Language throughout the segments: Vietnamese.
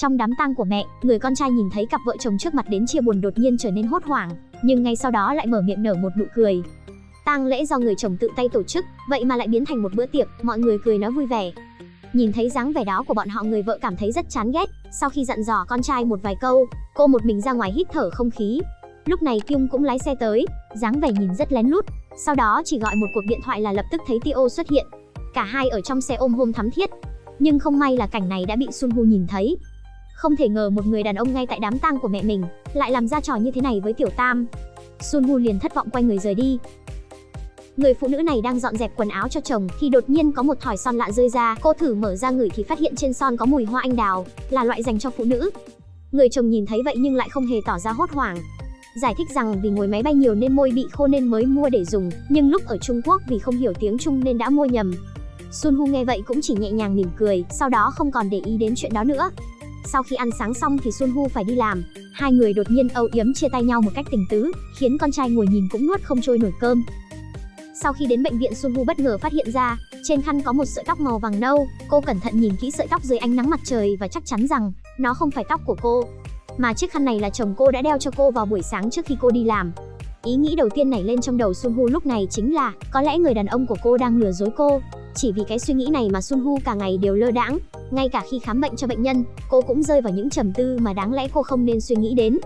Trong đám tang của mẹ, người con trai nhìn thấy cặp vợ chồng trước mặt đến chia buồn đột nhiên trở nên hốt hoảng, nhưng ngay sau đó lại mở miệng nở một nụ cười. Tang lễ do người chồng tự tay tổ chức, vậy mà lại biến thành một bữa tiệc, mọi người cười nói vui vẻ. Nhìn thấy dáng vẻ đó của bọn họ, người vợ cảm thấy rất chán ghét. Sau khi dặn dò con trai một vài câu, cô một mình ra ngoài hít thở không khí. Lúc này Kyung cũng lái xe tới, dáng vẻ nhìn rất lén lút. Sau đó chỉ gọi một cuộc điện thoại là lập tức thấy Tio xuất hiện. Cả hai ở trong xe ôm hôn thắm thiết. Nhưng không may là cảnh này đã bị Sunwoo nhìn thấy. Không thể ngờ một người đàn ông ngay tại đám tang của mẹ mình lại làm ra trò như thế này với Tiểu Tam. Sunwoo liền thất vọng quay người rời đi. Người phụ nữ này đang dọn dẹp quần áo cho chồng thì đột nhiên có một thỏi son lạ rơi ra. Cô thử mở ra ngửi thì phát hiện trên son có mùi hoa anh đào, là loại dành cho phụ nữ. Người chồng nhìn thấy vậy nhưng lại không hề tỏ ra hốt hoảng. Giải thích rằng vì ngồi máy bay nhiều nên môi bị khô nên mới mua để dùng, nhưng lúc ở Trung Quốc vì không hiểu tiếng Trung nên đã mua nhầm. Sunwoo nghe vậy cũng chỉ nhẹ nhàng mỉm cười, sau đó không còn để ý đến chuyện đó nữa. Sau khi ăn sáng xong thì Sunwoo phải đi làm. Hai người đột nhiên âu yếm chia tay nhau một cách tình tứ, khiến con trai ngồi nhìn cũng nuốt không trôi nổi cơm. Sau khi đến bệnh viện, Sunwoo bất ngờ phát hiện ra trên khăn có một sợi tóc màu vàng nâu. Cô cẩn thận nhìn kỹ sợi tóc dưới ánh nắng mặt trời và chắc chắn rằng nó không phải tóc của cô, mà chiếc khăn này là chồng cô đã đeo cho cô vào buổi sáng trước khi cô đi làm. Ý nghĩ đầu tiên nảy lên trong đầu Sunwoo lúc này chính là có lẽ người đàn ông của cô đang lừa dối cô. Chỉ vì cái suy nghĩ này mà Sunwoo cả ngày đều lơ đãng, ngay cả khi khám bệnh cho bệnh nhân, cô cũng rơi vào những trầm tư mà đáng lẽ cô không nên suy nghĩ đến.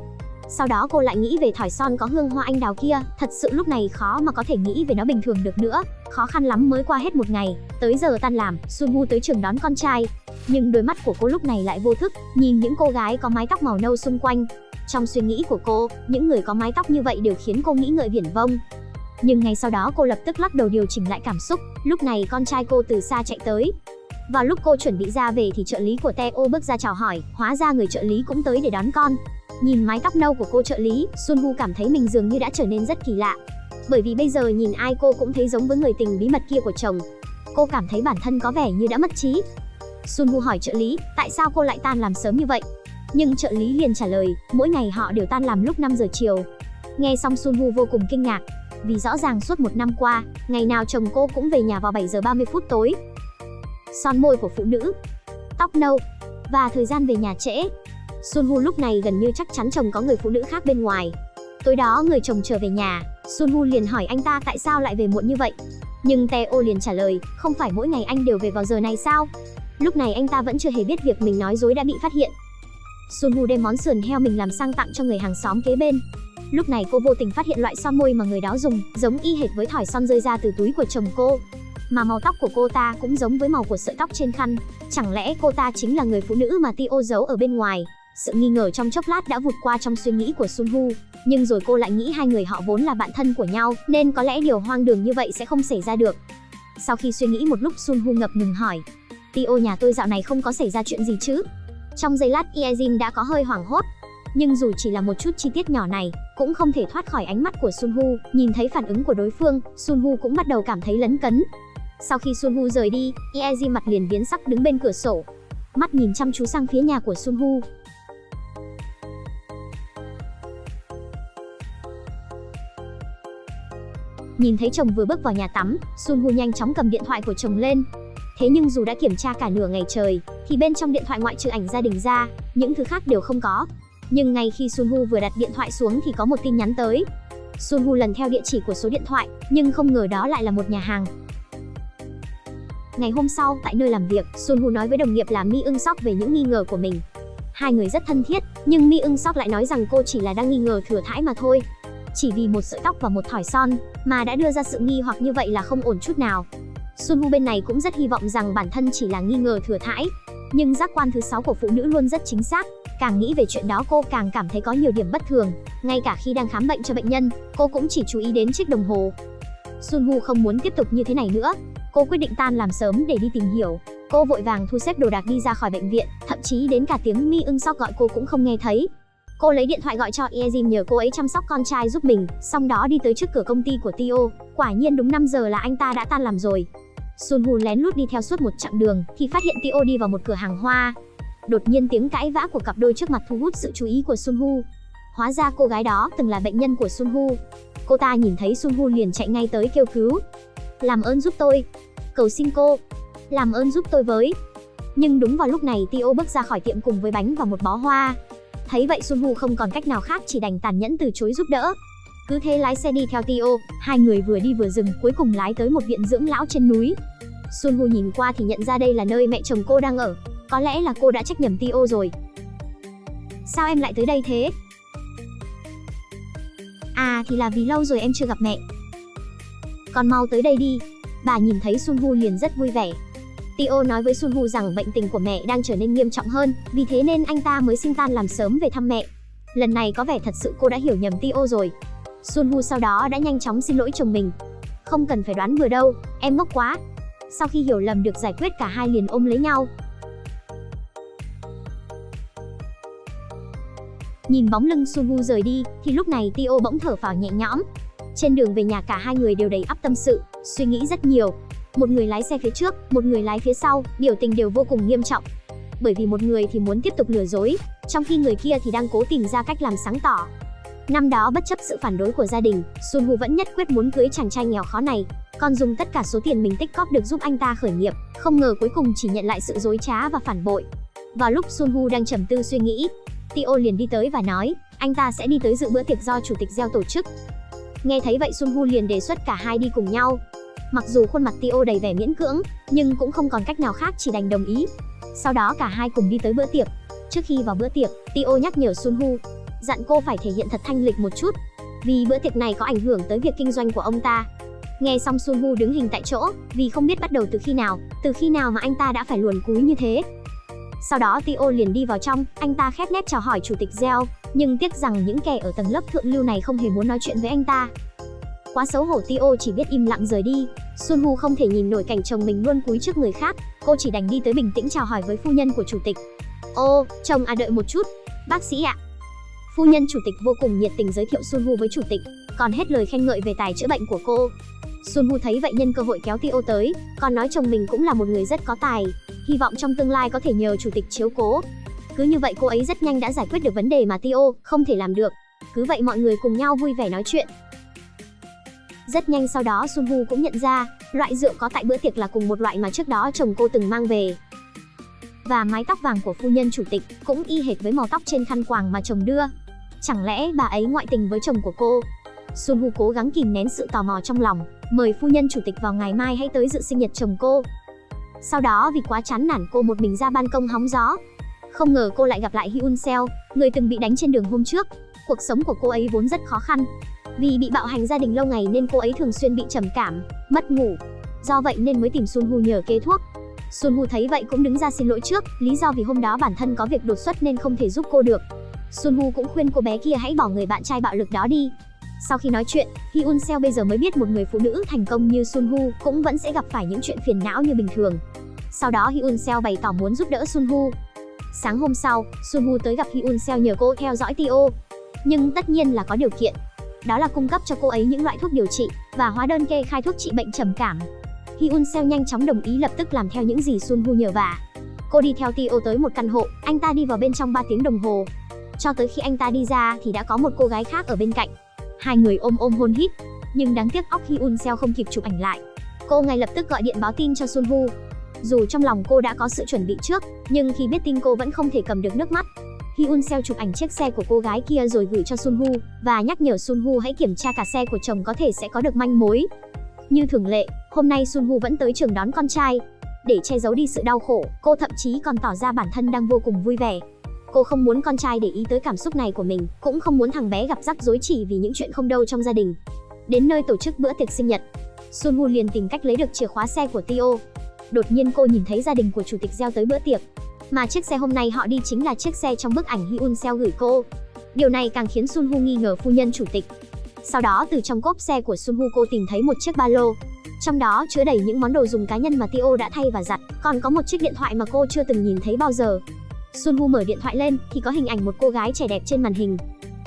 Sau đó cô lại nghĩ về thỏi son có hương hoa anh đào kia, thật sự lúc này khó mà có thể nghĩ về nó bình thường được nữa. Khó khăn lắm mới qua hết một ngày, tới giờ tan làm, Sunwoo tới trường đón con trai. Nhưng đôi mắt của cô lúc này lại vô thức, nhìn những cô gái có mái tóc màu nâu xung quanh. Trong suy nghĩ của cô, những người có mái tóc như vậy đều khiến cô nghĩ ngợi viển vông. Nhưng ngay sau đó cô lập tức lắc đầu điều chỉnh lại cảm xúc. Lúc này con trai cô từ xa chạy tới. Vào lúc cô chuẩn bị ra về thì trợ lý của Theo bước ra chào hỏi, hóa ra người trợ lý cũng tới để đón con. Nhìn mái tóc nâu của cô trợ lý, Sunwoo cảm thấy mình dường như đã trở nên rất kỳ lạ. Bởi vì bây giờ nhìn ai cô cũng thấy giống với người tình bí mật kia của chồng. Cô cảm thấy bản thân có vẻ như đã mất trí. Sunwoo hỏi trợ lý, tại sao cô lại tan làm sớm như vậy? Nhưng trợ lý liền trả lời, mỗi ngày họ đều tan làm lúc 5 giờ chiều. Nghe xong Sunwoo vô cùng kinh ngạc, vì rõ ràng suốt một năm qua, ngày nào chồng cô cũng về nhà vào 7 giờ 30 phút tối. Son môi của phụ nữ, tóc nâu và thời gian về nhà trễ. Sunwoo lúc này gần như chắc chắn chồng có người phụ nữ khác bên ngoài. Tối đó người chồng trở về nhà, Sunwoo liền hỏi anh ta tại sao lại về muộn như vậy. Nhưng Theo liền trả lời, không phải mỗi ngày anh đều về vào giờ này sao? Lúc này anh ta vẫn chưa hề biết việc mình nói dối đã bị phát hiện. Sunwoo đem món sườn heo mình làm sang tặng cho người hàng xóm kế bên. Lúc này cô vô tình phát hiện loại son môi mà người đó dùng giống y hệt với thỏi son rơi ra từ túi của chồng cô. Mà màu tóc của cô ta cũng giống với màu của sợi tóc trên khăn. Chẳng lẽ cô ta chính là người phụ nữ mà Tio giấu ở bên ngoài? Sự nghi ngờ trong chốc lát đã vụt qua trong suy nghĩ của Sunwoo. Nhưng rồi cô lại nghĩ hai người họ vốn là bạn thân của nhau, nên có lẽ điều hoang đường như vậy sẽ không xảy ra được. Sau khi suy nghĩ một lúc, Sunwoo ngập ngừng hỏi, Tio nhà tôi dạo này không có xảy ra chuyện gì chứ? Trong giây lát, Ye-jin đã có hơi hoảng hốt. Nhưng dù chỉ là một chút chi tiết nhỏ này, cũng không thể thoát khỏi ánh mắt của Sunwoo. Nhìn thấy phản ứng của đối phương, Sunwoo cũng bắt đầu cảm thấy lấn cấn. Sau khi Sunwoo rời đi, Ye-jin mặt liền biến sắc đứng bên cửa sổ, mắt nhìn chăm chú sang phía nhà của Sunwoo. Nhìn thấy chồng vừa bước vào nhà tắm, Sunwoo nhanh chóng cầm điện thoại của chồng lên. Thế nhưng dù đã kiểm tra cả nửa ngày trời, thì bên trong điện thoại ngoại trừ ảnh gia đình ra, những thứ khác đều không có. Nhưng ngay khi Sunwoo vừa đặt điện thoại xuống thì có một tin nhắn tới. Sunwoo lần theo địa chỉ của số điện thoại, nhưng không ngờ đó lại là một nhà hàng. Ngày hôm sau, tại nơi làm việc, Sunwoo nói với đồng nghiệp là Mi Eun Sok về những nghi ngờ của mình. Hai người rất thân thiết, nhưng Mi Eun Sok lại nói rằng cô chỉ là đang nghi ngờ thừa thãi mà thôi. Chỉ vì một sợi tóc và một thỏi son mà đã đưa ra sự nghi hoặc như vậy là không ổn chút nào. Sunwoo bên này cũng rất hy vọng rằng bản thân chỉ là nghi ngờ thừa thãi. Nhưng giác quan thứ 6 của phụ nữ luôn rất chính xác. Càng nghĩ về chuyện đó cô càng cảm thấy có nhiều điểm bất thường. Ngay cả khi đang khám bệnh cho bệnh nhân, cô cũng chỉ chú ý đến chiếc đồng hồ. Sunwoo không muốn tiếp tục như thế này nữa. Cô quyết định tan làm sớm để đi tìm hiểu. Cô vội vàng thu xếp đồ đạc đi ra khỏi bệnh viện, thậm chí đến cả tiếng Mi Eun Sok gọi cô cũng không nghe thấy. Cô lấy điện thoại gọi cho Ye-jin nhờ cô ấy chăm sóc con trai giúp mình, xong đó đi tới trước cửa công ty của Tio. Quả nhiên đúng 5 giờ là anh ta đã tan làm rồi. Sunwoo lén lút đi theo suốt một chặng đường thì phát hiện Tio đi vào một cửa hàng hoa. Đột nhiên tiếng cãi vã của cặp đôi trước mặt thu hút sự chú ý của Sunwoo. Hóa ra cô gái đó từng là bệnh nhân của Sunwoo. Cô ta nhìn thấy Sunwoo liền chạy ngay tới kêu cứu. Làm ơn giúp tôi. Cầu xin cô. Làm ơn giúp tôi với. Nhưng đúng vào lúc này Tio bước ra khỏi tiệm cùng với bánh và một bó hoa. Thấy vậy Sunwoo không còn cách nào khác chỉ đành tàn nhẫn từ chối giúp đỡ. Cứ thế lái xe đi theo Tio, hai người vừa đi vừa dừng, cuối cùng lái tới một viện dưỡng lão trên núi. Sunwoo nhìn qua thì nhận ra đây là nơi mẹ chồng cô đang ở. Có lẽ là cô đã trách nhầm Tio rồi. Sao em lại tới đây thế? À thì là vì lâu rồi em chưa gặp mẹ. Con mau tới đây đi. Bà nhìn thấy Sunwoo liền rất vui vẻ. Tio nói với Sunwoo rằng bệnh tình của mẹ đang trở nên nghiêm trọng hơn, vì thế nên anh ta mới xin tan làm sớm về thăm mẹ. Lần này có vẻ thật sự cô đã hiểu nhầm Tio rồi. Sunwoo sau đó đã nhanh chóng xin lỗi chồng mình. Không cần phải đoán bừa đâu, em ngốc quá. Sau khi hiểu lầm được giải quyết, cả hai liền ôm lấy nhau. Nhìn bóng lưng Sunwoo rời đi, thì lúc này Tio bỗng thở phào nhẹ nhõm. Trên đường về nhà cả hai người đều đầy ắp tâm sự, suy nghĩ rất nhiều. Một người lái xe phía trước, một người lái phía sau, biểu tình đều vô cùng nghiêm trọng. Bởi vì một người thì muốn tiếp tục lừa dối, trong khi người kia thì đang cố tìm ra cách làm sáng tỏ. Năm đó bất chấp sự phản đối của gia đình, Sunwoo vẫn nhất quyết muốn cưới chàng trai nghèo khó này, còn dùng tất cả số tiền mình tích cóp được giúp anh ta khởi nghiệp. Không ngờ cuối cùng chỉ nhận lại sự dối trá và phản bội. Vào lúc Sunwoo đang trầm tư suy nghĩ, Tio liền đi tới và nói anh ta sẽ đi tới dự bữa tiệc do chủ tịch gieo tổ chức. Nghe thấy vậy Sunwoo liền đề xuất cả hai đi cùng nhau. Mặc dù khuôn mặt Tio đầy vẻ miễn cưỡng, nhưng cũng không còn cách nào khác, chỉ đành đồng ý. Sau đó cả hai cùng đi tới bữa tiệc. Trước khi vào bữa tiệc, Tio nhắc nhở Sunwoo, dặn cô phải thể hiện thật thanh lịch một chút, vì bữa tiệc này có ảnh hưởng tới việc kinh doanh của ông ta. Nghe xong Sunwoo đứng hình tại chỗ, vì không biết bắt đầu từ khi nào mà anh ta đã phải luồn cúi như thế. Sau đó Tio liền đi vào trong, anh ta khép nép chào hỏi chủ tịch Gieo, nhưng tiếc rằng những kẻ ở tầng lớp thượng lưu này không hề muốn nói chuyện với anh ta. Quá xấu hổ, Tio chỉ biết im lặng rời đi. Sunwoo không thể nhìn nổi cảnh chồng mình luôn cúi trước người khác, cô chỉ đành đi tới bình tĩnh chào hỏi với phu nhân của chủ tịch. Ô, chồng à, đợi một chút, bác sĩ ạ. Phu nhân chủ tịch vô cùng nhiệt tình giới thiệu Sunwoo với chủ tịch, còn hết lời khen ngợi về tài chữa bệnh của cô. Sunwoo thấy vậy nhân cơ hội kéo Tio tới, còn nói chồng mình cũng là một người rất có tài, hy vọng trong tương lai có thể nhờ chủ tịch chiếu cố. Cứ như vậy cô ấy rất nhanh đã giải quyết được vấn đề mà Tio không thể làm được. Cứ vậy mọi người cùng nhau vui vẻ nói chuyện. Rất nhanh sau đó Sunwoo cũng nhận ra, loại rượu có tại bữa tiệc là cùng một loại mà trước đó chồng cô từng mang về. Và mái tóc vàng của phu nhân chủ tịch cũng y hệt với màu tóc trên khăn quàng mà chồng đưa. Chẳng lẽ bà ấy ngoại tình với chồng của cô? Sunwoo cố gắng kìm nén sự tò mò trong lòng, mời phu nhân chủ tịch vào ngày mai hãy tới dự sinh nhật chồng cô. Sau đó vì quá chán nản cô một mình ra ban công hóng gió. Không ngờ cô lại gặp lại Hyun Seo, người từng bị đánh trên đường hôm trước. Cuộc sống của cô ấy vốn rất khó khăn. Vì bị bạo hành gia đình lâu ngày nên cô ấy thường xuyên bị trầm cảm, mất ngủ. Do vậy nên mới tìm Sunwoo nhờ kê thuốc. Sunwoo thấy vậy cũng đứng ra xin lỗi trước, lý do vì hôm đó bản thân có việc đột xuất nên không thể giúp cô được. Sunwoo cũng khuyên cô bé kia hãy bỏ người bạn trai bạo lực đó đi. Sau khi nói chuyện, Hyun Seo bây giờ mới biết một người phụ nữ thành công như Sunwoo cũng vẫn sẽ gặp phải những chuyện phiền não như bình thường. Sau đó Hyun Seo bày tỏ muốn giúp đỡ Sunwoo. Sáng hôm sau, Sunwoo tới gặp Hyun Seo nhờ cô theo dõi Tio. Nhưng tất nhiên là có điều kiện. Đó là cung cấp cho cô ấy những loại thuốc điều trị và hóa đơn kê khai thuốc trị bệnh trầm cảm. Hyun Seo nhanh chóng đồng ý, lập tức làm theo những gì Sunwoo nhờ vả. Cô đi theo Tio tới một căn hộ, anh ta đi vào bên trong 3 tiếng đồng hồ. Cho tới khi anh ta đi ra thì đã có một cô gái khác ở bên cạnh. Hai người ôm hôn hít, nhưng đáng tiếc óc Hyun Seo không kịp chụp ảnh lại. Cô ngay lập tức gọi điện báo tin cho Sunwoo. Dù trong lòng cô đã có sự chuẩn bị trước, nhưng khi biết tin cô vẫn không thể cầm được nước mắt. Hyun Seo chụp ảnh chiếc xe của cô gái kia rồi gửi cho Sunwoo và nhắc nhở Sunwoo hãy kiểm tra cả xe của chồng, có thể sẽ có được manh mối. Như thường lệ, hôm nay Sunwoo vẫn tới trường đón con trai. Để che giấu đi sự đau khổ, cô thậm chí còn tỏ ra bản thân đang vô cùng vui vẻ. Cô không muốn con trai để ý tới cảm xúc này của mình, cũng không muốn thằng bé gặp rắc rối chỉ vì những chuyện không đâu trong gia đình. Đến nơi tổ chức bữa tiệc sinh nhật, Sunwoo liền tìm cách lấy được chìa khóa xe của Tio. Đột nhiên cô nhìn thấy gia đình của chủ tịch Gieo tới bữa tiệc, mà chiếc xe hôm nay họ đi chính là chiếc xe trong bức ảnh Hyun Seo gửi cô. Điều này càng khiến Sunwoo nghi ngờ phu nhân chủ tịch. Sau đó từ trong cốp xe của Sunwoo cô tìm thấy một chiếc ba lô. Trong đó chứa đầy những món đồ dùng cá nhân mà Tio đã thay và giặt, còn có một chiếc điện thoại mà cô chưa từng nhìn thấy bao giờ. Sunwoo mở điện thoại lên thì có hình ảnh một cô gái trẻ đẹp trên màn hình.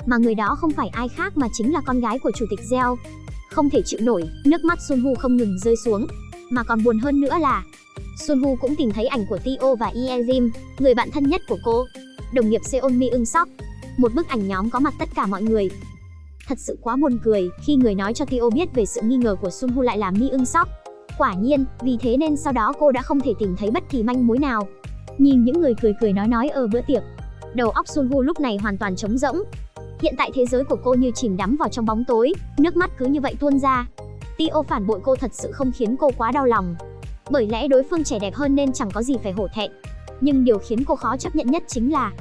Mà người đó không phải ai khác mà chính là con gái của chủ tịch Gieo. Không thể chịu nổi, nước mắt Sunwoo không ngừng rơi xuống. Mà còn buồn hơn nữa là Sunwoo cũng tìm thấy ảnh của Tio và Ye Jim, người bạn thân nhất của cô, đồng nghiệp Seon Mi Eun Sok. Một bức ảnh nhóm có mặt tất cả mọi người. Thật sự quá buồn cười khi người nói cho Tio biết về sự nghi ngờ của Sunwoo lại là Mi Eun Sok. Quả nhiên, vì thế nên sau đó cô đã không thể tìm thấy bất kỳ manh mối nào. Nhìn những người cười cười nói ở bữa tiệc, đầu óc Sunwoo lúc này hoàn toàn trống rỗng. Hiện tại thế giới của cô như chìm đắm vào trong bóng tối, nước mắt cứ như vậy tuôn ra. Tio phản bội cô thật sự không khiến cô quá đau lòng. Bởi lẽ đối phương trẻ đẹp hơn nên chẳng có gì phải hổ thẹn. Nhưng điều khiến cô khó chấp nhận nhất chính là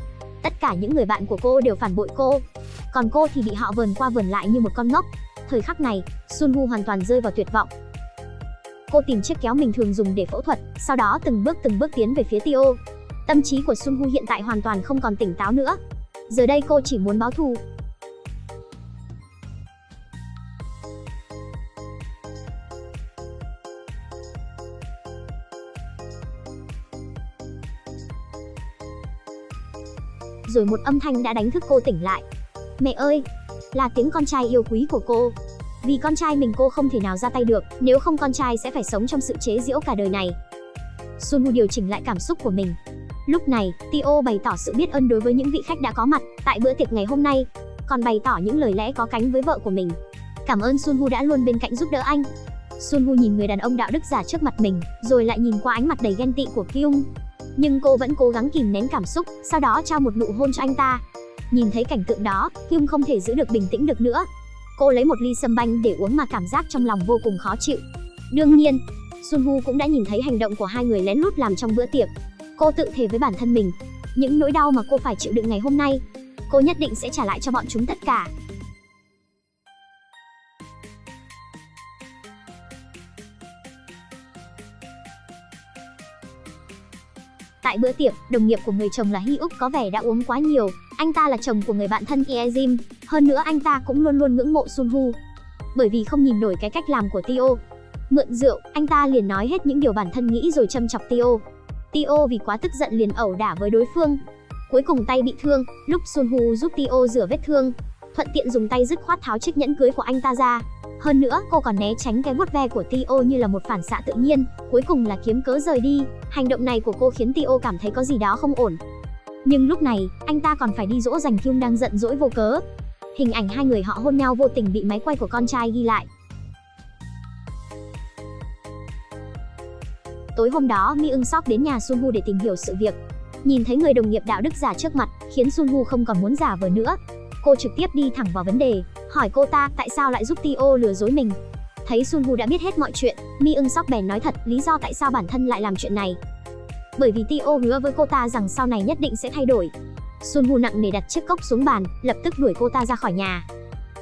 tất cả những người bạn của cô đều phản bội cô. Còn cô thì bị họ vờn qua vờn lại như một con ngốc. Thời khắc này, Sunwoo hoàn toàn rơi vào tuyệt vọng. Cô tìm chiếc kéo mình thường dùng để phẫu thuật, sau đó từng bước tiến về phía Tio. Tâm trí của Sunwoo hiện tại hoàn toàn không còn tỉnh táo nữa. Giờ đây cô chỉ muốn báo thù. Rồi một âm thanh đã đánh thức cô tỉnh lại. Mẹ ơi! Là tiếng con trai yêu quý của cô. Vì con trai mình cô không thể nào ra tay được, nếu không con trai sẽ phải sống trong sự chế giễu cả đời này. Sunwoo điều chỉnh lại cảm xúc của mình. Lúc này, Tio bày tỏ sự biết ơn đối với những vị khách đã có mặt tại bữa tiệc ngày hôm nay, còn bày tỏ những lời lẽ có cánh với vợ của mình. Cảm ơn Sunwoo đã luôn bên cạnh giúp đỡ anh. Sunwoo nhìn người đàn ông đạo đức giả trước mặt mình, rồi lại nhìn qua ánh mặt đầy ghen tị của Kyung. Nhưng cô vẫn cố gắng kìm nén cảm xúc, sau đó trao một nụ hôn cho anh ta. Nhìn thấy cảnh tượng đó, Kyung không thể giữ được bình tĩnh được nữa. Cô lấy một ly sâm banh để uống mà cảm giác trong lòng vô cùng khó chịu. Đương nhiên, Sunwoo cũng đã nhìn thấy hành động của hai người lén lút làm trong bữa tiệc. Cô tự thề với bản thân mình, những nỗi đau mà cô phải chịu đựng ngày hôm nay, cô nhất định sẽ trả lại cho bọn chúng tất cả. Tại bữa tiệc, đồng nghiệp của người chồng là Hyuk có vẻ đã uống quá nhiều. Anh ta là chồng của người bạn thân Yeojim, hơn nữa anh ta cũng luôn luôn ngưỡng mộ Sunwoo. Bởi vì không nhìn nổi cái cách làm của Tio. Mượn rượu, anh ta liền nói hết những điều bản thân nghĩ rồi châm chọc Tio. Tio vì quá tức giận liền ẩu đả với đối phương. Cuối cùng tay bị thương, lúc Sunwoo giúp Tio rửa vết thương, thuận tiện dùng tay dứt khoát tháo chiếc nhẫn cưới của anh ta ra. Hơn nữa, cô còn né tránh cái vuốt ve của Tio như là một phản xạ tự nhiên, cuối cùng là kiếm cớ rời đi. Hành động này của cô khiến Tio cảm thấy có gì đó không ổn. Nhưng lúc này, anh ta còn phải đi dỗ dành Kyung đang giận dỗi vô cớ. Hình ảnh hai người họ hôn nhau vô tình bị máy quay của con trai ghi lại. Tối hôm đó, Mi Eun Sok đến nhà Sunwoo để tìm hiểu sự việc. Nhìn thấy người đồng nghiệp đạo đức giả trước mặt, khiến Sunwoo không còn muốn giả vờ nữa. Cô trực tiếp đi thẳng vào vấn đề, hỏi cô ta tại sao lại giúp Tio lừa dối mình. Thấy Sunwoo đã biết hết mọi chuyện, Mi Eun Sok bèn nói thật lý do tại sao bản thân lại làm chuyện này. Bởi vì Tio hứa với cô ta rằng sau này nhất định sẽ thay đổi. Sunwoo nặng nề đặt chiếc cốc xuống bàn, lập tức đuổi cô ta ra khỏi nhà.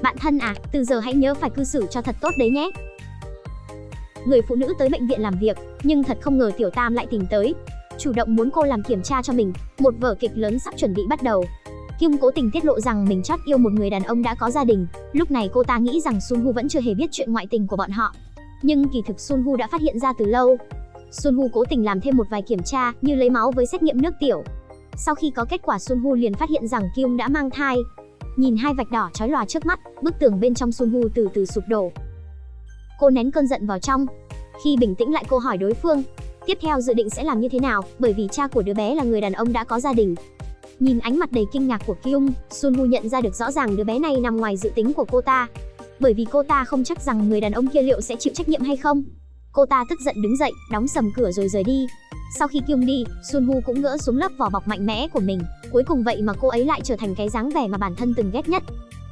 Bạn thân à, từ giờ hãy nhớ phải cư xử cho thật tốt đấy nhé. Người phụ nữ tới bệnh viện làm việc, nhưng thật không ngờ Tiểu Tam lại tìm tới, chủ động muốn cô làm kiểm tra cho mình. Một vở kịch lớn sắp chuẩn bị bắt đầu. Kyung cố tình tiết lộ rằng mình chót yêu một người đàn ông đã có gia đình. Lúc này cô ta nghĩ rằng Sunwoo vẫn chưa hề biết chuyện ngoại tình của bọn họ, nhưng kỳ thực Sunwoo đã phát hiện ra từ lâu. Sunwoo cố tình làm thêm một vài kiểm tra như lấy máu với xét nghiệm nước tiểu. Sau khi có kết quả, Sunwoo liền phát hiện rằng Kyung đã mang thai. Nhìn hai vạch đỏ chói lòa trước mắt, bức tường bên trong Sunwoo từ từ sụp đổ. Cô nén cơn giận vào trong. Khi bình tĩnh lại, cô hỏi đối phương tiếp theo dự định sẽ làm như thế nào, bởi vì cha của đứa bé là người đàn ông đã có gia đình. Nhìn ánh mặt đầy kinh ngạc của Kyung, Sunwoo nhận ra được rõ ràng đứa bé này nằm ngoài dự tính của cô ta. Bởi vì cô ta không chắc rằng người đàn ông kia liệu sẽ chịu trách nhiệm hay không. Cô ta tức giận đứng dậy, đóng sầm cửa rồi rời đi. Sau khi Kyung đi, Sunwoo cũng gỡ xuống lớp vỏ bọc mạnh mẽ của mình. Cuối cùng vậy mà cô ấy lại trở thành cái dáng vẻ mà bản thân từng ghét nhất.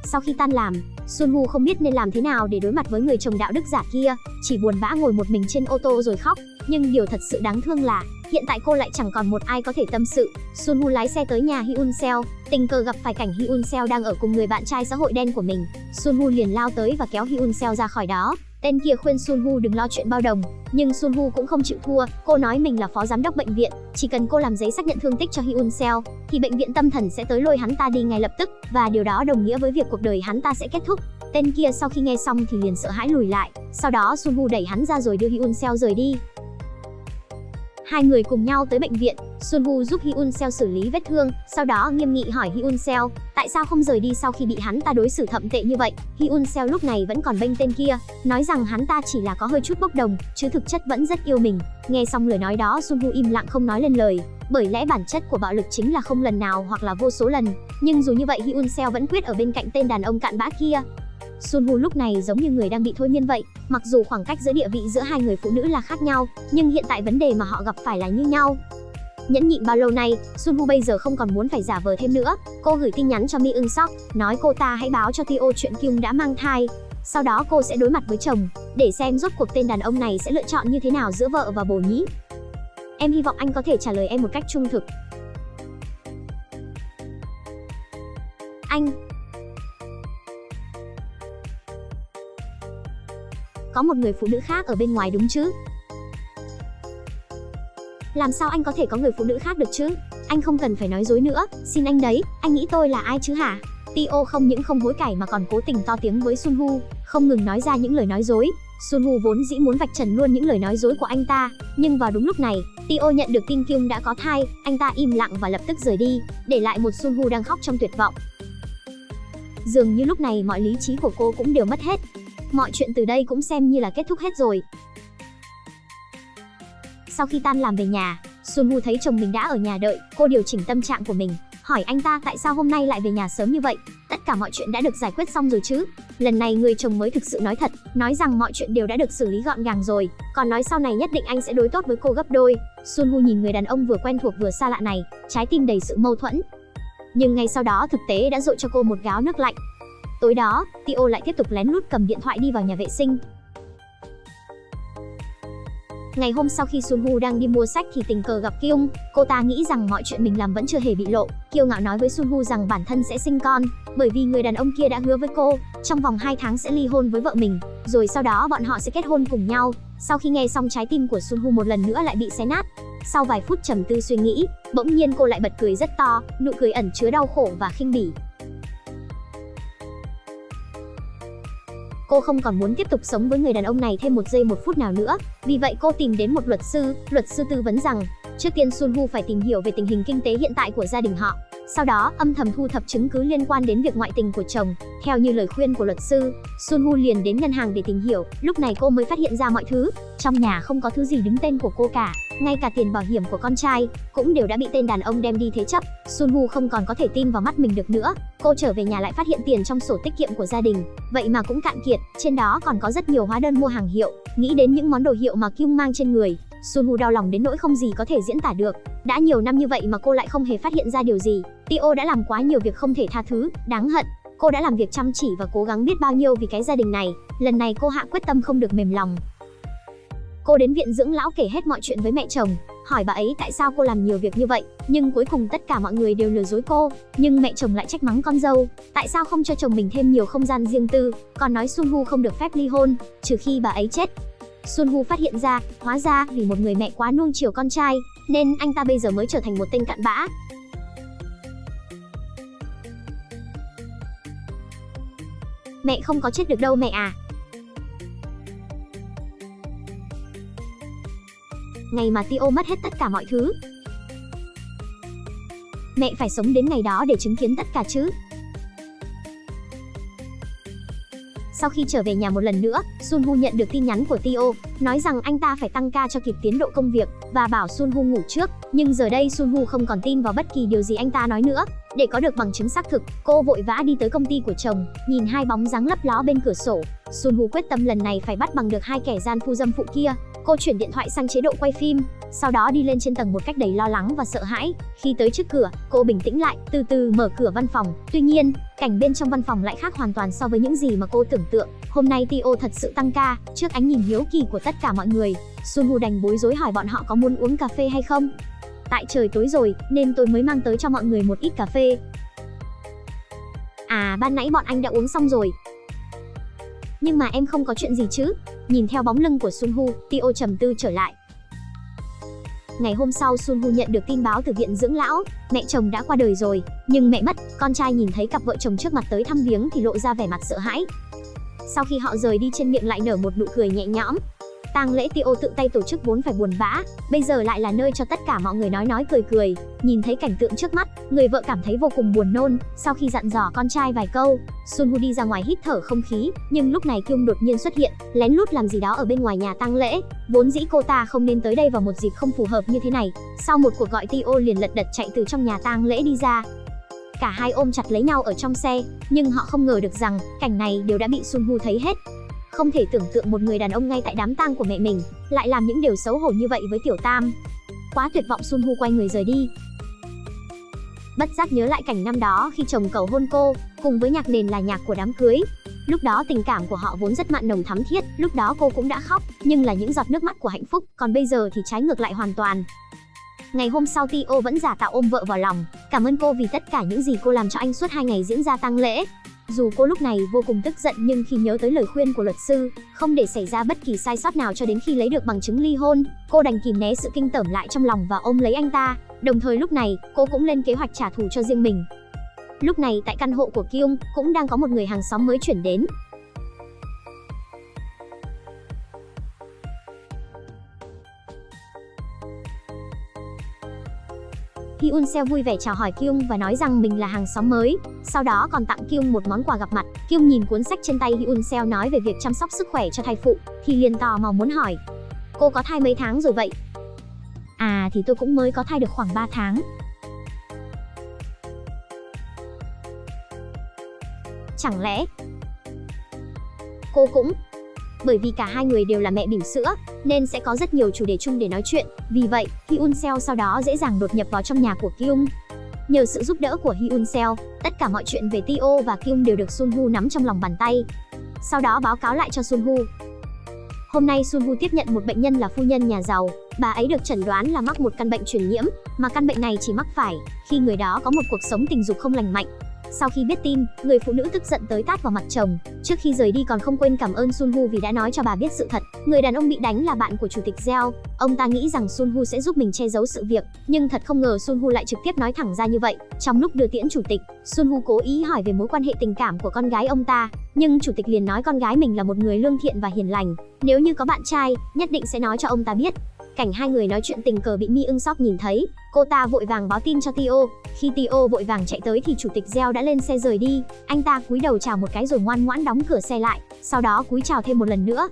Sau khi tan làm, Sunwoo không biết nên làm thế nào để đối mặt với người chồng đạo đức giả kia, chỉ buồn bã ngồi một mình trên ô tô rồi khóc. Nhưng điều thật sự đáng thương là hiện tại cô lại chẳng còn một ai có thể tâm sự. Sunwoo lái xe tới nhà Hyun Seo, tình cờ gặp phải cảnh Hyun Seo đang ở cùng người bạn trai xã hội đen của mình. Sunwoo liền lao tới và kéo Hyun Seo ra khỏi đó. Tên kia khuyên Sunwoo đừng lo chuyện bao đồng, nhưng Sunwoo cũng không chịu thua. Cô nói mình là phó giám đốc bệnh viện, chỉ cần cô làm giấy xác nhận thương tích cho Hyun Seo, thì bệnh viện tâm thần sẽ tới lôi hắn ta đi ngay lập tức, và điều đó đồng nghĩa với việc cuộc đời hắn ta sẽ kết thúc. Tên kia sau khi nghe xong thì liền sợ hãi lùi lại. Sau đó Sunwoo đẩy hắn ra rồi đưa Hyun Seo rời đi. Hai người cùng nhau tới bệnh viện, Sunwoo giúp Hyun Seo xử lý vết thương, sau đó nghiêm nghị hỏi Hyun Seo tại sao không rời đi sau khi bị hắn ta đối xử thậm tệ như vậy. Hyun Seo lúc này vẫn còn bênh tên kia, nói rằng hắn ta chỉ là có hơi chút bốc đồng, chứ thực chất vẫn rất yêu mình. Nghe xong lời nói đó, Sunwoo im lặng không nói lên lời, bởi lẽ bản chất của bạo lực chính là không lần nào hoặc là vô số lần. Nhưng dù như vậy, Hyun Seo vẫn quyết ở bên cạnh tên đàn ông cặn bã kia. Sunwoo lúc này giống như người đang bị thôi miên vậy. Mặc dù khoảng cách giữa địa vị giữa hai người phụ nữ là khác nhau, nhưng hiện tại vấn đề mà họ gặp phải là như nhau. Nhẫn nhịn bao lâu nay, Sunwoo bây giờ không còn muốn phải giả vờ thêm nữa. Cô gửi tin nhắn cho Mi Eun Sok, nói cô ta hãy báo cho Tio chuyện Kyung đã mang thai. Sau đó cô sẽ đối mặt với chồng, để xem rốt cuộc tên đàn ông này sẽ lựa chọn như thế nào giữa vợ và bồ nhí. Em hy vọng anh có thể trả lời em một cách trung thực. Anh có một người phụ nữ khác ở bên ngoài đúng chứ? Làm sao anh có thể có người phụ nữ khác được chứ? Anh không cần phải nói dối nữa, xin anh đấy, anh nghĩ tôi là ai chứ hả? Tio không những không hối cải mà còn cố tình to tiếng với Sunwoo, không ngừng nói ra những lời nói dối. Sunwoo vốn dĩ muốn vạch trần luôn những lời nói dối của anh ta, nhưng vào đúng lúc này, Tio nhận được tin Kyung đã có thai, anh ta im lặng và lập tức rời đi, để lại một Sunwoo đang khóc trong tuyệt vọng. Dường như lúc này mọi lý trí của cô cũng đều mất hết. Mọi chuyện từ đây cũng xem như là kết thúc hết rồi. Sau khi tan làm về nhà, Sunwoo thấy chồng mình đã ở nhà đợi, cô điều chỉnh tâm trạng của mình, hỏi anh ta tại sao hôm nay lại về nhà sớm như vậy. Tất cả mọi chuyện đã được giải quyết xong rồi chứ? Lần này người chồng mới thực sự nói thật, nói rằng mọi chuyện đều đã được xử lý gọn gàng rồi, còn nói sau này nhất định anh sẽ đối tốt với cô gấp đôi. Sunwoo nhìn người đàn ông vừa quen thuộc vừa xa lạ này, trái tim đầy sự mâu thuẫn. Nhưng ngay sau đó thực tế đã dội cho cô một gáo nước lạnh. Tối đó, Tio lại tiếp tục lén lút cầm điện thoại đi vào nhà vệ sinh. Ngày hôm sau khi Sunwoo đang đi mua sách thì tình cờ gặp Kyung, cô ta nghĩ rằng mọi chuyện mình làm vẫn chưa hề bị lộ. Kiêu ngạo nói với Sunwoo rằng bản thân sẽ sinh con, bởi vì người đàn ông kia đã hứa với cô, trong vòng 2 tháng sẽ ly hôn với vợ mình, rồi sau đó bọn họ sẽ kết hôn cùng nhau. Sau khi nghe xong, trái tim của Sunwoo một lần nữa lại bị xé nát. Sau vài phút trầm tư suy nghĩ, bỗng nhiên cô lại bật cười rất to, nụ cười ẩn chứa đau khổ và khinh bỉ. Cô không còn muốn tiếp tục sống với người đàn ông này thêm một giây một phút nào nữa, vì vậy cô tìm đến một luật sư tư vấn rằng trước tiên Sunwoo phải tìm hiểu về tình hình kinh tế hiện tại của gia đình họ, sau đó âm thầm thu thập chứng cứ liên quan đến việc ngoại tình của chồng. Theo như lời khuyên của luật sư, Sunwoo liền đến ngân hàng để tìm hiểu. Lúc này cô mới phát hiện ra mọi thứ trong nhà không có thứ gì đứng tên của cô cả, ngay cả tiền bảo hiểm của con trai cũng đều đã bị tên đàn ông đem đi thế chấp. Sunwoo không còn có thể tin vào mắt mình được nữa. Cô trở về nhà lại phát hiện tiền trong sổ tiết kiệm của gia đình vậy mà cũng cạn kiệt, trên đó còn có rất nhiều hóa đơn mua hàng hiệu. Nghĩ đến những món đồ hiệu mà Kyung mang trên người, Sunwoo đau lòng đến nỗi không gì có thể diễn tả được. Đã nhiều năm như vậy mà cô lại không hề phát hiện ra điều gì. Tio đã làm quá nhiều việc không thể tha thứ, đáng hận. Cô đã làm việc chăm chỉ và cố gắng biết bao nhiêu vì cái gia đình này. Lần này cô hạ quyết tâm không được mềm lòng. Cô đến viện dưỡng lão kể hết mọi chuyện với mẹ chồng, hỏi bà ấy tại sao cô làm nhiều việc như vậy, nhưng cuối cùng tất cả mọi người đều lừa dối cô. Nhưng mẹ chồng lại trách mắng con dâu, tại sao không cho chồng mình thêm nhiều không gian riêng tư, còn nói Sunwoo không được phép ly hôn, trừ khi bà ấy chết. Sunwoo phát hiện ra, hóa ra vì một người mẹ quá nuông chiều con trai, nên anh ta bây giờ mới trở thành một tên cặn bã. Mẹ không có chết được đâu mẹ à. Ngày mà Tio mất hết tất cả mọi thứ, mẹ phải sống đến ngày đó để chứng kiến tất cả chứ. Sau khi trở về nhà một lần nữa, Sunwoo nhận được tin nhắn của Tio, nói rằng anh ta phải tăng ca cho kịp tiến độ công việc và bảo Sunwoo ngủ trước. Nhưng giờ đây Sunwoo không còn tin vào bất kỳ điều gì anh ta nói nữa. Để có được bằng chứng xác thực, cô vội vã đi tới công ty của chồng, nhìn hai bóng dáng lấp ló bên cửa sổ. Sunwoo quyết tâm lần này phải bắt bằng được hai kẻ gian phu dâm phụ kia. Cô chuyển điện thoại sang chế độ quay phim, sau đó đi lên trên tầng một cách đầy lo lắng và sợ hãi. Khi tới trước cửa, cô bình tĩnh lại, từ từ mở cửa văn phòng. Tuy nhiên, cảnh bên trong văn phòng lại khác hoàn toàn so với những gì mà cô tưởng tượng. Hôm nay Tio thật sự tăng ca. Trước ánh nhìn hiếu kỳ của tất cả mọi người, Sunwoo đành bối rối hỏi bọn họ có muốn uống cà phê hay không. Tại trời tối rồi nên tôi mới mang tới cho mọi người một ít cà phê. À, ban nãy bọn anh đã uống xong rồi. Nhưng mà em không có chuyện gì chứ? Nhìn theo bóng lưng của Sunwoo, Tio trầm tư trở lại. Ngày hôm sau, Sunwoo nhận được tin báo từ viện dưỡng lão, mẹ chồng đã qua đời rồi, nhưng mẹ mất. Con trai nhìn thấy cặp vợ chồng trước mặt tới thăm viếng thì lộ ra vẻ mặt sợ hãi. Sau khi họ rời đi, trên miệng lại nở một nụ cười nhẹ nhõm. Tang lễ Tio tự tay tổ chức vốn phải buồn bã, bây giờ lại là nơi cho tất cả mọi người nói cười cười. Nhìn thấy cảnh tượng trước mắt, người vợ cảm thấy vô cùng buồn nôn. Sau khi dặn dò con trai vài câu, Sunwoo đi ra ngoài hít thở không khí, nhưng lúc này Kyung đột nhiên xuất hiện, lén lút làm gì đó ở bên ngoài nhà tang lễ. Vốn dĩ cô ta không nên tới đây vào một dịp không phù hợp như thế này. Sau một cuộc gọi, Tio liền lật đật chạy từ trong nhà tang lễ đi ra. Cả hai ôm chặt lấy nhau ở trong xe, nhưng họ không ngờ được rằng cảnh này đều đã bị Sunwoo thấy hết. Không thể tưởng tượng một người đàn ông ngay tại đám tang của mẹ mình lại làm những điều xấu hổ như vậy với Tiểu Tam. Quá tuyệt vọng, Sun Hu quay người rời đi. Bất giác nhớ lại cảnh năm đó khi chồng cầu hôn cô, cùng với nhạc nền là nhạc của đám cưới. Lúc đó tình cảm của họ vốn rất mặn nồng thắm thiết, lúc đó cô cũng đã khóc, nhưng là những giọt nước mắt của hạnh phúc, còn bây giờ thì trái ngược lại hoàn toàn. Ngày hôm sau, Tio vẫn giả tạo ôm vợ vào lòng, cảm ơn cô vì tất cả những gì cô làm cho anh suốt 2 ngày diễn ra tang lễ. Dù cô lúc này vô cùng tức giận, nhưng khi nhớ tới lời khuyên của luật sư, không để xảy ra bất kỳ sai sót nào cho đến khi lấy được bằng chứng ly hôn, cô đành kìm nén sự kinh tởm lại trong lòng và ôm lấy anh ta. Đồng thời lúc này, cô cũng lên kế hoạch trả thù cho riêng mình. Lúc này tại căn hộ của Kyung cũng đang có một người hàng xóm mới chuyển đến. Hyun Seo vui vẻ chào hỏi Kyung và nói rằng mình là hàng xóm mới, sau đó còn tặng Kyung một món quà gặp mặt. Kyung nhìn cuốn sách trên tay Hyun Seo nói về việc chăm sóc sức khỏe cho thai phụ, thì liền tò mò muốn hỏi: cô có thai mấy tháng rồi vậy? À thì tôi cũng mới có thai được khoảng 3 tháng. Chẳng lẽ cô cũng? Bởi vì cả hai người đều là mẹ bỉm sữa, nên sẽ có rất nhiều chủ đề chung để nói chuyện. Vì vậy, Hyun Seo sau đó dễ dàng đột nhập vào trong nhà của Kyung. Nhờ sự giúp đỡ của Hyun Seo, tất cả mọi chuyện về Tio và Kyung đều được Sun Hu nắm trong lòng bàn tay. Sau đó báo cáo lại cho Sun Hu. Hôm nay Sun Hu tiếp nhận một bệnh nhân là phu nhân nhà giàu. Bà ấy được chẩn đoán là mắc một căn bệnh truyền nhiễm, mà căn bệnh này chỉ mắc phải khi người đó có một cuộc sống tình dục không lành mạnh. Sau khi biết tin, người phụ nữ tức giận tới tát vào mặt chồng. Trước khi rời đi còn không quên cảm ơn Sun Hu vì đã nói cho bà biết sự thật. Người đàn ông bị đánh là bạn của chủ tịch Jeol. Ông ta nghĩ rằng Sun Hu sẽ giúp mình che giấu sự việc, nhưng thật không ngờ Sun Hu lại trực tiếp nói thẳng ra như vậy. Trong lúc đưa tiễn chủ tịch, Sun Hu cố ý hỏi về mối quan hệ tình cảm của con gái ông ta, nhưng chủ tịch liền nói con gái mình là một người lương thiện và hiền lành. Nếu như có bạn trai, nhất định sẽ nói cho ông ta biết. Cảnh hai người nói chuyện tình cờ bị Mi Eun Sok nhìn thấy, cô ta vội vàng báo tin cho Tio. Khi Tio vội vàng chạy tới thì chủ tịch Jeol đã lên xe rời đi. Anh ta cúi đầu chào một cái rồi ngoan ngoãn đóng cửa xe lại, sau đó cúi chào thêm một lần nữa.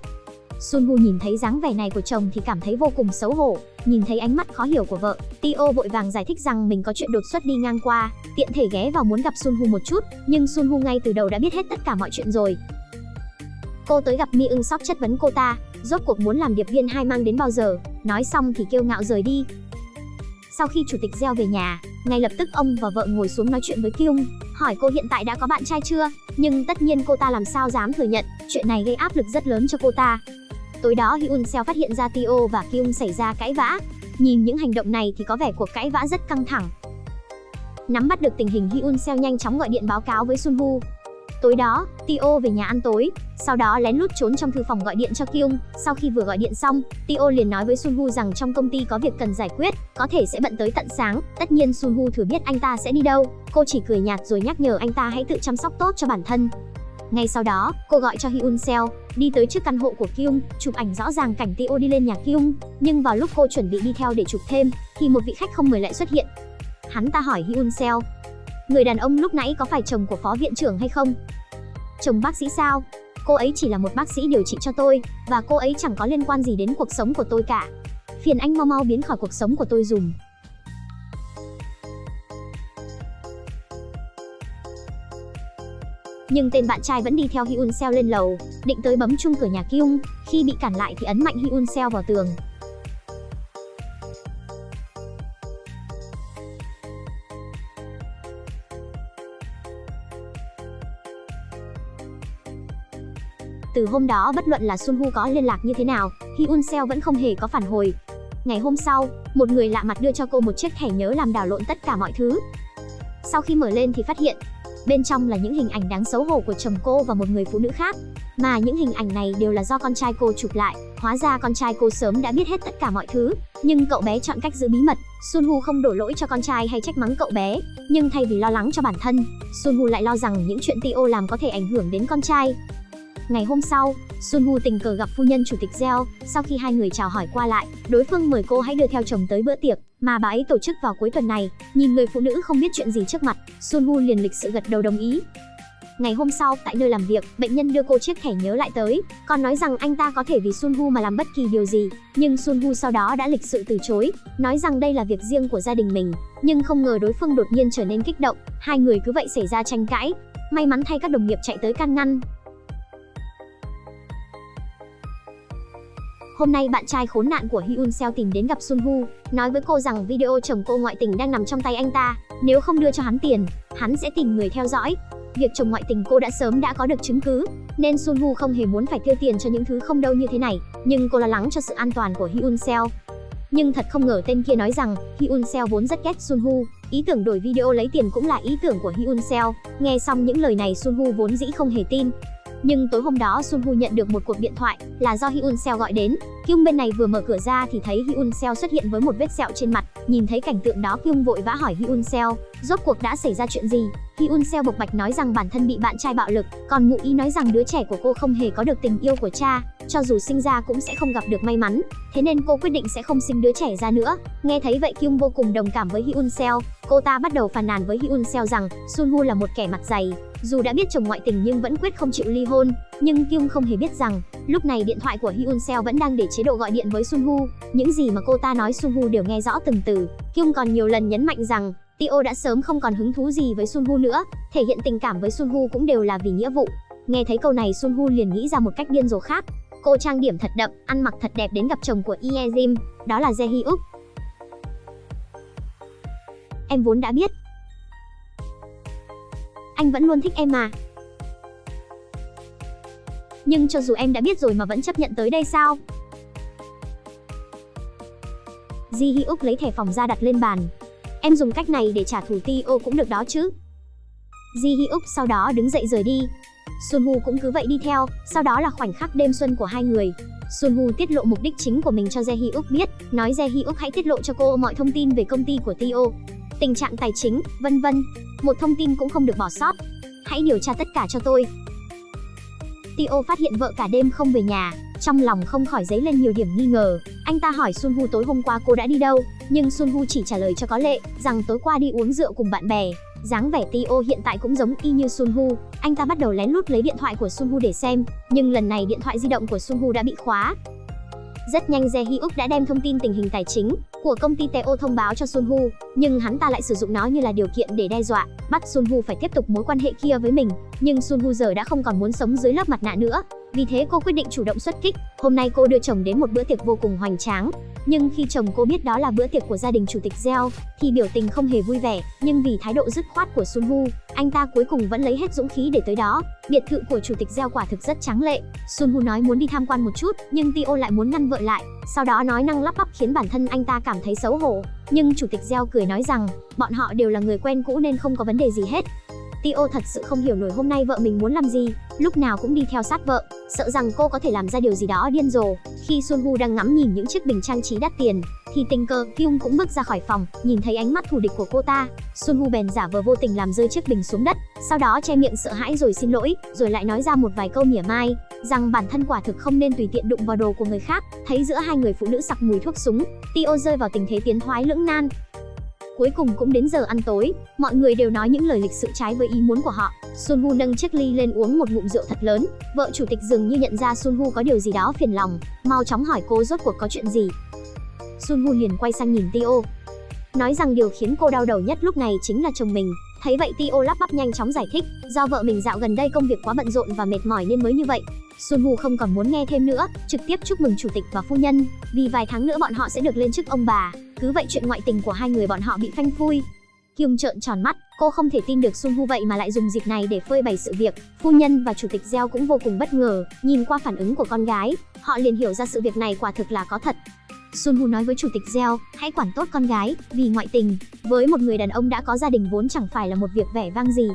Sun Hu nhìn thấy dáng vẻ này của chồng thì cảm thấy vô cùng xấu hổ. Nhìn thấy ánh mắt khó hiểu của vợ, Tio vội vàng giải thích rằng mình có chuyện đột xuất đi ngang qua, tiện thể ghé vào muốn gặp Sun Hu một chút, nhưng Sun Hu ngay từ đầu đã biết hết tất cả mọi chuyện rồi. Cô tới gặp Mi Eun Sok chất vấn cô ta, rốt cuộc muốn làm điệp viên 2 mang đến bao giờ. Nói xong thì kiêu ngạo rời đi. Sau khi chủ tịch Jeol về nhà, ngay lập tức ông và vợ ngồi xuống nói chuyện với Kyung, hỏi cô hiện tại đã có bạn trai chưa, nhưng tất nhiên cô ta làm sao dám thừa nhận, chuyện này gây áp lực rất lớn cho cô ta. Tối đó Hyun Seo phát hiện ra Tio và Kyung xảy ra cãi vã. Nhìn những hành động này thì có vẻ cuộc cãi vã rất căng thẳng. Nắm bắt được tình hình, Hyun Seo nhanh chóng gọi điện báo cáo với Sun Hu. Tối đó, Tio về nhà ăn tối, sau đó lén lút trốn trong thư phòng gọi điện cho Kyung. Sau khi vừa gọi điện xong, Tio liền nói với Sun Hu rằng trong công ty có việc cần giải quyết, có thể sẽ bận tới tận sáng. Tất nhiên Sun Hu thừa biết anh ta sẽ đi đâu, cô chỉ cười nhạt rồi nhắc nhở anh ta hãy tự chăm sóc tốt cho bản thân. Ngay sau đó, cô gọi cho Hyun Seo, đi tới trước căn hộ của Kyung, chụp ảnh rõ ràng cảnh Tio đi lên nhà Kyung. Nhưng vào lúc cô chuẩn bị đi theo để chụp thêm, thì một vị khách không mời lại xuất hiện. Hắn ta hỏi Hyun Seo, người đàn ông lúc nãy có phải chồng của phó viện trưởng hay không? Chồng bác sĩ sao? Cô ấy chỉ là một bác sĩ điều trị cho tôi, và cô ấy chẳng có liên quan gì đến cuộc sống của tôi cả. Phiền anh mau mau biến khỏi cuộc sống của tôi dùm. Nhưng tên bạn trai vẫn đi theo Hyun Seo lên lầu, định tới bấm chuông cửa nhà Kyung. Khi bị cản lại thì ấn mạnh Hyun Seo vào tường. Từ hôm đó bất luận là Sun Hu có liên lạc như thế nào, Hyun Seo vẫn không hề có phản hồi. Ngày hôm sau, một người lạ mặt đưa cho cô một chiếc thẻ nhớ làm đảo lộn tất cả mọi thứ. Sau khi mở lên thì phát hiện, bên trong là những hình ảnh đáng xấu hổ của chồng cô và một người phụ nữ khác. Mà những hình ảnh này đều là do con trai cô chụp lại. Hóa ra con trai cô sớm đã biết hết tất cả mọi thứ, nhưng cậu bé chọn cách giữ bí mật. Sun Hu không đổ lỗi cho con trai hay trách mắng cậu bé, nhưng thay vì lo lắng cho bản thân, Sun Hu lại lo rằng những chuyện Tio làm có thể ảnh hưởng đến con trai. Ngày hôm sau, Sun Hu tình cờ gặp phu nhân chủ tịch Jeol. Sau khi hai người chào hỏi qua lại, đối phương mời cô hãy đưa theo chồng tới bữa tiệc mà bà ấy tổ chức vào cuối tuần này. Nhìn người phụ nữ không biết chuyện gì trước mặt, Sun Hu liền lịch sự gật đầu đồng ý. Ngày hôm sau, tại nơi làm việc, bệnh nhân đưa cô chiếc thẻ nhớ lại tới, còn nói rằng anh ta có thể vì Sun Hu mà làm bất kỳ điều gì. Nhưng Sun Hu sau đó đã lịch sự từ chối, nói rằng đây là việc riêng của gia đình mình. Nhưng không ngờ đối phương đột nhiên trở nên kích động, hai người cứ vậy xảy ra tranh cãi. May mắn thay các đồng nghiệp chạy tới can ngăn. Hôm nay bạn trai khốn nạn của Hyun Seo tìm đến gặp Sun Woo, nói với cô rằng video chồng cô ngoại tình đang nằm trong tay anh ta, nếu không đưa cho hắn tiền, hắn sẽ tìm người theo dõi. Việc chồng ngoại tình cô đã sớm có được chứng cứ, nên Sun Woo không hề muốn phải tiêu tiền cho những thứ không đâu như thế này, nhưng cô lo lắng cho sự an toàn của Hyun Seo. Nhưng thật không ngờ tên kia nói rằng Hyun Seo vốn rất ghét Sun Woo, ý tưởng đổi video lấy tiền cũng là ý tưởng của Hyun Seo. Nghe xong những lời này Sun Woo vốn dĩ không hề tin. Nhưng tối hôm đó Sun Woo nhận được một cuộc điện thoại là do Hyun Seo gọi đến. Kyung bên này vừa mở cửa ra thì thấy Hyun Seo xuất hiện với một vết sẹo trên mặt. Nhìn thấy cảnh tượng đó Kyung vội vã hỏi Hyun Seo, rốt cuộc đã xảy ra chuyện gì? Hyun Seo bộc bạch nói rằng bản thân bị bạn trai bạo lực, còn ngụ ý nói rằng đứa trẻ của cô không hề có được tình yêu của cha, cho dù sinh ra cũng sẽ không gặp được may mắn, thế nên cô quyết định sẽ không sinh đứa trẻ ra nữa. Nghe thấy vậy Kyung vô cùng đồng cảm với Hyun Seo, cô ta bắt đầu phàn nàn với Hyun Seo rằng Sun Woo là một kẻ mặt dày, dù đã biết chồng ngoại tình nhưng vẫn quyết không chịu ly hôn. Nhưng Kyung không hề biết rằng lúc này điện thoại của Hyun Seo vẫn đang để chế độ gọi điện với Sun Woo, những gì mà cô ta nói Sun Woo đều nghe rõ từng từ. Kyung còn nhiều lần nhấn mạnh rằng Tio đã sớm không còn hứng thú gì với Sun Woo nữa, thể hiện tình cảm với Sun Woo cũng đều là vì nghĩa vụ. Nghe thấy câu này Sun Woo liền nghĩ ra một cách điên rồ khác. Cô trang điểm thật đậm, ăn mặc thật đẹp đến gặp chồng của Ye Jim, đó là Jae Hyuk. Em vốn đã biết, anh vẫn luôn thích em mà. Nhưng cho dù em đã biết rồi mà vẫn chấp nhận tới đây sao? Jae Hyuk lấy thẻ phòng ra đặt lên bàn. Em dùng cách này để trả thù Tio cũng được đó chứ. Jae Hyuk sau đó đứng dậy rời đi. Sun Woo cũng cứ vậy đi theo, sau đó là khoảnh khắc đêm xuân của hai người. Sun Woo tiết lộ mục đích chính của mình cho Jae Hyuk biết, nói Jae Hyuk hãy tiết lộ cho cô mọi thông tin về công ty của Tio, tình trạng tài chính, vân vân. Một thông tin cũng không được bỏ sót. Hãy điều tra tất cả cho tôi. Tio phát hiện vợ cả đêm không về nhà, trong lòng không khỏi dấy lên nhiều điểm nghi ngờ. Anh ta hỏi Sun Woo tối hôm qua cô đã đi đâu, nhưng Sun Woo chỉ trả lời cho có lệ rằng tối qua đi uống rượu cùng bạn bè. Dáng vẻ Tio hiện tại cũng giống y như Sun Woo. Anh ta bắt đầu lén lút lấy điện thoại của Sun Woo để xem, nhưng lần này điện thoại di động của Sun Woo đã bị khóa. Rất nhanh Jae Hyuk đã đem thông tin tình hình tài chính của công ty Teo thông báo cho Sun Woo, nhưng hắn ta lại sử dụng nó như là điều kiện để đe dọa, bắt Sun Woo phải tiếp tục mối quan hệ kia với mình. Nhưng Sun Woo giờ đã không còn muốn sống dưới lớp mặt nạ nữa, vì thế cô quyết định chủ động xuất kích. Hôm nay cô đưa chồng đến một bữa tiệc vô cùng hoành tráng, nhưng khi chồng cô biết đó là bữa tiệc của gia đình chủ tịch Jeo thì biểu tình không hề vui vẻ. Nhưng vì thái độ dứt khoát của Sun Woo, anh ta cuối cùng vẫn lấy hết dũng khí để tới đó. Biệt thự của chủ tịch Jeo quả thực rất tráng lệ. Sun Woo nói muốn đi tham quan một chút, nhưng Tio lại muốn ngăn vợ lại, sau đó nói năng lắp bắp khiến bản thân anh ta cảm thấy xấu hổ. Nhưng chủ tịch Jeo cười nói rằng bọn họ đều là người quen cũ nên không có vấn đề gì hết. Tio thật sự không hiểu nổi hôm nay vợ mình muốn làm gì, lúc nào cũng đi theo sát vợ, sợ rằng cô có thể làm ra điều gì đó điên rồ. Khi Sun Woo đang ngắm nhìn những chiếc bình trang trí đắt tiền, thì tình cờ Kyung cũng bước ra khỏi phòng, nhìn thấy ánh mắt thù địch của cô ta. Sun Woo bèn giả vờ vô tình làm rơi chiếc bình xuống đất, sau đó che miệng sợ hãi rồi xin lỗi, rồi lại nói ra một vài câu mỉa mai, rằng bản thân quả thực không nên tùy tiện đụng vào đồ của người khác. Thấy giữa hai người phụ nữ sặc mùi thuốc súng, Tio rơi vào tình thế tiến thoái lưỡng nan. Cuối cùng cũng đến giờ ăn tối, mọi người đều nói những lời lịch sự trái với ý muốn của họ. Sun Woo nâng chiếc ly lên uống một ngụm rượu thật lớn. Vợ chủ tịch dường như nhận ra Sun Woo có điều gì đó phiền lòng, mau chóng hỏi cô rốt cuộc có chuyện gì. Sun Woo liền quay sang nhìn Tio, nói rằng điều khiến cô đau đầu nhất lúc này chính là chồng mình. Thấy vậy Tio lắp bắp nhanh chóng giải thích, do vợ mình dạo gần đây công việc quá bận rộn và mệt mỏi nên mới như vậy. Sun Woo không còn muốn nghe thêm nữa, trực tiếp chúc mừng chủ tịch và phu nhân, vì vài tháng nữa bọn họ sẽ được lên chức ông bà. Cứ vậy chuyện ngoại tình của hai người bọn họ bị phanh phui. Kyung trợn tròn mắt, cô không thể tin được Sun Woo vậy mà lại dùng dịp này để phơi bày sự việc. Phu nhân và chủ tịch Jeo cũng vô cùng bất ngờ, nhìn qua phản ứng của con gái, họ liền hiểu ra sự việc này quả thực là có thật. Sun Woo nói với chủ tịch Jeo, hãy quản tốt con gái, vì ngoại tình với một người đàn ông đã có gia đình vốn chẳng phải là một việc vẻ vang gì.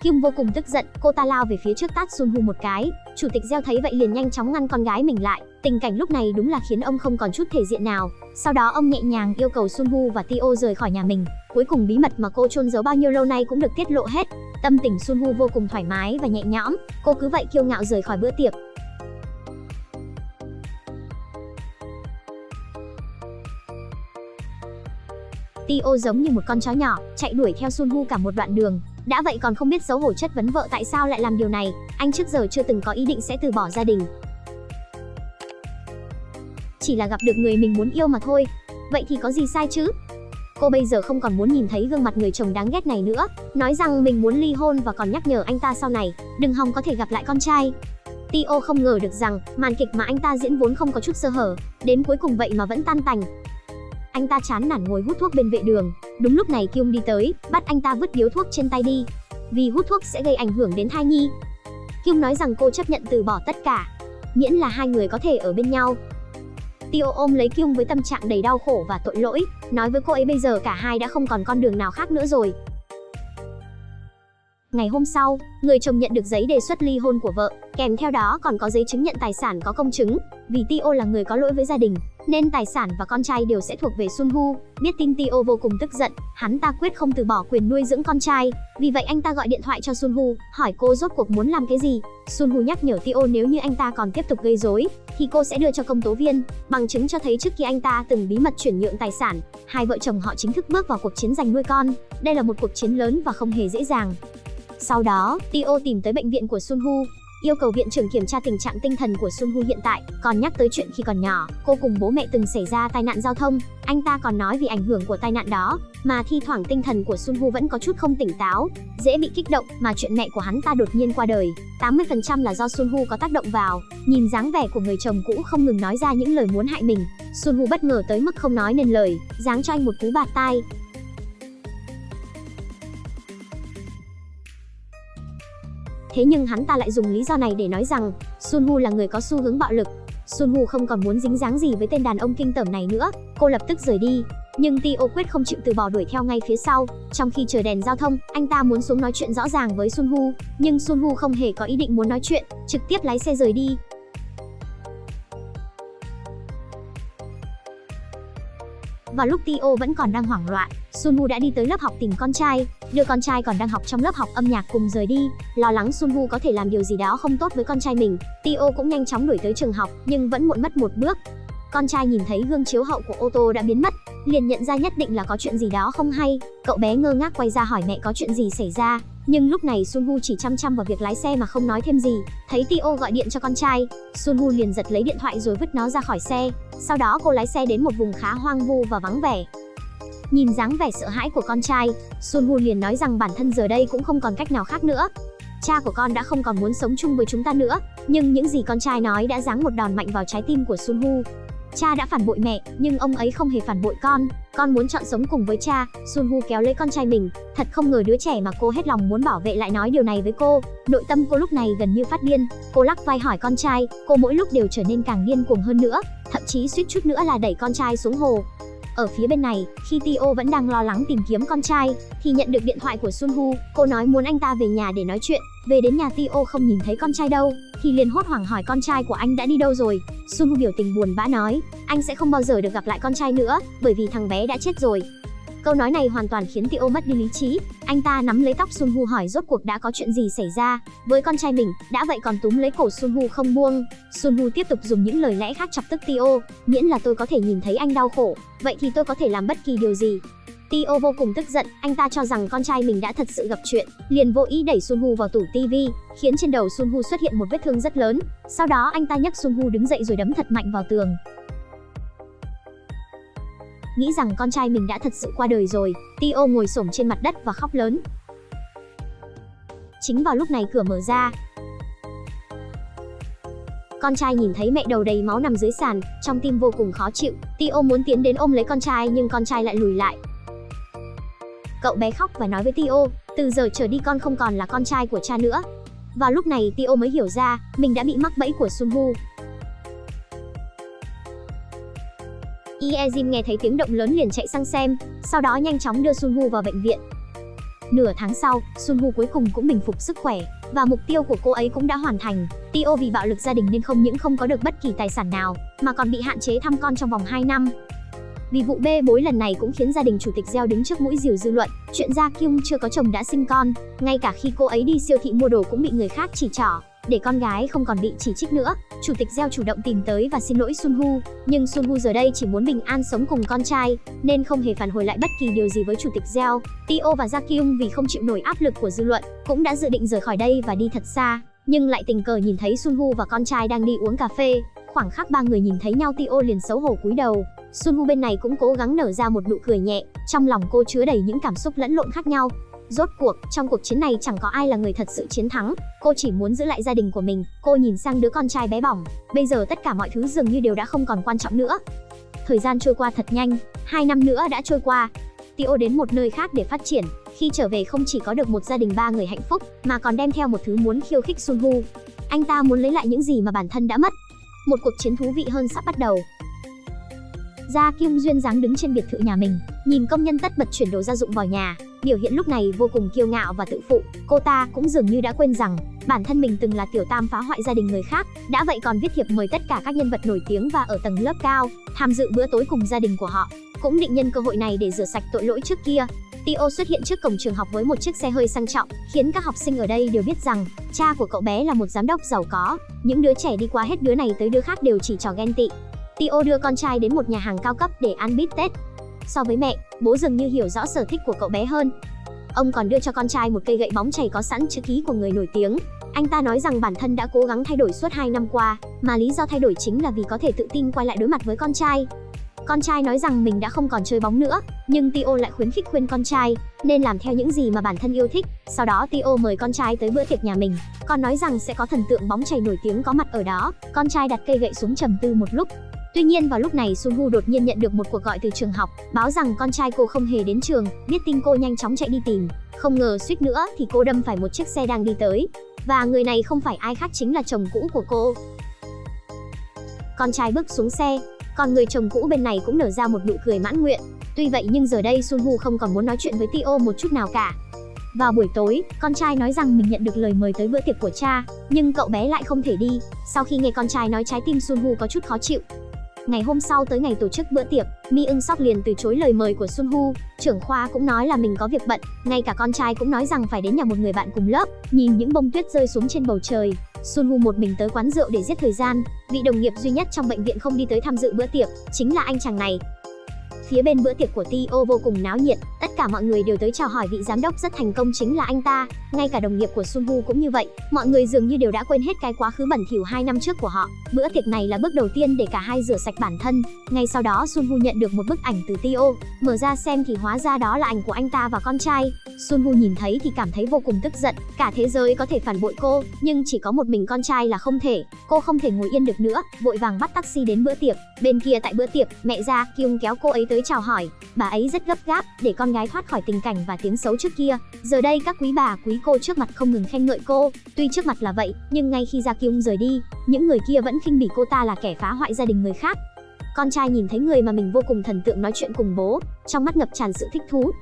Kyung vô cùng tức giận, cô ta lao về phía trước tát Sun Woo một cái. Chủ tịch Jeo thấy vậy liền nhanh chóng ngăn con gái mình lại. Tình cảnh lúc này đúng là khiến ông không còn chút thể diện nào. Sau đó ông nhẹ nhàng yêu cầu Sun Woo và Tio rời khỏi nhà mình. Cuối cùng bí mật mà cô chôn giấu bao nhiêu lâu nay cũng được tiết lộ hết. Tâm tình Sun Woo vô cùng thoải mái và nhẹ nhõm. Cô cứ vậy kiêu ngạo rời khỏi bữa tiệc. Tio giống như một con chó nhỏ, chạy đuổi theo Sun Woo cả một đoạn đường. Đã vậy còn không biết xấu hổ chất vấn vợ tại sao lại làm điều này. Anh trước giờ chưa từng có ý định sẽ từ bỏ gia đình, chỉ là gặp được người mình muốn yêu mà thôi. Vậy thì có gì sai chứ? Cô bây giờ không còn muốn nhìn thấy gương mặt người chồng đáng ghét này nữa, nói rằng mình muốn ly hôn và còn nhắc nhở anh ta sau này đừng hòng có thể gặp lại con trai. Tio không ngờ được rằng, màn kịch mà anh ta diễn vốn không có chút sơ hở, đến cuối cùng vậy mà vẫn tan tành. Anh ta chán nản ngồi hút thuốc bên vệ đường, đúng lúc này Kyung đi tới, bắt anh ta vứt điếu thuốc trên tay đi, vì hút thuốc sẽ gây ảnh hưởng đến thai nhi. Kyung nói rằng cô chấp nhận từ bỏ tất cả, miễn là hai người có thể ở bên nhau. Tio ôm lấy Kyung với tâm trạng đầy đau khổ và tội lỗi, nói với cô ấy bây giờ cả hai đã không còn con đường nào khác nữa rồi. Ngày hôm sau, người chồng nhận được giấy đề xuất ly hôn của vợ, kèm theo đó còn có giấy chứng nhận tài sản có công chứng. Vì Tio là người có lỗi với gia đình, nên tài sản và con trai đều sẽ thuộc về Sunwoo. Biết tin Tio vô cùng tức giận, hắn ta quyết không từ bỏ quyền nuôi dưỡng con trai. Vì vậy anh ta gọi điện thoại cho Sunwoo, hỏi cô rốt cuộc muốn làm cái gì. Sunwoo nhắc nhở Tio nếu như anh ta còn tiếp tục gây rối, thì cô sẽ đưa cho công tố viên bằng chứng cho thấy trước khi anh ta từng bí mật chuyển nhượng tài sản. Hai vợ chồng họ chính thức bước vào cuộc chiến giành nuôi con. Đây là một cuộc chiến lớn và không hề dễ dàng. Sau đó, Tio tìm tới bệnh viện của Sunwoo, yêu cầu viện trưởng kiểm tra tình trạng tinh thần của Sunwoo hiện tại, còn nhắc tới chuyện khi còn nhỏ, cô cùng bố mẹ từng xảy ra tai nạn giao thông. Anh ta còn nói vì ảnh hưởng của tai nạn đó, mà thi thoảng tinh thần của Sunwoo vẫn có chút không tỉnh táo, dễ bị kích động, mà chuyện mẹ của hắn ta đột nhiên qua đời, 80% là do Sunwoo có tác động vào. Nhìn dáng vẻ của người chồng cũ không ngừng nói ra những lời muốn hại mình, Sunwoo bất ngờ tới mức không nói nên lời, giáng cho anh một cú bạt tai. Thế nhưng hắn ta lại dùng lý do này để nói rằng Sunwoo là người có xu hướng bạo lực. Sunwoo không còn muốn dính dáng gì với tên đàn ông kinh tởm này nữa, cô lập tức rời đi. Nhưng Tio quyết không chịu từ bỏ, đuổi theo ngay phía sau. Trong khi chờ đèn giao thông, anh ta muốn xuống nói chuyện rõ ràng với Sunwoo, nhưng Sunwoo không hề có ý định muốn nói chuyện, trực tiếp lái xe rời đi. Vào lúc Tio vẫn còn đang hoảng loạn, Sunwoo đã đi tới lớp học tìm con trai, đưa con trai còn đang học trong lớp học âm nhạc cùng rời đi. Lo lắng Sunwoo có thể làm điều gì đó không tốt với con trai mình, Tio cũng nhanh chóng đuổi tới trường học, nhưng vẫn muộn mất một bước. Con trai nhìn thấy gương chiếu hậu của ô tô đã biến mất, liền nhận ra nhất định là có chuyện gì đó không hay. Cậu bé ngơ ngác quay ra hỏi mẹ có chuyện gì xảy ra, nhưng lúc này Sunwoo chỉ chăm chăm vào việc lái xe mà không nói thêm gì. Thấy Tio gọi điện cho con trai, Sunwoo liền giật lấy điện thoại rồi vứt nó ra khỏi xe. Sau đó cô lái xe đến một vùng khá hoang vu và vắng vẻ. Nhìn dáng vẻ sợ hãi của con trai, Sunwoo liền nói rằng bản thân giờ đây cũng không còn cách nào khác nữa. Cha của con đã không còn muốn sống chung với chúng ta nữa. Nhưng những gì con trai nói đã giáng một đòn mạnh vào trái tim của Sunwoo. Cha đã phản bội mẹ, nhưng ông ấy không hề phản bội con muốn chọn sống cùng với cha. Sunwoo kéo lấy con trai mình, thật không ngờ đứa trẻ mà cô hết lòng muốn bảo vệ lại nói điều này với cô. Nội tâm cô lúc này gần như phát điên, cô lắc vai hỏi con trai, cô mỗi lúc đều trở nên càng điên cuồng hơn nữa, thậm chí suýt chút nữa là đẩy con trai xuống hồ. Ở phía bên này, khi Tio vẫn đang lo lắng tìm kiếm con trai, thì nhận được điện thoại của Sunwoo. Cô nói muốn anh ta về nhà để nói chuyện. Về đến nhà Tio không nhìn thấy con trai đâu, thì liền hốt hoảng hỏi con trai của anh đã đi đâu rồi. Sunwoo biểu tình buồn bã nói, anh sẽ không bao giờ được gặp lại con trai nữa, bởi vì thằng bé đã chết rồi. Câu nói này hoàn toàn khiến Tio mất đi lý trí. Anh ta nắm lấy tóc Sunwoo hỏi rốt cuộc đã có chuyện gì xảy ra với con trai mình, đã vậy còn túm lấy cổ Sunwoo không buông. Sunwoo tiếp tục dùng những lời lẽ khác chọc tức Tio, miễn là tôi có thể nhìn thấy anh đau khổ, vậy thì tôi có thể làm bất kỳ điều gì. Tio vô cùng tức giận, anh ta cho rằng con trai mình đã thật sự gặp chuyện, liền vô ý đẩy Sunwoo vào tủ tivi, khiến trên đầu Sunwoo xuất hiện một vết thương rất lớn. Sau đó anh ta nhấc Sunwoo đứng dậy rồi đấm thật mạnh vào tường. Nghĩ rằng con trai mình đã thật sự qua đời rồi, Tio ngồi xổm trên mặt đất và khóc lớn. Chính vào lúc này cửa mở ra. Con trai nhìn thấy mẹ đầu đầy máu nằm dưới sàn, trong tim vô cùng khó chịu. Tio muốn tiến đến ôm lấy con trai nhưng con trai lại lùi lại. Cậu bé khóc và nói với Tio, từ giờ trở đi con không còn là con trai của cha nữa. Vào lúc này Tio mới hiểu ra, mình đã bị mắc bẫy của Sunwoo. Ye Jin nghe thấy tiếng động lớn liền chạy sang xem, sau đó nhanh chóng đưa Sunwoo vào bệnh viện. Nửa tháng sau, Sunwoo cuối cùng cũng bình phục sức khỏe, và mục tiêu của cô ấy cũng đã hoàn thành. Tio vì bạo lực gia đình nên không những không có được bất kỳ tài sản nào, mà còn bị hạn chế thăm con trong vòng 2 năm. Vì vụ bê bối lần này cũng khiến gia đình chủ tịch Gieo đứng trước mũi rìu dư luận. Chuyện Gia Kyung chưa có chồng đã sinh con, ngay cả khi cô ấy đi siêu thị mua đồ cũng bị người khác chỉ trỏ. Để con gái không còn bị chỉ trích nữa, chủ tịch Gieo chủ động tìm tới và xin lỗi Sunwoo. Nhưng Sunwoo giờ đây chỉ muốn bình an sống cùng con trai, nên không hề phản hồi lại bất kỳ điều gì với chủ tịch Gieo. Tio và Gia Kyung vì không chịu nổi áp lực của dư luận, cũng đã dự định rời khỏi đây và đi thật xa. Nhưng lại tình cờ nhìn thấy Sunwoo và con trai đang đi uống cà phê. Khoảng khắc ba người nhìn thấy nhau, Tio liền xấu hổ cúi đầu. Sunwoo bên này cũng cố gắng nở ra một nụ cười nhẹ, trong lòng cô chứa đầy những cảm xúc lẫn lộn khác nhau. Rốt cuộc, trong cuộc chiến này chẳng có ai là người thật sự chiến thắng, cô chỉ muốn giữ lại gia đình của mình. Cô nhìn sang đứa con trai bé bỏng, bây giờ tất cả mọi thứ dường như đều đã không còn quan trọng nữa. Thời gian trôi qua thật nhanh, 2 năm nữa đã trôi qua. Tio đến một nơi khác để phát triển, khi trở về không chỉ có được một gia đình 3 người hạnh phúc, mà còn đem theo một thứ muốn khiêu khích Sunwoo. Anh ta muốn lấy lại những gì mà bản thân đã mất. Một cuộc chiến thú vị hơn sắp bắt đầu. Ja Kyung duyên dáng đứng trên biệt thự nhà mình, nhìn công nhân tất bật chuyển đồ gia dụng vào nhà, biểu hiện lúc này vô cùng kiêu ngạo và tự phụ. Cô ta cũng dường như đã quên rằng bản thân mình từng là tiểu tam phá hoại gia đình người khác, đã vậy còn viết thiệp mời tất cả các nhân vật nổi tiếng và ở tầng lớp cao tham dự bữa tối cùng gia đình của họ, cũng định nhân cơ hội này để rửa sạch tội lỗi trước kia. Tio xuất hiện trước cổng trường học với một chiếc xe hơi sang trọng, khiến các học sinh ở đây đều biết rằng cha của cậu bé là một giám đốc giàu có. Những đứa trẻ đi qua hết đứa này tới đứa khác đều chỉ trò ghen tị. Tio đưa con trai đến một nhà hàng cao cấp để ăn bít tết. So với mẹ, bố dường như hiểu rõ sở thích của cậu bé hơn. Ông còn đưa cho con trai một cây gậy bóng chày có sẵn chữ ký của người nổi tiếng. Anh ta nói rằng bản thân đã cố gắng thay đổi suốt 2 năm qua, mà lý do thay đổi chính là vì có thể tự tin quay lại đối mặt với con trai. Con trai nói rằng mình đã không còn chơi bóng nữa, nhưng Tio lại khuyên con trai nên làm theo những gì mà bản thân yêu thích. Sau đó Tio mời con trai tới bữa tiệc nhà mình, còn nói rằng sẽ có thần tượng bóng chày nổi tiếng có mặt ở đó. Con trai đặt cây gậy xuống trầm tư một lúc. Tuy nhiên vào lúc này Sunwoo đột nhiên nhận được một cuộc gọi từ trường học, báo rằng con trai cô không hề đến trường. Biết tin cô nhanh chóng chạy đi tìm, không ngờ suýt nữa thì cô đâm phải một chiếc xe đang đi tới, và người này không phải ai khác chính là chồng cũ của cô. Con trai bước xuống xe, còn người chồng cũ bên này cũng nở ra một nụ cười mãn nguyện. Tuy vậy nhưng giờ đây Sunwoo không còn muốn nói chuyện với Tio một chút nào cả. Vào buổi tối, con trai nói rằng mình nhận được lời mời tới bữa tiệc của cha, nhưng cậu bé lại không thể đi. Sau khi nghe con trai nói, trái tim Sunwoo có chút khó chịu. Ngày hôm sau tới ngày tổ chức bữa tiệc, Mi Eun Sok liền từ chối lời mời của Sunwoo. Trưởng khoa cũng nói là mình có việc bận, ngay cả con trai cũng nói rằng phải đến nhà một người bạn cùng lớp. Nhìn những bông tuyết rơi xuống trên bầu trời, Sunwoo một mình tới quán rượu để giết thời gian. Vị đồng nghiệp duy nhất trong bệnh viện không đi tới tham dự bữa tiệc chính là anh chàng này. Phía bên bữa tiệc của Tio vô cùng náo nhiệt, tất cả mọi người đều tới chào hỏi vị giám đốc rất thành công chính là anh ta. Ngay cả đồng nghiệp của Sunwoo cũng như vậy, mọi người dường như đều đã quên hết cái quá khứ bẩn thỉu 2 năm trước của họ. Bữa tiệc này là bước đầu tiên để cả hai rửa sạch bản thân. Ngay sau đó Sunwoo nhận được một bức ảnh từ Tio, mở ra xem thì hóa ra đó là ảnh của anh ta và con trai. Sunwoo nhìn thấy thì cảm thấy vô cùng tức giận, cả thế giới có thể phản bội cô, nhưng chỉ có một mình con trai là không thể. Cô không thể ngồi yên được nữa, vội vàng bắt taxi đến bữa tiệc. Bên kia tại bữa tiệc, mẹ Ja Kyung kéo cô ấy tới chào hỏi. Bà ấy rất gấp gáp để con gái thoát khỏi tình cảnh và tiếng xấu trước kia. Giờ đây các quý bà quý cô trước mặt không ngừng khen ngợi cô. Tuy trước mặt là vậy, nhưng ngay khi Ja Kyung rời đi, những người kia vẫn khinh bỉ cô ta là kẻ phá hoại gia đình người khác. Con trai nhìn thấy người mà mình vô cùng thần tượng nói chuyện cùng bố, trong mắt ngập tràn sự thích thú.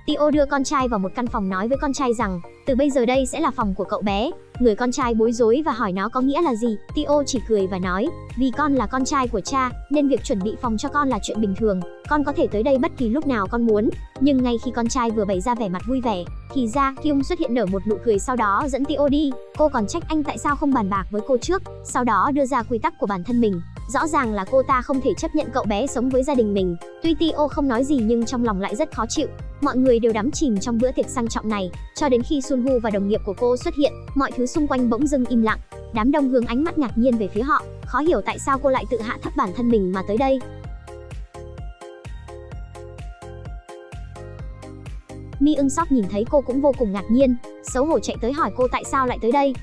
Tio đưa con trai vào một căn phòng, nói với con trai rằng từ bây giờ đây sẽ là phòng của cậu bé. Người con trai bối rối và hỏi nó có nghĩa là gì. Tio chỉ cười và nói, vì con là con trai của cha nên việc chuẩn bị phòng cho con là chuyện bình thường, con có thể tới đây bất kỳ lúc nào con muốn. Nhưng ngay khi con trai vừa bày ra vẻ mặt vui vẻ thì Ja Kyung xuất hiện nở một nụ cười, sau đó dẫn Tio đi. Cô còn trách anh tại sao không bàn bạc với cô trước, sau đó đưa ra quy tắc của bản thân mình. Rõ ràng là cô ta không thể chấp nhận cậu bé sống với gia đình mình. Tuy Tio không nói gì nhưng trong lòng lại rất khó chịu. Mọi người đều đắm chìm trong bữa tiệc sang trọng này, cho đến khi Sunwoo và đồng nghiệp của cô xuất hiện, mọi thứ xung quanh bỗng dưng im lặng. Đám đông hướng ánh mắt ngạc nhiên về phía họ, khó hiểu tại sao cô lại tự hạ thấp bản thân mình mà tới đây. Mi Eun Sok nhìn thấy cô cũng vô cùng ngạc nhiên, xấu hổ chạy tới hỏi cô tại sao lại tới đây.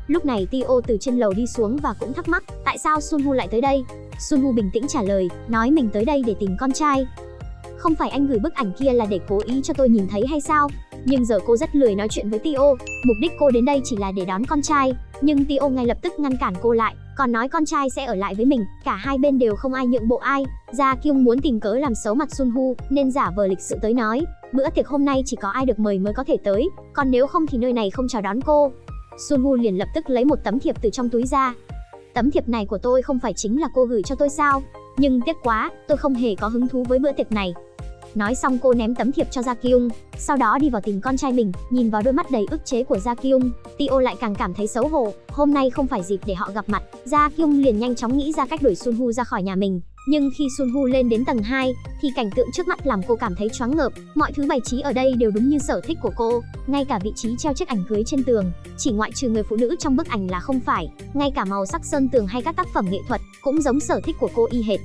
Lúc này Tio từ trên lầu đi xuống và cũng thắc mắc tại sao Sunwoo lại tới đây. Sunwoo bình tĩnh trả lời, nói mình tới đây để tìm con trai. Không phải anh gửi bức ảnh kia là để cố ý cho tôi nhìn thấy hay sao? Nhưng giờ cô rất lười nói chuyện với Tio, mục đích cô đến đây chỉ là để đón con trai. Nhưng Tio ngay lập tức ngăn cản cô lại, còn nói con trai sẽ ở lại với mình. Cả hai bên đều không ai nhượng bộ ai. Ja Kyung muốn tìm cớ làm xấu mặt Sunwoo nên giả vờ lịch sự tới nói, bữa tiệc hôm nay chỉ có ai được mời mới có thể tới, còn nếu không thì nơi này không chào đón cô. Sunwoo liền lập tức lấy một tấm thiệp từ trong túi ra. Tấm thiệp này của tôi không phải chính là cô gửi cho tôi sao? Nhưng tiếc quá, tôi không hề có hứng thú với bữa tiệc này. Nói xong cô ném tấm thiệp cho Ja Kyung, sau đó đi vào tìm con trai mình. Nhìn vào đôi mắt đầy ức chế của Ja Kyung, Tio lại càng cảm thấy xấu hổ. Hôm nay không phải dịp để họ gặp mặt. Ja Kyung liền nhanh chóng nghĩ ra cách đuổi Sunwoo ra khỏi nhà mình. Nhưng khi Sunwoo lên đến tầng 2 thì cảnh tượng trước mắt làm cô cảm thấy choáng ngợp. Mọi thứ bày trí ở đây đều đúng như sở thích của cô, ngay cả vị trí treo chiếc ảnh cưới trên tường, chỉ ngoại trừ người phụ nữ trong bức ảnh là không phải. Ngay cả màu sắc sơn tường hay các tác phẩm nghệ thuật cũng giống sở thích của cô y hệt.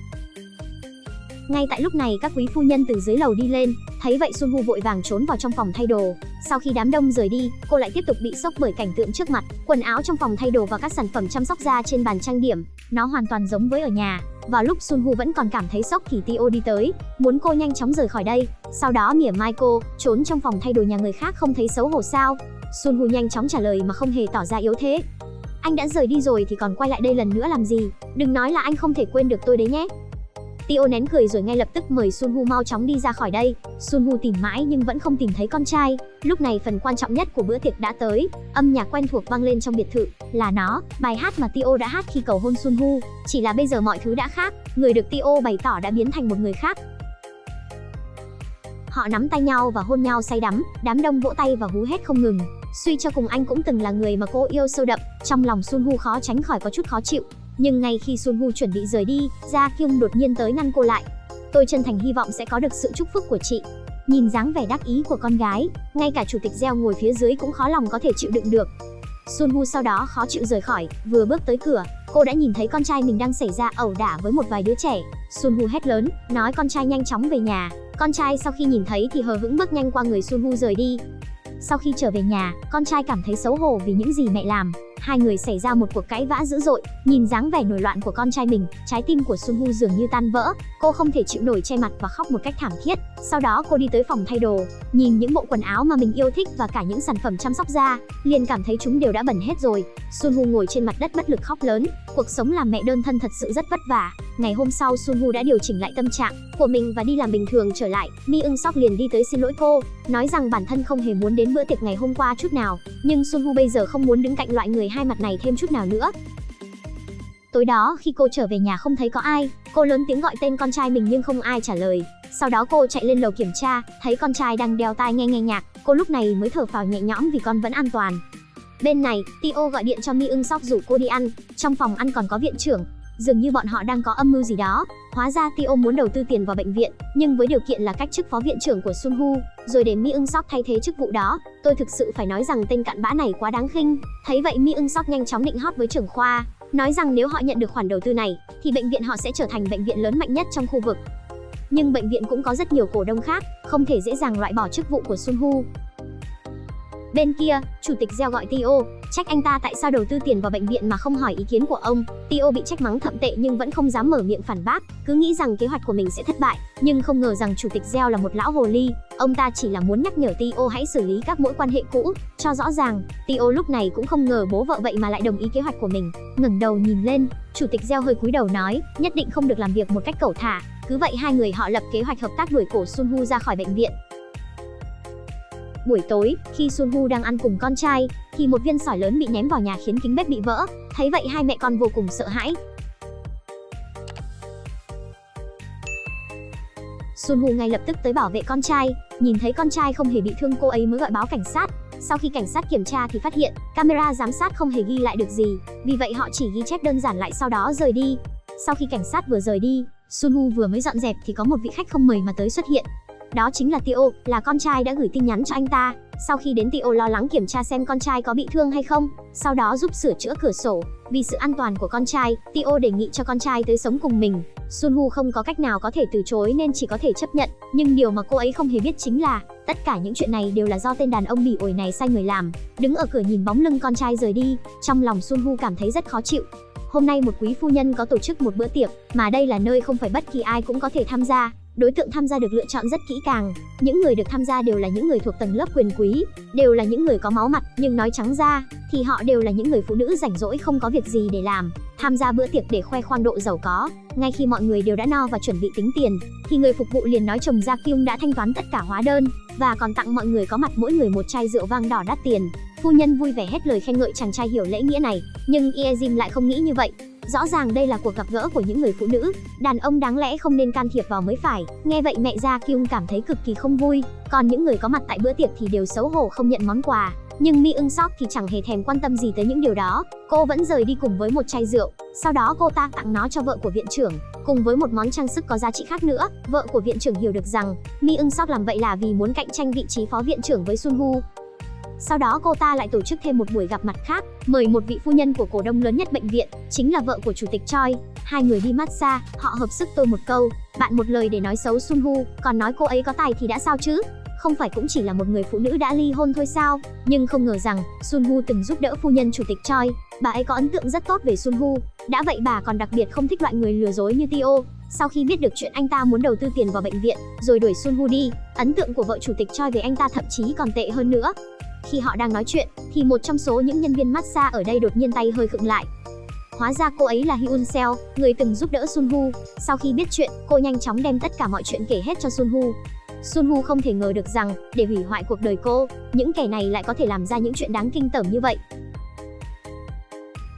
Ngay tại lúc này các quý phu nhân từ dưới lầu đi lên, thấy vậy Sunwoo vội vàng trốn vào trong phòng thay đồ. Sau khi đám đông rời đi, cô lại tiếp tục bị sốc bởi cảnh tượng trước mặt, quần áo trong phòng thay đồ và các sản phẩm chăm sóc da trên bàn trang điểm, nó hoàn toàn giống với ở nhà. Vào lúc Sunwoo vẫn còn cảm thấy sốc thì Tio đi tới, muốn cô nhanh chóng rời khỏi đây, sau đó mỉa mai cô, trốn trong phòng thay đồ nhà người khác không thấy xấu hổ sao? Sunwoo nhanh chóng trả lời mà không hề tỏ ra yếu thế. Anh đã rời đi rồi thì còn quay lại đây lần nữa làm gì? Đừng nói là anh không thể quên được tôi đấy nhé. Tio nén cười rồi ngay lập tức mời Sunwoo mau chóng đi ra khỏi đây. Sunwoo tìm mãi nhưng vẫn không tìm thấy con trai. Lúc này phần quan trọng nhất của bữa tiệc đã tới. Âm nhạc quen thuộc vang lên trong biệt thự, là nó, bài hát mà Tio đã hát khi cầu hôn Sunwoo. Chỉ là bây giờ mọi thứ đã khác, người được Tio bày tỏ đã biến thành một người khác. Họ nắm tay nhau và hôn nhau say đắm, đám đông vỗ tay và hú hét không ngừng. Suy cho cùng anh cũng từng là người mà cô yêu sâu đậm, trong lòng Sunwoo khó tránh khỏi có chút khó chịu. Nhưng ngay khi Sunwoo chuẩn bị rời đi, Ja Kyung đột nhiên tới ngăn cô lại. Tôi chân thành hy vọng sẽ có được sự chúc phúc của chị. Nhìn dáng vẻ đắc ý của con gái, ngay cả chủ tịch Gieo ngồi phía dưới cũng khó lòng có thể chịu đựng được. Sunwoo sau đó khó chịu rời khỏi, vừa bước tới cửa, cô đã nhìn thấy con trai mình đang xảy ra ẩu đả với một vài đứa trẻ. Sunwoo hét lớn, nói con trai nhanh chóng về nhà. Con trai sau khi nhìn thấy thì hờ hững bước nhanh qua người Sunwoo rời đi. Sau khi trở về nhà, con trai cảm thấy xấu hổ vì những gì mẹ làm. Hai người xảy ra một cuộc cãi vã dữ dội. Nhìn dáng vẻ nổi loạn của con trai mình, trái tim của Sunwoo dường như tan vỡ. Cô không thể chịu nổi, che mặt và khóc một cách thảm thiết. Sau đó cô đi tới phòng thay đồ, nhìn những bộ quần áo mà mình yêu thích và cả những sản phẩm chăm sóc da, liền cảm thấy chúng đều đã bẩn hết rồi. Sunwoo ngồi trên mặt đất bất lực khóc lớn. Cuộc sống làm mẹ đơn thân thật sự rất vất vả. Ngày hôm sau, Sunwoo đã điều chỉnh lại tâm trạng của mình và đi làm bình thường trở lại. Mi Eun Sok liền đi tới xin lỗi cô, nói rằng bản thân không hề muốn đến bữa tiệc ngày hôm qua chút nào, nhưng Sunwoo bây giờ không muốn đứng cạnh loại người hai mặt này thêm chút nào nữa. Tối đó khi cô trở về nhà không thấy có ai, cô lớn tiếng gọi tên con trai mình nhưng không ai trả lời. Sau đó cô chạy lên lầu kiểm tra, thấy con trai đang đeo tai nghe nhạc, cô lúc này mới thở phào nhẹ nhõm vì con vẫn an toàn. Bên này, Tio gọi điện cho Mi Eun Sok rủ cô đi ăn, trong phòng ăn còn có viện trưởng. Dường như bọn họ đang có âm mưu gì đó. Hóa ra Tio muốn đầu tư tiền vào bệnh viện, nhưng với điều kiện là cách chức phó viện trưởng của Sunwoo, rồi để Mi Eun Sok thay thế chức vụ đó. Tôi thực sự phải nói rằng tên cặn bã này quá đáng khinh. Thấy vậy Mi Eun Sok nhanh chóng định hót với trưởng khoa, nói rằng nếu họ nhận được khoản đầu tư này, thì bệnh viện họ sẽ trở thành bệnh viện lớn mạnh nhất trong khu vực. Nhưng bệnh viện cũng có rất nhiều cổ đông khác, không thể dễ dàng loại bỏ chức vụ của Sunwoo. Bên kia, chủ tịch Gieo gọi Tio, trách anh ta tại sao đầu tư tiền vào bệnh viện mà không hỏi ý kiến của ông. Tio bị trách mắng thậm tệ nhưng vẫn không dám mở miệng phản bác, cứ nghĩ rằng kế hoạch của mình sẽ thất bại, nhưng không ngờ rằng chủ tịch Gieo là một lão hồ ly. Ông ta chỉ là muốn nhắc nhở Tio hãy xử lý các mối quan hệ cũ cho rõ ràng. Tio lúc này cũng không ngờ bố vợ vậy mà lại đồng ý kế hoạch của mình. Ngẩng đầu nhìn lên, chủ tịch Gieo hơi cúi đầu nói, nhất định không được làm việc một cách cẩu thả. Cứ vậy hai người họ lập kế hoạch hợp tác đuổi cổ Sunwoo ra khỏi bệnh viện. Buổi tối, khi Sunwoo đang ăn cùng con trai, thì một viên sỏi lớn bị ném vào nhà khiến kính bếp bị vỡ. Thấy vậy hai mẹ con vô cùng sợ hãi. Sunwoo ngay lập tức tới bảo vệ con trai, nhìn thấy con trai không hề bị thương cô ấy mới gọi báo cảnh sát. Sau khi cảnh sát kiểm tra thì phát hiện camera giám sát không hề ghi lại được gì, vì vậy họ chỉ ghi chép đơn giản lại sau đó rời đi. Sau khi cảnh sát vừa rời đi, Sunwoo vừa mới dọn dẹp thì có một vị khách không mời mà tới xuất hiện. Đó chính là Tio, là con trai đã gửi tin nhắn cho anh ta. Sau khi đến, Tio lo lắng kiểm tra xem con trai có bị thương hay không, sau đó giúp sửa chữa cửa sổ. Vì sự an toàn của con trai, Tio đề nghị cho con trai tới sống cùng mình. Sunwoo không có cách nào có thể từ chối nên chỉ có thể chấp nhận. Nhưng điều mà cô ấy không hề biết chính là tất cả những chuyện này đều là do tên đàn ông bỉ ổi này sai người làm. Đứng ở cửa nhìn bóng lưng con trai rời đi, trong lòng Sunwoo cảm thấy rất khó chịu. Hôm nay một quý phu nhân có tổ chức một bữa tiệc, mà đây là nơi không phải bất kỳ ai cũng có thể tham gia. Đối tượng tham gia được lựa chọn rất kỹ càng. Những người được tham gia đều là những người thuộc tầng lớp quyền quý, đều là những người có máu mặt, nhưng nói trắng ra thì họ đều là những người phụ nữ rảnh rỗi không có việc gì để làm, tham gia bữa tiệc để khoe khoang độ giàu có. Ngay khi mọi người đều đã no và chuẩn bị tính tiền, thì người phục vụ liền nói chồng Ja Kyung đã thanh toán tất cả hóa đơn và còn tặng mọi người có mặt mỗi người một chai rượu vang đỏ đắt tiền. Phu nhân vui vẻ hết lời khen ngợi chàng trai hiểu lễ nghĩa này, nhưng Ye Jim lại không nghĩ như vậy. Rõ ràng đây là cuộc gặp gỡ của những người phụ nữ, đàn ông đáng lẽ không nên can thiệp vào mới phải. Nghe vậy mẹ Ja Kyung cảm thấy cực kỳ không vui, còn những người có mặt tại bữa tiệc thì đều xấu hổ không nhận món quà. Nhưng Mi Eun Sok thì chẳng hề thèm quan tâm gì tới những điều đó, cô vẫn rời đi cùng với một chai rượu. Sau đó cô ta tặng nó cho vợ của viện trưởng, cùng với một món trang sức có giá trị khác nữa. Vợ của viện trưởng hiểu được rằng Mi Eun Sok làm vậy là vì muốn cạnh tranh vị trí phó viện trưởng với Sunwoo. Sau đó cô ta lại tổ chức thêm một buổi gặp mặt khác, mời một vị phu nhân của cổ đông lớn nhất bệnh viện, chính là vợ của chủ tịch Choi. Hai người đi massage, họ hợp sức tôi một câu, bạn một lời để nói xấu Sun Hu, còn nói cô ấy có tài thì đã sao chứ? Không phải cũng chỉ là một người phụ nữ đã ly hôn thôi sao? Nhưng không ngờ rằng, Sun Hu từng giúp đỡ phu nhân chủ tịch Choi, bà ấy có ấn tượng rất tốt về Sun Hu. Đã vậy bà còn đặc biệt không thích loại người lừa dối như Tio. Sau khi biết được chuyện anh ta muốn đầu tư tiền vào bệnh viện, rồi đuổi Sun Hu đi, ấn tượng của vợ chủ tịch Choi về anh ta thậm chí còn tệ hơn nữa. Khi họ đang nói chuyện, thì một trong số những nhân viên massage ở đây đột nhiên tay hơi khựng lại. Hóa ra cô ấy là Hyun Seo, người từng giúp đỡ Sun Hu. Sau khi biết chuyện, cô nhanh chóng đem tất cả mọi chuyện kể hết cho Sun Hu. Sun Hu không thể ngờ được rằng, để hủy hoại cuộc đời cô, những kẻ này lại có thể làm ra những chuyện đáng kinh tởm như vậy.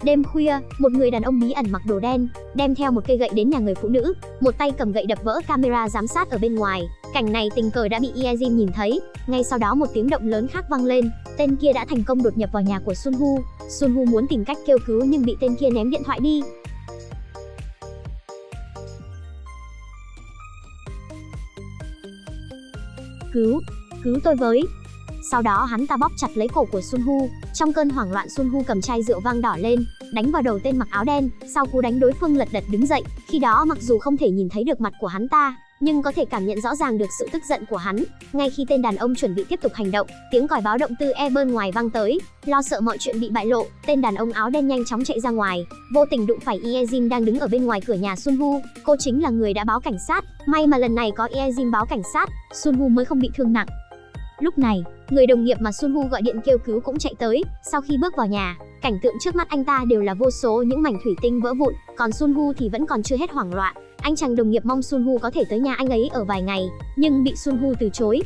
Đêm khuya, một người đàn ông bí ẩn mặc đồ đen, đem theo một cây gậy đến nhà người phụ nữ, một tay cầm gậy đập vỡ camera giám sát ở bên ngoài. Cảnh này tình cờ đã bị Ye Jin nhìn thấy. Ngay sau đó một tiếng động lớn khác vang lên, tên kia đã thành công đột nhập vào nhà của Sun Hu. Sun Hu muốn tìm cách kêu cứu nhưng bị tên kia ném điện thoại đi. Cứu tôi với. Sau đó hắn ta bóp chặt lấy cổ của Sun Hu. Trong cơn hoảng loạn, Sun Hu cầm chai rượu vang đỏ lên, đánh vào đầu tên mặc áo đen. Sau cú đánh, đối phương lật đật đứng dậy. Khi đó mặc dù không thể nhìn thấy được mặt của hắn ta, nhưng có thể cảm nhận rõ ràng được sự tức giận của hắn. Ngay khi tên đàn ông chuẩn bị tiếp tục hành động, tiếng còi báo động từ bên ngoài vang tới. Lo sợ mọi chuyện bị bại lộ, tên đàn ông áo đen nhanh chóng chạy ra ngoài, vô tình đụng phải Ye Jin đang đứng ở bên ngoài cửa nhà Sun Hu. Cô chính là người đã báo cảnh sát. May mà lần này có Ye Jin báo cảnh sát, Sun Hu mới không bị thương nặng. Lúc này, người đồng nghiệp mà Sun Hu gọi điện kêu cứu cũng chạy tới. Sau khi bước vào nhà, cảnh tượng trước mắt anh ta đều là vô số những mảnh thủy tinh vỡ vụn, còn Sun Hu thì vẫn còn chưa hết hoảng loạn. Anh chàng đồng nghiệp mong Sun Hu có thể tới nhà anh ấy ở vài ngày, nhưng bị Sun Hu từ chối.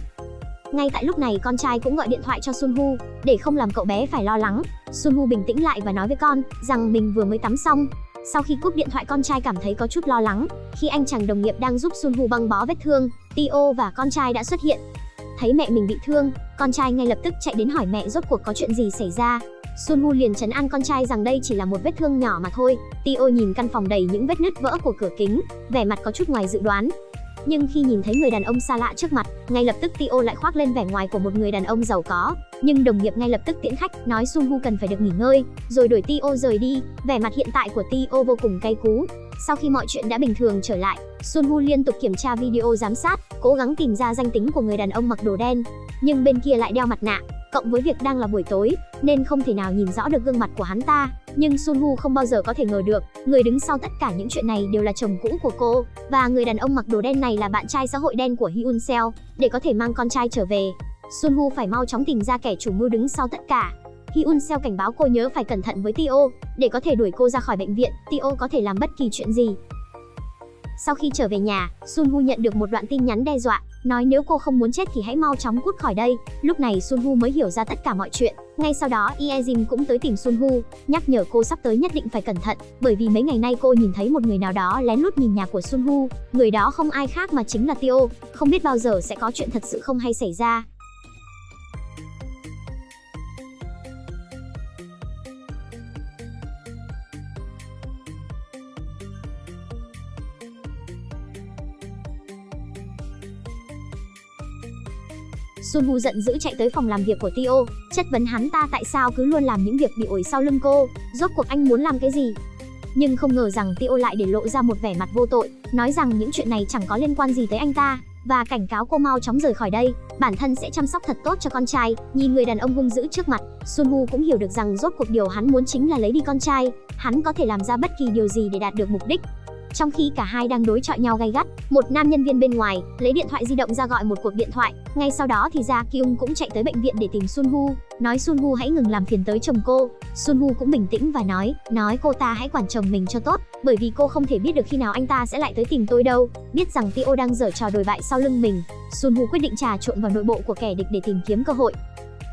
Ngay tại lúc này, con trai cũng gọi điện thoại cho Sun Hu, để không làm cậu bé phải lo lắng. Sun Hu bình tĩnh lại và nói với con rằng mình vừa mới tắm xong. Sau khi cúp điện thoại, con trai cảm thấy có chút lo lắng. Khi anh chàng đồng nghiệp đang giúp Sun Hu băng bó vết thương, Tio và con trai đã xuất hiện. Thấy mẹ mình bị thương, con trai ngay lập tức chạy đến hỏi mẹ rốt cuộc có chuyện gì xảy ra. Sun Hu liền trấn an con trai rằng đây chỉ là một vết thương nhỏ mà thôi. Tio nhìn căn phòng đầy những vết nứt vỡ của cửa kính, vẻ mặt có chút ngoài dự đoán. Nhưng khi nhìn thấy người đàn ông xa lạ trước mặt, ngay lập tức Tio lại khoác lên vẻ ngoài của một người đàn ông giàu có. Nhưng đồng nghiệp ngay lập tức tiễn khách, nói Sun Hu cần phải được nghỉ ngơi, rồi đuổi Tio rời đi. Vẻ mặt hiện tại của Tio vô cùng cay cú. Sau khi mọi chuyện đã bình thường trở lại, Sun Hu liên tục kiểm tra video giám sát, cố gắng tìm ra danh tính của người đàn ông mặc đồ đen. Nhưng bên kia lại đeo mặt nạ, cộng với việc đang là buổi tối, nên không thể nào nhìn rõ được gương mặt của hắn ta. Nhưng Sun Hu không bao giờ có thể ngờ được, người đứng sau tất cả những chuyện này đều là chồng cũ của cô, và người đàn ông mặc đồ đen này là bạn trai xã hội đen của Hyun Seo. Để có thể mang con trai trở về, Sun Hu phải mau chóng tìm ra kẻ chủ mưu đứng sau tất cả. Hyun Seo cảnh báo cô nhớ phải cẩn thận với Tio, để có thể đuổi cô ra khỏi bệnh viện. Tio có thể làm bất kỳ chuyện gì. Sau khi trở về nhà, Sun Hu nhận được một đoạn tin nhắn đe dọa, nói nếu cô không muốn chết thì hãy mau chóng cút khỏi đây. Lúc này Sun Hu mới hiểu ra tất cả mọi chuyện. Ngay sau đó, Ye Jin cũng tới tìm Sun Hu, nhắc nhở cô sắp tới nhất định phải cẩn thận, bởi vì mấy ngày nay cô nhìn thấy một người nào đó lén lút nhìn nhà của Sun Hu. Người đó không ai khác mà chính là Tio. Không biết bao giờ sẽ có chuyện thật sự không hay xảy ra. Sun Hu giận dữ chạy tới phòng làm việc của Tio, chất vấn hắn ta tại sao cứ luôn làm những việc bị ổi sau lưng cô, rốt cuộc anh muốn làm cái gì. Nhưng không ngờ rằng Tio lại để lộ ra một vẻ mặt vô tội, nói rằng những chuyện này chẳng có liên quan gì tới anh ta, và cảnh cáo cô mau chóng rời khỏi đây, bản thân sẽ chăm sóc thật tốt cho con trai. Nhìn người đàn ông hung dữ trước mặt, Sun Hu cũng hiểu được rằng rốt cuộc điều hắn muốn chính là lấy đi con trai. Hắn có thể làm ra bất kỳ điều gì để đạt được mục đích. Trong khi cả hai đang đối chọi nhau gay gắt, một nam nhân viên bên ngoài lấy điện thoại di động ra gọi một cuộc điện thoại. Ngay sau đó thì Ja Kyung cũng chạy tới bệnh viện để tìm Sun Hu, nói Sun Hu hãy ngừng làm phiền tới chồng cô. Sun Hu cũng bình tĩnh và nói cô ta hãy quản chồng mình cho tốt, bởi vì cô không thể biết được khi nào anh ta sẽ lại tới tìm tôi đâu. Biết rằng Tio đang giở trò đồi bại sau lưng mình, Sun Hu quyết định trà trộn vào nội bộ của kẻ địch để tìm kiếm cơ hội.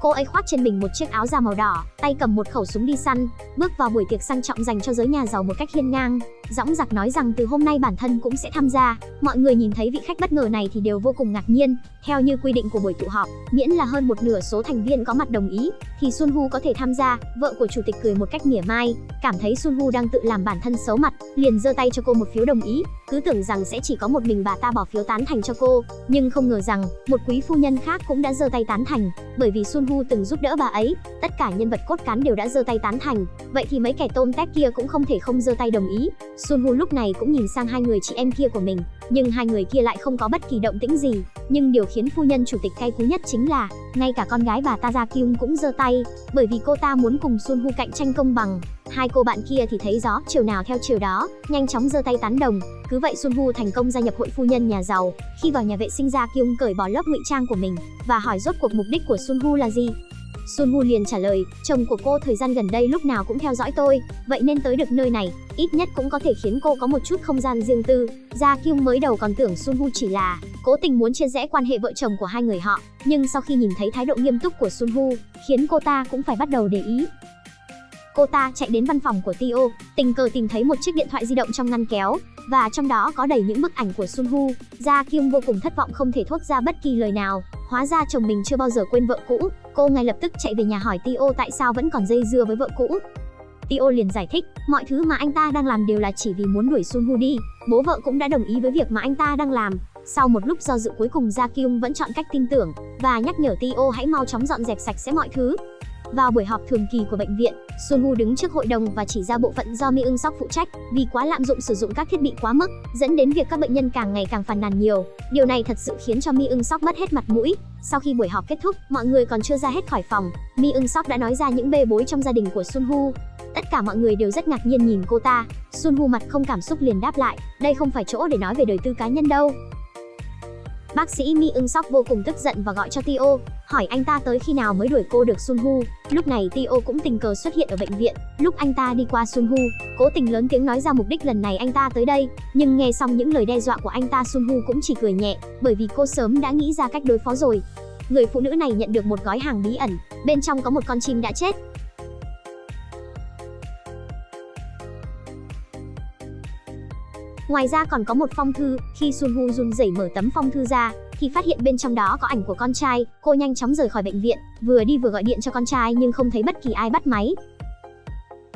Cô ấy khoác trên mình một chiếc áo da màu đỏ, tay cầm một khẩu súng đi săn, bước vào buổi tiệc sang trọng dành cho giới nhà giàu một cách hiên ngang, dõng dạc nói rằng từ hôm nay bản thân cũng sẽ tham gia. Mọi người nhìn thấy vị khách bất ngờ này thì đều vô cùng ngạc nhiên. Theo như quy định của buổi tụ họp, miễn là hơn một nửa số thành viên có mặt đồng ý thì Sun Hu có thể tham gia. Vợ của chủ tịch cười một cách mỉa mai, cảm thấy Sun Hu đang tự làm bản thân xấu mặt, liền giơ tay cho cô một phiếu đồng ý. cứ tưởng rằng sẽ chỉ có một mình bà ta bỏ phiếu tán thành cho cô, nhưng không ngờ rằng một quý phu nhân khác cũng đã giơ tay tán thành, bởi vì Sun Woo từng giúp đỡ bà ấy, tất cả nhân vật cốt cán đều đã giơ tay tán thành, vậy thì mấy kẻ tôm tép kia cũng không thể không giơ tay đồng ý. Sun Woo lúc này cũng nhìn sang hai người chị em kia của mình, nhưng hai người kia lại không có bất kỳ động tĩnh gì. Nhưng điều khiến phu nhân chủ tịch cay cú nhất chính là ngay cả con gái bà ta Ra Kyung cũng giơ tay, bởi vì cô ta muốn cùng Sun Woo cạnh tranh công bằng. Hai cô bạn kia thì thấy gió chiều nào theo chiều đó, nhanh chóng giơ tay tán đồng. Cứ vậy Sun Woo thành công gia nhập hội phu nhân nhà giàu. Khi vào nhà vệ sinh, Ra Kyung cởi bỏ lớp ngụy trang của mình và hỏi rốt cuộc mục đích của Sun Woo là gì. Sun Woo liền trả lời, chồng của cô thời gian gần đây lúc nào cũng theo dõi tôi, vậy nên tới được nơi này, ít nhất cũng có thể khiến cô có một chút không gian riêng tư. Ra Kyung mới đầu còn tưởng Sun Woo chỉ là cố tình muốn chia rẽ quan hệ vợ chồng của hai người họ, nhưng sau khi nhìn thấy thái độ nghiêm túc của Sun Woo, khiến cô ta cũng phải bắt đầu để ý. Cô ta chạy đến văn phòng của Tio, tình cờ tìm thấy một chiếc điện thoại di động trong ngăn kéo, và trong đó có đầy những bức ảnh của Sun Woo. Ra Kyung vô cùng thất vọng không thể thốt ra bất kỳ lời nào. Hóa ra chồng mình chưa bao giờ quên vợ cũ. Cô ngay lập tức chạy về nhà hỏi Tio tại sao vẫn còn dây dưa với vợ cũ. Tio liền giải thích, mọi thứ mà anh ta đang làm đều là chỉ vì muốn đuổi Sun Woo đi. Bố vợ cũng đã đồng ý với việc mà anh ta đang làm. Sau một lúc do dự cuối cùng Ra Kyung vẫn chọn cách tin tưởng và nhắc nhở Tio hãy mau chóng dọn dẹp sạch sẽ mọi thứ. Vào buổi họp thường kỳ của bệnh viện, Sun Woo đứng trước hội đồng và chỉ ra bộ phận do Mi Eun Sok phụ trách vì quá lạm dụng sử dụng các thiết bị quá mức, dẫn đến việc các bệnh nhân càng ngày càng phàn nàn nhiều. Điều này thật sự khiến cho Mi Eun Sok mất hết mặt mũi. Sau khi buổi họp kết thúc, mọi người còn chưa ra hết khỏi phòng, Mi Eun Sok đã nói ra những bê bối trong gia đình của Sun Woo. Tất cả mọi người đều rất ngạc nhiên nhìn cô ta. Sun Woo mặt không cảm xúc liền đáp lại, đây không phải chỗ để nói về đời tư cá nhân đâu. Bác sĩ Mi Eun Sok vô cùng tức giận và gọi cho Tio, hỏi anh ta tới khi nào mới đuổi cô được Sun Woo. Lúc này Tio cũng tình cờ xuất hiện ở bệnh viện. Lúc anh ta đi qua Sun Woo, cố tình lớn tiếng nói ra mục đích lần này anh ta tới đây, nhưng nghe xong những lời đe dọa của anh ta, Sun Woo cũng chỉ cười nhẹ, bởi vì cô sớm đã nghĩ ra cách đối phó rồi. Người phụ nữ này nhận được một gói hàng bí ẩn, bên trong có một con chim đã chết. Ngoài ra còn có một phong thư. Khi Sun Woo run rẩy mở tấm phong thư ra, thì phát hiện bên trong đó có ảnh của con trai. Cô nhanh chóng rời khỏi bệnh viện, vừa đi vừa gọi điện cho con trai nhưng không thấy bất kỳ ai bắt máy.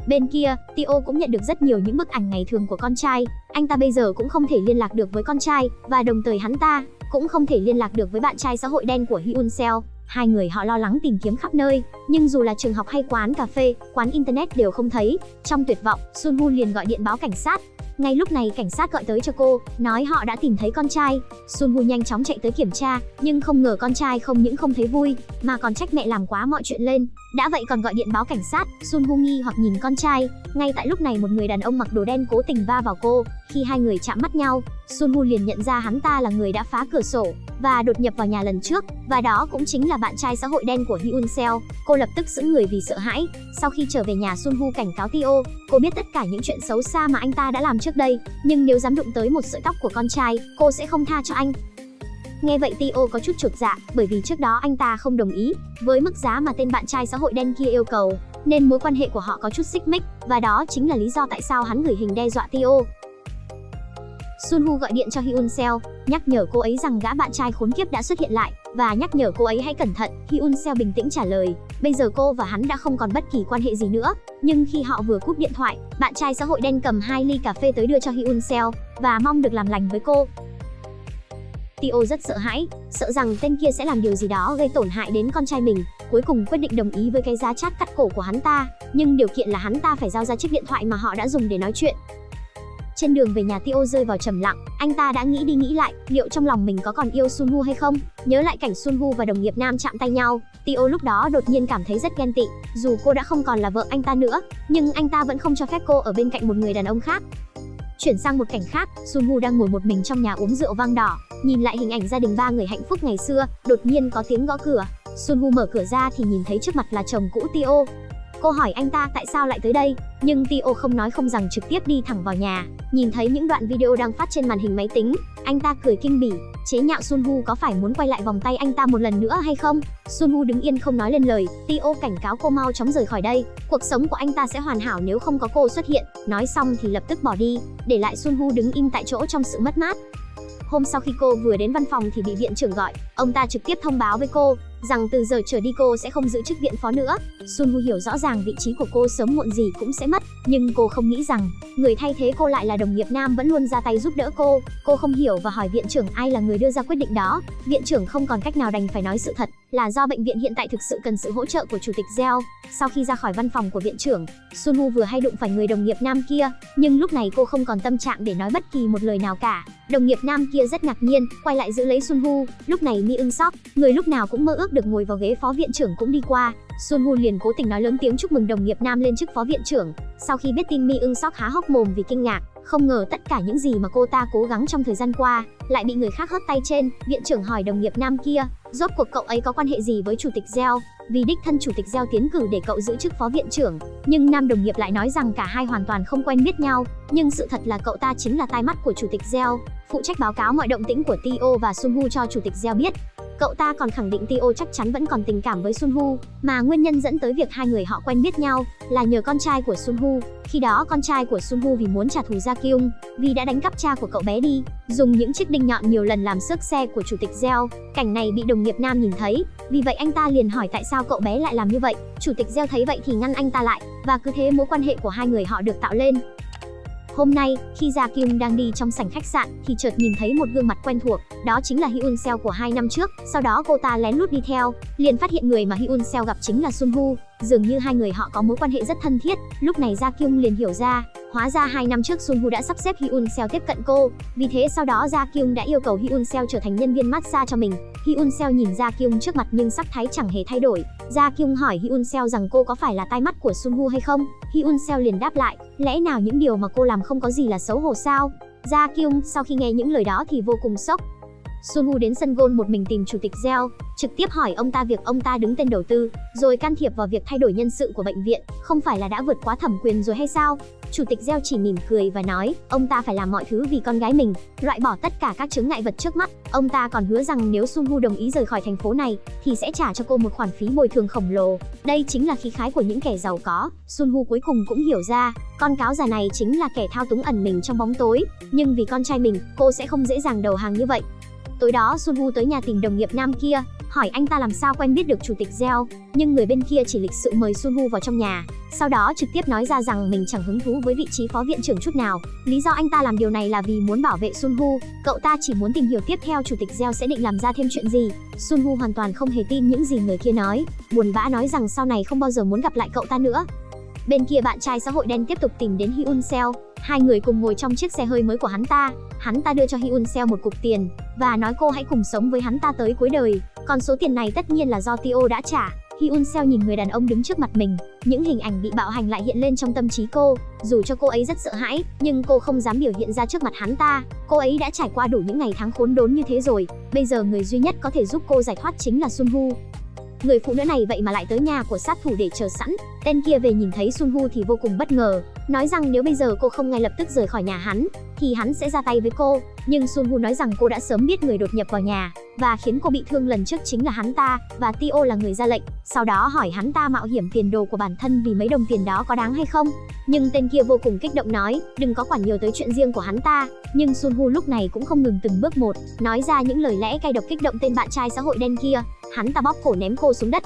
Bên kia, Tio cũng nhận được rất nhiều những bức ảnh ngày thường của con trai. Anh ta bây giờ cũng không thể liên lạc được với con trai, và đồng thời hắn ta cũng không thể liên lạc được với bạn trai xã hội đen của Hyun Seo. Hai người họ lo lắng tìm kiếm khắp nơi, nhưng dù là trường học hay quán cà phê, quán internet đều không thấy. Trong tuyệt vọng, Sun Woo liền gọi điện báo cảnh sát. Ngay lúc này cảnh sát gọi tới cho cô, nói họ đã tìm thấy con trai. Sun Woo nhanh chóng chạy tới kiểm tra, nhưng không ngờ con trai không những không thấy vui, mà còn trách mẹ làm quá mọi chuyện lên. Đã vậy còn gọi điện báo cảnh sát. Sun Woo nghi hoặc nhìn con trai. Ngay tại lúc này một người đàn ông mặc đồ đen cố tình va vào cô. Khi hai người chạm mắt nhau, Sun Woo liền nhận ra hắn ta là người đã phá cửa sổ và đột nhập vào nhà lần trước, và đó cũng chính là bạn trai xã hội đen của Hyun Seo. Cô lập tức sững người vì sợ hãi. Sau khi trở về nhà, Sun Woo cảnh cáo Tio, cô biết tất cả những chuyện xấu xa mà anh ta đã làm trước đây, nhưng nếu dám đụng tới một sợi tóc của con trai, cô sẽ không tha cho anh. Nghe vậy Tio có chút chột dạ, bởi vì trước đó anh ta không đồng ý với mức giá mà tên bạn trai xã hội đen kia yêu cầu, nên mối quan hệ của họ có chút xích mích, và đó chính là lý do tại sao hắn gửi hình đe dọa Tio. Sun Woo gọi điện cho Hyun Seo, nhắc nhở cô ấy rằng gã bạn trai khốn kiếp đã xuất hiện lại, và nhắc nhở cô ấy hãy cẩn thận. Hyun Seo bình tĩnh trả lời, bây giờ cô và hắn đã không còn bất kỳ quan hệ gì nữa. Nhưng khi họ vừa cúp điện thoại, bạn trai xã hội đen cầm 2 ly cà phê tới đưa cho Hyun Seo, và mong được làm lành với cô. Tio rất sợ hãi, sợ rằng tên kia sẽ làm điều gì đó gây tổn hại đến con trai mình. Cuối cùng quyết định đồng ý với cái giá chát cắt cổ của hắn ta, nhưng điều kiện là hắn ta phải giao ra chiếc điện thoại mà họ đã dùng để nói chuyện. Trên đường về nhà, Tio rơi vào trầm lặng. Anh ta đã nghĩ đi nghĩ lại, liệu trong lòng mình có còn yêu Sun Woo hay không? Nhớ lại cảnh Sun Woo và đồng nghiệp nam chạm tay nhau, Tio lúc đó đột nhiên cảm thấy rất ghen tị. Dù cô đã không còn là vợ anh ta nữa, nhưng anh ta vẫn không cho phép cô ở bên cạnh một người đàn ông khác. Chuyển sang một cảnh khác, Sun Woo đang ngồi một mình trong nhà uống rượu vang đỏ, nhìn lại hình ảnh gia đình 3 người hạnh phúc ngày xưa. Đột nhiên có tiếng gõ cửa. Sun Woo mở cửa ra thì nhìn thấy trước mặt là chồng cũ Tio. Cô hỏi anh ta tại sao lại tới đây, nhưng Tio không nói không rằng trực tiếp đi thẳng vào nhà. Nhìn thấy những đoạn video đang phát trên màn hình máy tính, anh ta cười kinh bỉ, chế nhạo Sun Woo có phải muốn quay lại vòng tay anh ta một lần nữa hay không. Sun Woo đứng yên không nói lên lời. Tio cảnh cáo cô mau chóng rời khỏi đây, cuộc sống của anh ta sẽ hoàn hảo nếu không có cô xuất hiện. Nói xong thì lập tức bỏ đi, để lại Sun Woo đứng im tại chỗ trong sự mất mát. Hôm sau khi cô vừa đến văn phòng thì bị viện trưởng gọi, ông ta trực tiếp thông báo với cô rằng từ giờ trở đi cô sẽ không giữ chức viện phó nữa. Sunwoo hiểu rõ ràng vị trí của cô sớm muộn gì cũng sẽ mất, nhưng cô không nghĩ rằng người thay thế cô lại là đồng nghiệp nam vẫn luôn ra tay giúp đỡ cô. Cô không hiểu và hỏi viện trưởng ai là người đưa ra quyết định đó. Viện trưởng không còn cách nào đành phải nói sự thật, là do bệnh viện hiện tại thực sự cần sự hỗ trợ của chủ tịch Gieo. Sau khi ra khỏi văn phòng của viện trưởng, Sunwoo vừa hay đụng phải người đồng nghiệp nam kia, nhưng lúc này cô không còn tâm trạng để nói bất kỳ một lời nào cả. Đồng nghiệp nam kia rất ngạc nhiên, quay lại giữ lấy Sunwoo. Lúc này Mi Eun Sok, người lúc nào cũng mơ ước được ngồi vào ghế phó viện trưởng cũng đi qua. Sunwoo liền cố tình nói lớn tiếng chúc mừng đồng nghiệp nam lên chức phó viện trưởng. Sau khi biết tin, Mi Eun Sok há hốc mồm vì kinh ngạc, không ngờ tất cả những gì mà cô ta cố gắng trong thời gian qua lại bị người khác hớt tay trên. Viện trưởng hỏi đồng nghiệp nam kia, rốt cuộc cậu ấy có quan hệ gì với chủ tịch Gieo? Vì đích thân chủ tịch Gieo tiến cử để cậu giữ chức phó viện trưởng, nhưng nam đồng nghiệp lại nói rằng cả hai hoàn toàn không quen biết nhau. Nhưng sự thật là cậu ta chính là tai mắt của chủ tịch Gieo, phụ trách báo cáo mọi động tĩnh của Tio và Sunwoo cho chủ tịch Gieo biết. Cậu ta còn khẳng định Tio chắc chắn vẫn còn tình cảm với Sunwoo, mà nguyên nhân dẫn tới việc hai người họ quen biết nhau là nhờ con trai của Sunwoo. Khi đó con trai của Sunwoo vì muốn trả thù Gia Kyung, vì đã đánh cắp cha của cậu bé đi, dùng những chiếc đinh nhọn nhiều lần làm xước xe của chủ tịch Gieo. Cảnh này bị đồng nghiệp nam nhìn thấy, vì vậy anh ta liền hỏi tại sao cậu bé lại làm như vậy. Chủ tịch Gieo thấy vậy thì ngăn anh ta lại, và cứ thế mối quan hệ của hai người họ được tạo lên. Hôm nay, khi Gia Kyung đang đi trong sảnh khách sạn thì chợt nhìn thấy một gương mặt quen thuộc, đó chính là Hyun Seo của 2 năm trước. Sau đó cô ta lén lút đi theo, liền phát hiện người mà Hyun Seo gặp chính là Sunwoo. Dường như hai người họ có mối quan hệ rất thân thiết. Lúc này Gia Kyung liền hiểu ra, hóa ra 2 năm trước Sunwoo đã sắp xếp Hyun Seo tiếp cận cô. Vì thế sau đó Gia Kyung đã yêu cầu Hyun Seo trở thành nhân viên massage cho mình. Hyun Seo nhìn Gia Kyung trước mặt nhưng sắc thái chẳng hề thay đổi. Gia Kyung hỏi Hyun Seo rằng cô có phải là tai mắt của Sunwoo hay không. Hyun Seo liền đáp lại, lẽ nào những điều mà cô làm không có gì là xấu hổ sao? Gia Kyung sau khi nghe những lời đó thì vô cùng sốc. Sunwoo đến sân golf một mình tìm chủ tịch Gieo, trực tiếp hỏi ông ta việc ông ta đứng tên đầu tư, rồi can thiệp vào việc thay đổi nhân sự của bệnh viện, không phải là đã vượt quá thẩm quyền rồi hay sao? Chủ tịch Gieo chỉ mỉm cười và nói, ông ta phải làm mọi thứ vì con gái mình, loại bỏ tất cả các chướng ngại vật trước mắt. Ông ta còn hứa rằng nếu Sunwoo đồng ý rời khỏi thành phố này, thì sẽ trả cho cô một khoản phí bồi thường khổng lồ. Đây chính là khí khái của những kẻ giàu có. Sunwoo cuối cùng cũng hiểu ra, con cáo già này chính là kẻ thao túng ẩn mình trong bóng tối, nhưng vì con trai mình, cô sẽ không dễ dàng đầu hàng như vậy. Tối đó Sunwoo tới nhà tìm đồng nghiệp nam kia, hỏi anh ta làm sao quen biết được chủ tịch Gieo, nhưng người bên kia chỉ lịch sự mời Sunwoo vào trong nhà, sau đó trực tiếp nói ra rằng mình chẳng hứng thú với vị trí phó viện trưởng chút nào. Lý do anh ta làm điều này là vì muốn bảo vệ Sunwoo, cậu ta chỉ muốn tìm hiểu tiếp theo chủ tịch Gieo sẽ định làm ra thêm chuyện gì. Sunwoo hoàn toàn không hề tin những gì người kia nói, buồn bã nói rằng sau này không bao giờ muốn gặp lại cậu ta nữa. Bên kia bạn trai xã hội đen tiếp tục tìm đến Hyun Seo, hai người cùng ngồi trong chiếc xe hơi mới của hắn ta. Hắn ta đưa cho Hyun Seo một cục tiền và nói cô hãy cùng sống với hắn ta tới cuối đời. Còn số tiền này tất nhiên là do Tio đã trả. Hyun Seo nhìn người đàn ông đứng trước mặt mình, những hình ảnh bị bạo hành lại hiện lên trong tâm trí cô. Dù cho cô ấy rất sợ hãi, nhưng cô không dám biểu hiện ra trước mặt hắn ta. Cô ấy đã trải qua đủ những ngày tháng khốn đốn như thế rồi. Bây giờ người duy nhất có thể giúp cô giải thoát chính là Sunwoo. Người phụ nữ này vậy mà lại tới nhà của sát thủ để chờ sẵn. Tên kia về nhìn thấy Sunwoo thì vô cùng bất ngờ, nói rằng nếu bây giờ cô không ngay lập tức rời khỏi nhà hắn, thì hắn sẽ ra tay với cô. Nhưng Sunwoo nói rằng cô đã sớm biết người đột nhập vào nhà và khiến cô bị thương lần trước chính là hắn ta, và Tio là người ra lệnh. Sau đó hỏi hắn ta mạo hiểm tiền đồ của bản thân vì mấy đồng tiền đó có đáng hay không. Nhưng tên kia vô cùng kích động nói, đừng có quản nhiều tới chuyện riêng của hắn ta. Nhưng Sunwoo lúc này cũng không ngừng từng bước một, nói ra những lời lẽ cay độc kích động tên bạn trai xã hội đen kia. Hắn ta bóp cổ ném cô xuống đất.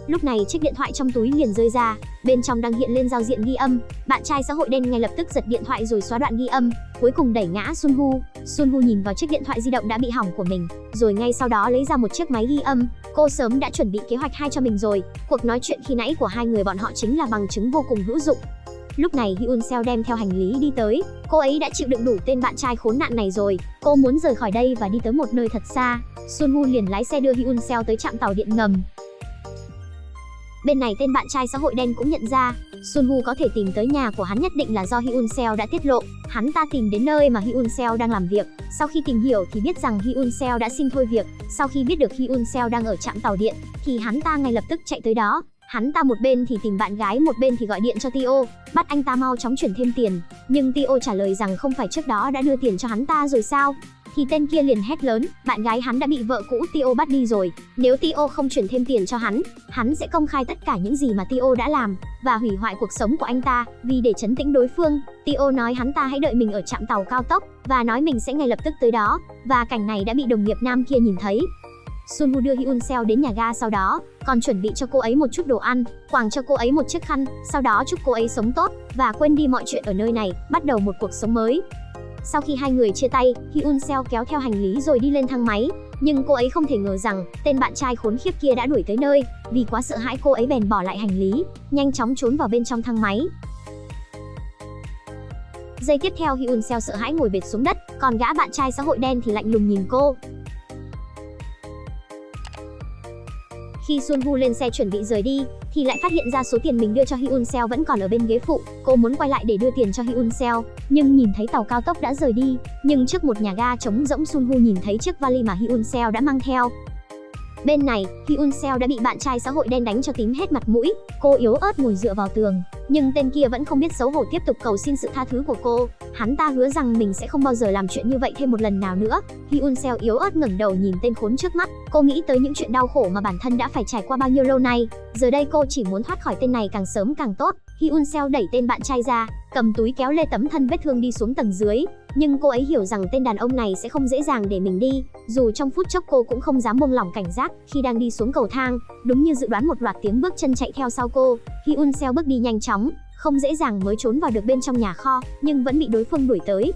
Lúc này chiếc điện thoại trong túi liền rơi ra, bên trong đang hiện lên giao diện ghi âm. Bạn trai xã hội đen ngay lập tức giật điện thoại rồi xóa đoạn ghi âm, cuối cùng đẩy ngã Sunwoo. Sunwoo nhìn vào chiếc điện thoại di động đã bị hỏng của mình, rồi ngay sau đó lấy ra một chiếc máy ghi âm. Cô sớm đã chuẩn bị kế hoạch 2 cho mình rồi. Cuộc nói chuyện khi nãy của hai người bọn họ chính là bằng chứng vô cùng hữu dụng. Lúc này Hyun Seo đem theo hành lý đi tới. Cô ấy đã chịu đựng đủ tên bạn trai khốn nạn này rồi. Cô muốn rời khỏi đây và đi tới một nơi thật xa. Sunwoo liền lái xe đưa Hyun Seo tới trạm tàu điện ngầm. Bên này tên bạn trai xã hội đen cũng nhận ra, Sunwoo có thể tìm tới nhà của hắn nhất định là do Hyun Seo đã tiết lộ. Hắn ta tìm đến nơi mà Hyun Seo đang làm việc. Sau khi tìm hiểu thì biết rằng Hyun Seo đã xin thôi việc. Sau khi biết được Hyun Seo đang ở trạm tàu điện, thì hắn ta ngay lập tức chạy tới đó. Hắn ta một bên thì tìm bạn gái, một bên thì gọi điện cho Tio, bắt anh ta mau chóng chuyển thêm tiền. Nhưng Tio trả lời rằng không phải trước đó đã đưa tiền cho hắn ta rồi sao? Thì tên kia liền hét lớn, bạn gái hắn đã bị vợ cũ Tio bắt đi rồi. Nếu Tio không chuyển thêm tiền cho hắn sẽ công khai tất cả những gì mà Tio đã làm và hủy hoại cuộc sống của anh ta. Vì để trấn tĩnh đối phương, Tio nói hắn ta hãy đợi mình ở trạm tàu cao tốc và nói mình sẽ ngay lập tức tới đó. Và cảnh này đã bị đồng nghiệp nam kia nhìn thấy. Sunwoo đưa Hyun Seo đến nhà ga, sau đó còn chuẩn bị cho cô ấy một chút đồ ăn, quàng cho cô ấy một chiếc khăn, sau đó chúc cô ấy sống tốt và quên đi mọi chuyện ở nơi này, bắt đầu một cuộc sống mới. Sau khi hai người chia tay, Hyun Seo kéo theo hành lý rồi đi lên thang máy, nhưng cô ấy không thể ngờ rằng tên bạn trai khốn khiếp kia đã đuổi tới nơi. Vì quá sợ hãi, cô ấy bèn bỏ lại hành lý, nhanh chóng trốn vào bên trong thang máy. Giây tiếp theo, Hyun Seo sợ hãi ngồi bệt xuống đất, còn gã bạn trai xã hội đen thì lạnh lùng nhìn cô. Khi Sunwoo lên xe chuẩn bị rời đi, thì lại phát hiện ra số tiền mình đưa cho Hyun Seo vẫn còn ở bên ghế phụ. Cô muốn quay lại để đưa tiền cho Hyun Seo, nhưng nhìn thấy tàu cao tốc đã rời đi. Nhưng trước một nhà ga trống rỗng, Sunwoo nhìn thấy chiếc vali mà Hyun Seo đã mang theo. Bên này, Hyun Seo đã bị bạn trai xã hội đen đánh cho tím hết mặt mũi. Cô yếu ớt ngồi dựa vào tường, nhưng tên kia vẫn không biết xấu hổ, tiếp tục cầu xin sự tha thứ của cô. Hắn ta hứa rằng mình sẽ không bao giờ làm chuyện như vậy thêm một lần nào nữa. Hyun Seo yếu ớt ngẩng đầu nhìn tên khốn trước mắt. Cô nghĩ tới những chuyện đau khổ mà bản thân đã phải trải qua bao nhiêu lâu nay. Giờ đây cô chỉ muốn thoát khỏi tên này càng sớm càng tốt. Hyun Seo đẩy tên bạn trai ra, cầm túi kéo lê tấm thân vết thương đi xuống tầng dưới. Nhưng cô ấy hiểu rằng tên đàn ông này sẽ không dễ dàng để mình đi. Dù trong phút chốc cô cũng không dám buông lỏng cảnh giác. Khi đang đi xuống cầu thang, đúng như dự đoán, một loạt tiếng bước chân chạy theo sau cô. Hyun Seo bước đi nhanh chóng, không dễ dàng mới trốn vào được bên trong nhà kho, nhưng vẫn bị đối phương đuổi tới.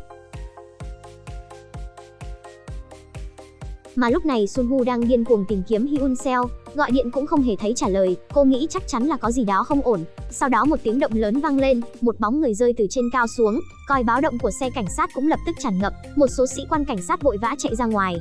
Mà lúc này Sunwoo đang điên cuồng tìm kiếm Hyun Seo, gọi điện cũng không hề thấy trả lời. Cô nghĩ chắc chắn là có gì đó không ổn. Sau đó một tiếng động lớn vang lên, một bóng người rơi từ trên cao xuống. Còi báo động của xe cảnh sát cũng lập tức tràn ngập. Một số sĩ quan cảnh sát vội vã chạy ra ngoài.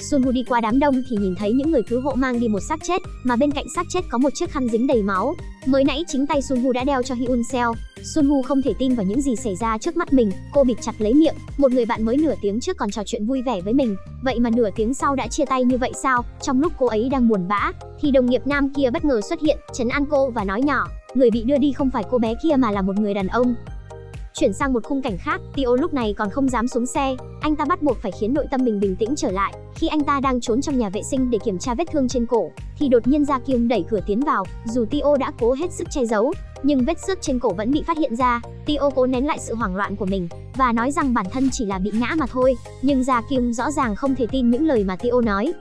Sunwoo đi qua đám đông thì nhìn thấy những người cứu hộ mang đi một xác chết, mà bên cạnh xác chết có một chiếc khăn dính đầy máu. Mới nãy chính tay Sunwoo đã đeo cho Hyun Seo. Sunwoo không thể tin vào những gì xảy ra trước mắt mình, cô bịt chặt lấy miệng. Một người bạn mới nửa tiếng trước còn trò chuyện vui vẻ với mình, vậy mà nửa tiếng sau đã chia tay như vậy sao? Trong lúc cô ấy đang buồn bã, thì đồng nghiệp nam kia bất ngờ xuất hiện, trấn an cô và nói nhỏ, người bị đưa đi không phải cô bé kia mà là một người đàn ông. Chuyển sang một khung cảnh khác, Tio lúc này còn không dám xuống xe, anh ta bắt buộc phải khiến nội tâm mình bình tĩnh trở lại. Khi anh ta đang trốn trong nhà vệ sinh để kiểm tra vết thương trên cổ, thì đột nhiên Ja Kyung đẩy cửa tiến vào. Dù Tio đã cố hết sức che giấu, nhưng vết xước trên cổ vẫn bị phát hiện ra. Tio cố nén lại sự hoảng loạn của mình và nói rằng bản thân chỉ là bị ngã mà thôi, nhưng Ja Kyung rõ ràng không thể tin những lời mà Tio nói.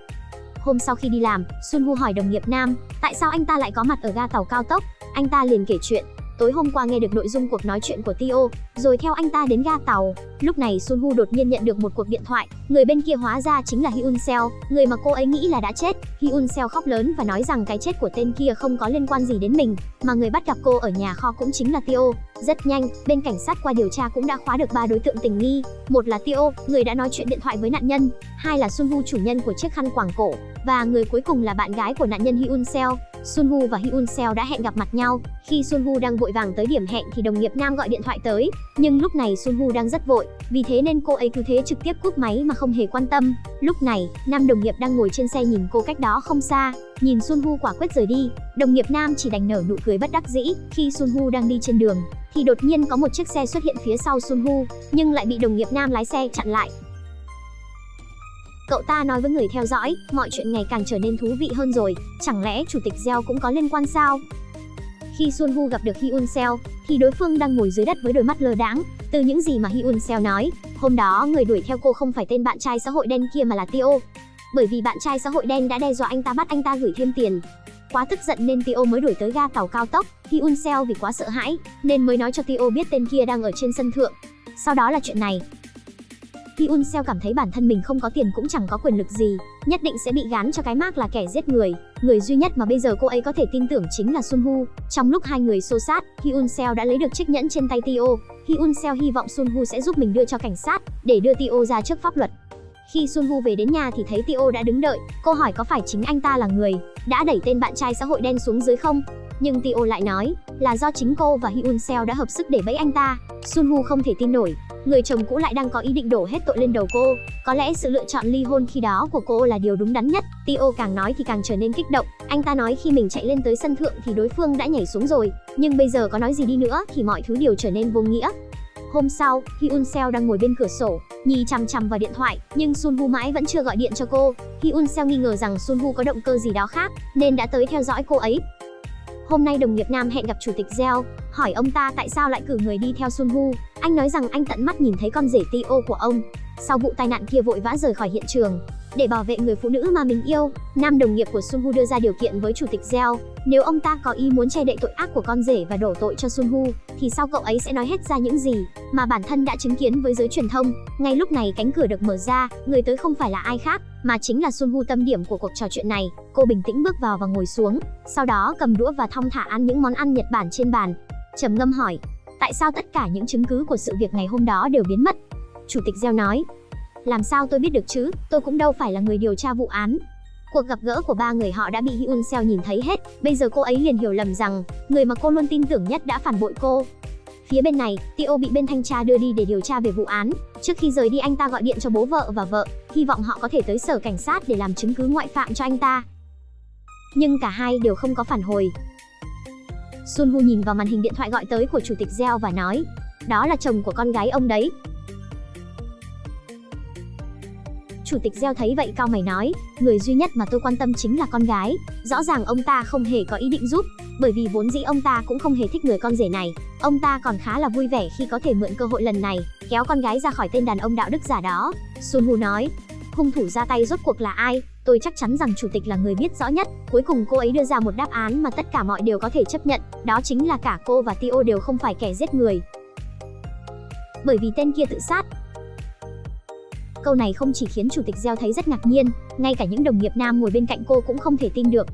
Hôm sau khi đi làm, Sunwoo hỏi đồng nghiệp nam, tại sao anh ta lại có mặt ở ga tàu cao tốc. Anh ta liền kể chuyện tối hôm qua nghe được nội dung cuộc nói chuyện của Tio, rồi theo anh ta đến ga tàu. Lúc này Sunwoo đột nhiên nhận được một cuộc điện thoại, người bên kia hóa ra chính là Hyun Seo, người mà cô ấy nghĩ là đã chết. Hyun Seo khóc lớn và nói rằng cái chết của tên kia không có liên quan gì đến mình, mà người bắt gặp cô ở nhà kho cũng chính là Tio. Rất nhanh, bên cảnh sát qua điều tra cũng đã khóa được 3 đối tượng tình nghi. Một là Tio, người đã nói chuyện điện thoại với nạn nhân, hai là Sunwoo, chủ nhân của chiếc khăn quàng cổ, và người cuối cùng là bạn gái của nạn nhân Hyun Seo. Sunwoo và Hyun Seo đã hẹn gặp mặt nhau. Khi Sunwoo đang vội vàng tới điểm hẹn thì đồng nghiệp nam gọi điện thoại tới, nhưng lúc này Sunwoo đang rất vội, vì thế nên cô ấy cứ thế trực tiếp cúp máy mà không hề quan tâm. Lúc này, nam đồng nghiệp đang ngồi trên xe nhìn cô cách đó không xa, nhìn Sunwoo quả quyết rời đi, đồng nghiệp nam chỉ đành nở nụ cười bất đắc dĩ. Khi Sunwoo đang đi trên đường thì đột nhiên có một chiếc xe xuất hiện phía sau Sunwoo, nhưng lại bị đồng nghiệp nam lái xe chặn lại. Cậu ta nói với người theo dõi, mọi chuyện ngày càng trở nên thú vị hơn rồi, chẳng lẽ chủ tịch Jeo cũng có liên quan sao? Khi Sunwoo gặp được Hyun Seo, thì đối phương đang ngồi dưới đất với đôi mắt lơ đãng. Từ những gì mà Hyun Seo nói, hôm đó người đuổi theo cô không phải tên bạn trai xã hội đen kia mà là Tio. Bởi vì bạn trai xã hội đen đã đe dọa anh ta bắt anh ta gửi thêm tiền. Quá tức giận nên Tio mới đuổi tới ga tàu cao tốc. Hyun Seo vì quá sợ hãi nên mới nói cho Tio biết tên kia đang ở trên sân thượng. Sau đó là chuyện này. Hyun Seo cảm thấy bản thân mình không có tiền cũng chẳng có quyền lực gì, nhất định sẽ bị gán cho cái mác là kẻ giết người. Người duy nhất mà bây giờ cô ấy có thể tin tưởng chính là Sunwoo. Trong lúc hai người xô xát, Hyun Seo đã lấy được chiếc nhẫn trên tay Tio. Hyun Seo hy vọng Sunwoo sẽ giúp mình đưa cho cảnh sát để đưa Tio ra trước pháp luật. Khi Sunwoo về đến nhà thì thấy Tio đã đứng đợi. Cô hỏi có phải chính anh ta là người đã đẩy tên bạn trai xã hội đen xuống dưới không? Nhưng Tio lại nói là do chính cô và Hyun Seo đã hợp sức để bẫy anh ta. Sunwoo không thể tin nổi, người chồng cũ lại đang có ý định đổ hết tội lên đầu cô. Có lẽ sự lựa chọn ly hôn khi đó của cô là điều đúng đắn nhất. Tio càng nói thì càng trở nên kích động. Anh ta nói khi mình chạy lên tới sân thượng thì đối phương đã nhảy xuống rồi, nhưng bây giờ có nói gì đi nữa thì mọi thứ đều trở nên vô nghĩa. Hôm sau, Hyun Seo đang ngồi bên cửa sổ, nhìn chằm chằm vào điện thoại, nhưng Sunwoo mãi vẫn chưa gọi điện cho cô. Hyun Seo nghi ngờ rằng Sunwoo có động cơ gì đó khác, nên đã tới theo dõi cô ấy. Hôm nay đồng nghiệp nam hẹn gặp chủ tịch Gieo, hỏi ông ta tại sao lại cử người đi theo Sunwoo. Anh nói rằng anh tận mắt nhìn thấy con rể Tio của ông. Sau vụ tai nạn kia vội vã rời khỏi hiện trường. Để bảo vệ người phụ nữ mà mình yêu, nam đồng nghiệp của Sunwoo đưa ra điều kiện với chủ tịch Gieo. Nếu ông ta có ý muốn che đậy tội ác của con rể và đổ tội cho Sunwoo, thì sau cậu ấy sẽ nói hết ra những gì mà bản thân đã chứng kiến với giới truyền thông. Ngay lúc này cánh cửa được mở ra, người tới không phải là ai khác, mà chính là Sunwoo, tâm điểm của cuộc trò chuyện này. Cô bình tĩnh bước vào và ngồi xuống, sau đó cầm đũa và thong thả ăn những món ăn Nhật Bản trên bàn. Trầm ngâm hỏi, tại sao tất cả những chứng cứ của sự việc ngày hôm đó đều biến mất? Chủ tịch Gieo nói, làm sao tôi biết được chứ, tôi cũng đâu phải là người điều tra vụ án. Cuộc gặp gỡ của ba người họ đã bị Hyun Seo nhìn thấy hết, bây giờ cô ấy liền hiểu lầm rằng người mà cô luôn tin tưởng nhất đã phản bội cô. Phía bên này, Tio bị bên thanh tra đưa đi để điều tra về vụ án. Trước khi rời đi, anh ta gọi điện cho bố vợ và vợ, hy vọng họ có thể tới sở cảnh sát để làm chứng cứ ngoại phạm cho anh ta. Nhưng cả hai đều không có phản hồi. Sunwoo nhìn vào màn hình điện thoại gọi tới của chủ tịch Gieo và nói, đó là chồng của con gái ông đấy. Chủ tịch Gieo thấy vậy cau mày nói, người duy nhất mà tôi quan tâm chính là con gái. Rõ ràng ông ta không hề có ý định giúp, bởi vì vốn dĩ ông ta cũng không hề thích người con rể này. Ông ta còn khá là vui vẻ khi có thể mượn cơ hội lần này, kéo con gái ra khỏi tên đàn ông đạo đức giả đó. Sunwoo nói, hung thủ ra tay rốt cuộc là ai? Tôi chắc chắn rằng chủ tịch là người biết rõ nhất. Cuối cùng cô ấy đưa ra một đáp án mà tất cả mọi đều có thể chấp nhận, đó chính là cả cô và Tio đều không phải kẻ giết người, bởi vì tên kia tự sát. Câu này không chỉ khiến chủ tịch Gieo thấy rất ngạc nhiên, ngay cả những đồng nghiệp nam ngồi bên cạnh cô cũng không thể tin được.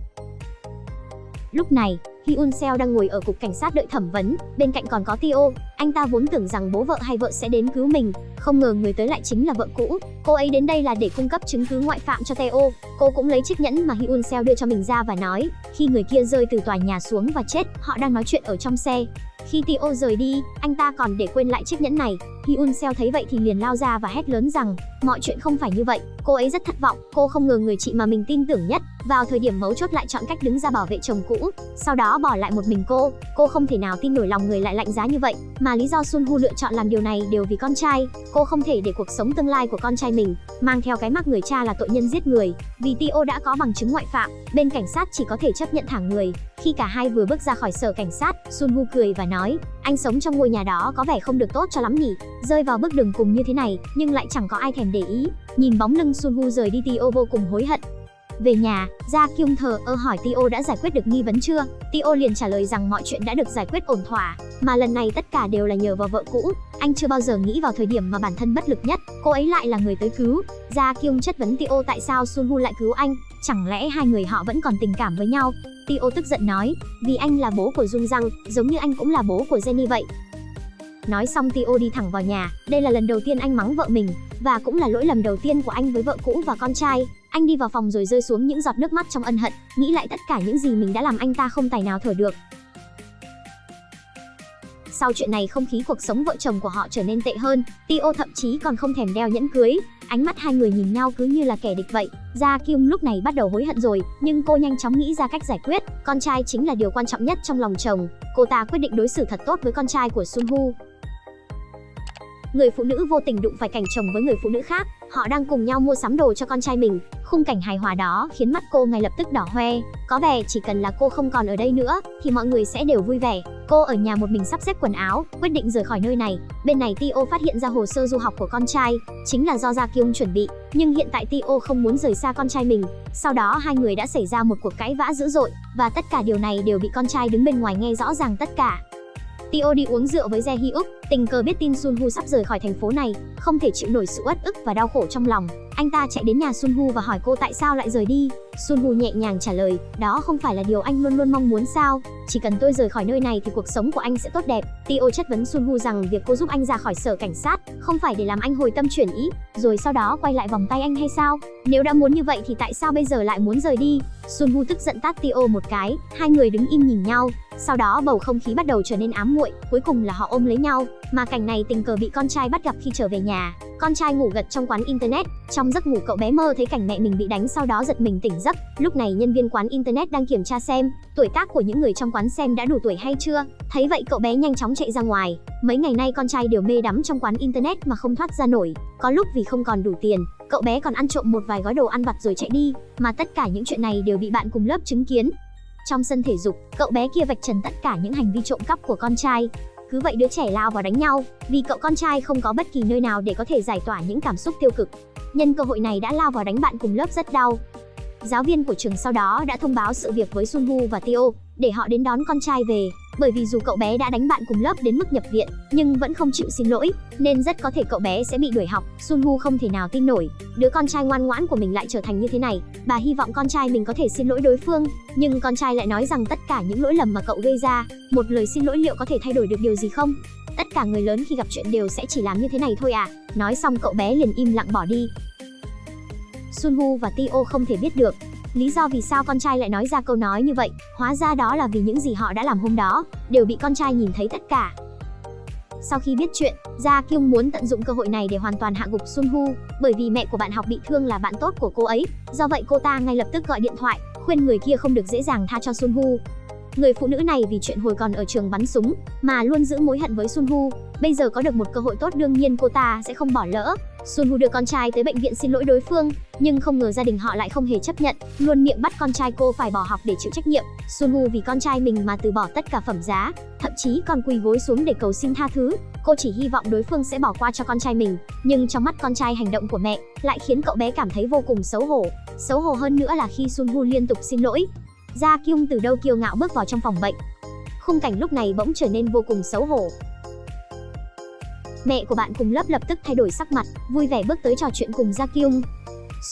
Lúc này, Hyun Seo đang ngồi ở cục cảnh sát đợi thẩm vấn, bên cạnh còn có Tio. Anh ta vốn tưởng rằng bố vợ hay vợ sẽ đến cứu mình, không ngờ người tới lại chính là vợ cũ. Cô ấy đến đây là để cung cấp chứng cứ ngoại phạm cho Tio. Cô cũng lấy chiếc nhẫn mà Hyun Seo đưa cho mình ra và nói, khi người kia rơi từ tòa nhà xuống và chết, họ đang nói chuyện ở trong xe. Khi Tio rời đi, anh ta còn để quên lại chiếc nhẫn này. Hyun Seo thấy vậy thì liền lao ra và hét lớn rằng mọi chuyện không phải như vậy. Cô ấy rất thất vọng, cô không ngờ người chị mà mình tin tưởng nhất vào thời điểm mấu chốt lại chọn cách đứng ra bảo vệ chồng cũ, sau đó bỏ lại một mình cô. Cô không thể nào tin nổi lòng người lại lạnh giá như vậy, mà lý do Sunwoo lựa chọn làm điều này đều vì con trai. Cô không thể để cuộc sống tương lai của con trai mình mang theo cái mác người cha là tội nhân giết người. Vì Tio đã có bằng chứng ngoại phạm, bên cảnh sát chỉ có thể chấp nhận thả người. Khi cả hai vừa bước ra khỏi sở cảnh sát, Sunwoo cười và nói, anh sống trong ngôi nhà đó có vẻ không được tốt cho lắm nhỉ, rơi vào bước đường cùng như thế này nhưng lại chẳng có ai thèm để ý. Nhìn bóng lưng Sunwoo rời đi, Tio vô cùng hối hận. Về nhà, Ja Kyung thờ ơ hỏi Tio đã giải quyết được nghi vấn chưa. Tio liền trả lời rằng mọi chuyện đã được giải quyết ổn thỏa, mà lần này tất cả đều là nhờ vào vợ cũ. Anh chưa bao giờ nghĩ vào thời điểm mà bản thân bất lực nhất, cô ấy lại là người tới cứu. Ja Kyung chất vấn Tio tại sao Sunwoo lại cứu anh, chẳng lẽ hai người họ vẫn còn tình cảm với nhau. Tio tức giận nói, vì anh là bố của Jung Rang, giống như anh cũng là bố của Jenny vậy. Nói xong Tio đi thẳng vào nhà. Đây là lần đầu tiên anh mắng vợ mình, và cũng là lỗi lầm đầu tiên của anh với vợ cũ và con trai. Anh đi vào phòng rồi rơi xuống những giọt nước mắt trong ân hận, nghĩ lại tất cả những gì mình đã làm, anh ta không tài nào thở được. Sau chuyện này, không khí cuộc sống vợ chồng của họ trở nên tệ hơn. Tio thậm chí còn không thèm đeo nhẫn cưới. Ánh mắt hai người nhìn nhau cứ như là kẻ địch vậy. Ja Kyung lúc này bắt đầu hối hận rồi, nhưng cô nhanh chóng nghĩ ra cách giải quyết. Con trai chính là điều quan trọng nhất trong lòng chồng. Cô ta quyết định đối xử thật tốt với con trai của Sunwoo. Người phụ nữ vô tình đụng phải cảnh chồng với người phụ nữ khác. Họ đang cùng nhau mua sắm đồ cho con trai mình. Khung cảnh hài hòa đó khiến mắt cô ngay lập tức đỏ hoe. Có vẻ chỉ cần là cô không còn ở đây nữa thì mọi người sẽ đều vui vẻ. Cô ở nhà một mình sắp xếp quần áo, quyết định rời khỏi nơi này. Bên này Tio phát hiện ra hồ sơ du học của con trai, chính là do Ja Kyung chuẩn bị. Nhưng hiện tại Tio không muốn rời xa con trai mình. Sau đó hai người đã xảy ra một cuộc cãi vã dữ dội, và tất cả điều này đều bị con trai đứng bên ngoài nghe rõ ràng tất cả. Tio đi uống rượu với Jae Hyuk, tình cờ biết tin Sunwoo sắp rời khỏi thành phố này, không thể chịu nổi sự uất ức và đau khổ trong lòng. Anh ta chạy đến nhà Sunwoo và hỏi cô tại sao lại rời đi. Sunwoo nhẹ nhàng trả lời, đó không phải là điều anh luôn luôn mong muốn sao? Chỉ cần tôi rời khỏi nơi này thì cuộc sống của anh sẽ tốt đẹp. Tio chất vấn Sunwoo rằng việc cô giúp anh ra khỏi sở cảnh sát không phải để làm anh hồi tâm chuyển ý, rồi sau đó quay lại vòng tay anh hay sao? Nếu đã muốn như vậy thì tại sao bây giờ lại muốn rời đi? Sunwoo tức giận tát Tio một cái, hai người đứng im nhìn nhau. Sau đó bầu không khí bắt đầu trở nên ám muội, cuối cùng là họ ôm lấy nhau. Mà cảnh này tình cờ bị con trai bắt gặp khi trở về nhà. Con trai ngủ gật trong quán internet, trong giấc ngủ cậu bé mơ thấy cảnh mẹ mình bị đánh, sau đó giật mình tỉnh giấc. Lúc này nhân viên quán internet đang kiểm tra xem tuổi tác của những người trong quán xem đã đủ tuổi hay chưa. Thấy vậy cậu bé nhanh chóng chạy ra ngoài. Mấy ngày nay con trai đều mê đắm trong quán internet mà không thoát ra nổi. Có lúc vì không còn đủ tiền, cậu bé còn ăn trộm một vài gói đồ ăn vặt rồi chạy đi. Mà tất cả những chuyện này đều bị bạn cùng lớp chứng kiến. Trong sân thể dục, cậu bé kia vạch trần tất cả những hành vi trộm cắp của con trai. Cứ vậy đứa trẻ lao vào đánh nhau, vì cậu con trai không có bất kỳ nơi nào để có thể giải tỏa những cảm xúc tiêu cực. Nhân cơ hội này đã lao vào đánh bạn cùng lớp rất đau. Giáo viên của trường sau đó đã thông báo sự việc với Sunwoo và Teo để họ đến đón con trai về, bởi vì dù cậu bé đã đánh bạn cùng lớp đến mức nhập viện, nhưng vẫn không chịu xin lỗi, nên rất có thể cậu bé sẽ bị đuổi học. Sunwoo không thể nào tin nổi, đứa con trai ngoan ngoãn của mình lại trở thành như thế này. Bà hy vọng con trai mình có thể xin lỗi đối phương, nhưng con trai lại nói rằng tất cả những lỗi lầm mà cậu gây ra, một lời xin lỗi liệu có thể thay đổi được điều gì không? Tất cả người lớn khi gặp chuyện đều sẽ chỉ làm như thế này thôi à? Nói xong cậu bé liền im lặng bỏ đi. Sunwoo và Teo không thể biết được lý do vì sao con trai lại nói ra câu nói như vậy, hóa ra đó là vì những gì họ đã làm hôm đó đều bị con trai nhìn thấy tất cả. Sau khi biết chuyện, Ja Kyung muốn tận dụng cơ hội này để hoàn toàn hạ gục Sunwoo, bởi vì mẹ của bạn học bị thương là bạn tốt của cô ấy, do vậy cô ta ngay lập tức gọi điện thoại, khuyên người kia không được dễ dàng tha cho Sunwoo. Người phụ nữ này vì chuyện hồi còn ở trường bắn súng mà luôn giữ mối hận với Sunwoo, bây giờ có được một cơ hội tốt đương nhiên cô ta sẽ không bỏ lỡ. Sunwoo đưa con trai tới bệnh viện xin lỗi đối phương, nhưng không ngờ gia đình họ lại không hề chấp nhận, luôn miệng bắt con trai cô phải bỏ học để chịu trách nhiệm. Sunwoo vì con trai mình mà từ bỏ tất cả phẩm giá, thậm chí còn quỳ gối xuống để cầu xin tha thứ. Cô chỉ hy vọng đối phương sẽ bỏ qua cho con trai mình, nhưng trong mắt con trai hành động của mẹ lại khiến cậu bé cảm thấy vô cùng xấu hổ. Xấu hổ hơn nữa là khi Sunwoo liên tục xin lỗi. Ja Kyung từ đâu kiêu ngạo bước vào trong phòng bệnh. Khung cảnh lúc này bỗng trở nên vô cùng xấu hổ. Mẹ của bạn cùng lớp lập tức thay đổi sắc mặt, vui vẻ bước tới trò chuyện cùng Ja Kyung.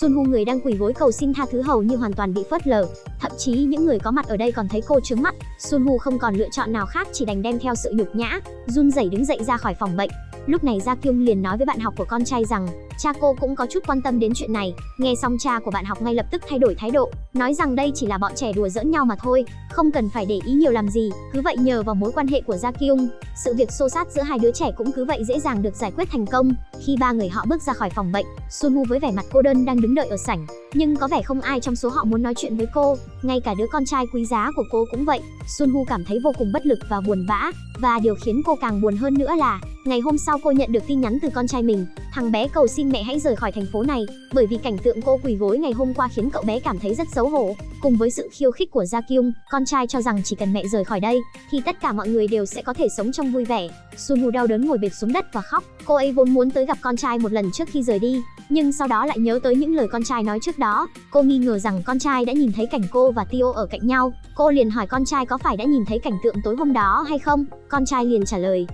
Sunwoo người đang quỳ gối cầu xin tha thứ hầu như hoàn toàn bị phớt lờ, thậm chí những người có mặt ở đây còn thấy cô trướng mắt. Sunwoo không còn lựa chọn nào khác, chỉ đành đem theo sự nhục nhã, run rẩy đứng dậy ra khỏi phòng bệnh. Lúc này Ja Kyung liền nói với bạn học của con trai rằng cha cô cũng có chút quan tâm đến chuyện này. Nghe xong cha của bạn học ngay lập tức thay đổi thái độ, nói rằng đây chỉ là bọn trẻ đùa giỡn nhau mà thôi, không cần phải để ý nhiều làm gì. Cứ vậy nhờ vào mối quan hệ của Ja Kyung, sự việc xô xát giữa hai đứa trẻ cũng cứ vậy dễ dàng được giải quyết thành công. Khi ba người họ bước ra khỏi phòng bệnh, Sunwoo với vẻ mặt cô đơn đang đứng đợi ở sảnh, nhưng có vẻ không ai trong số họ muốn nói chuyện với cô, ngay cả đứa con trai quý giá của cô cũng vậy. Sunwoo cảm thấy vô cùng bất lực và buồn bã, và điều khiến cô càng buồn hơn nữa là ngày hôm sau cô nhận được tin nhắn từ con trai mình. Thằng bé cầu xin mẹ hãy rời khỏi thành phố này, bởi vì cảnh tượng cô quỳ gối ngày hôm qua khiến cậu bé cảm thấy rất xấu hổ. Cùng với sự khiêu khích của Ja Kyung, con trai cho rằng chỉ cần mẹ rời khỏi đây thì tất cả mọi người đều sẽ có thể sống trong vui vẻ. Sunwoo đau đớn ngồi bệt xuống đất và khóc. Cô ấy vốn muốn tới gặp con trai một lần trước khi rời đi, nhưng sau đó lại nhớ tới những lời con trai nói trước đó. Cô nghi ngờ rằng con trai đã nhìn thấy cảnh cô và Teo ở cạnh nhau. Cô liền hỏi con trai có phải đã nhìn thấy cảnh tượng tối hôm đó hay không. Con trai liền trả lời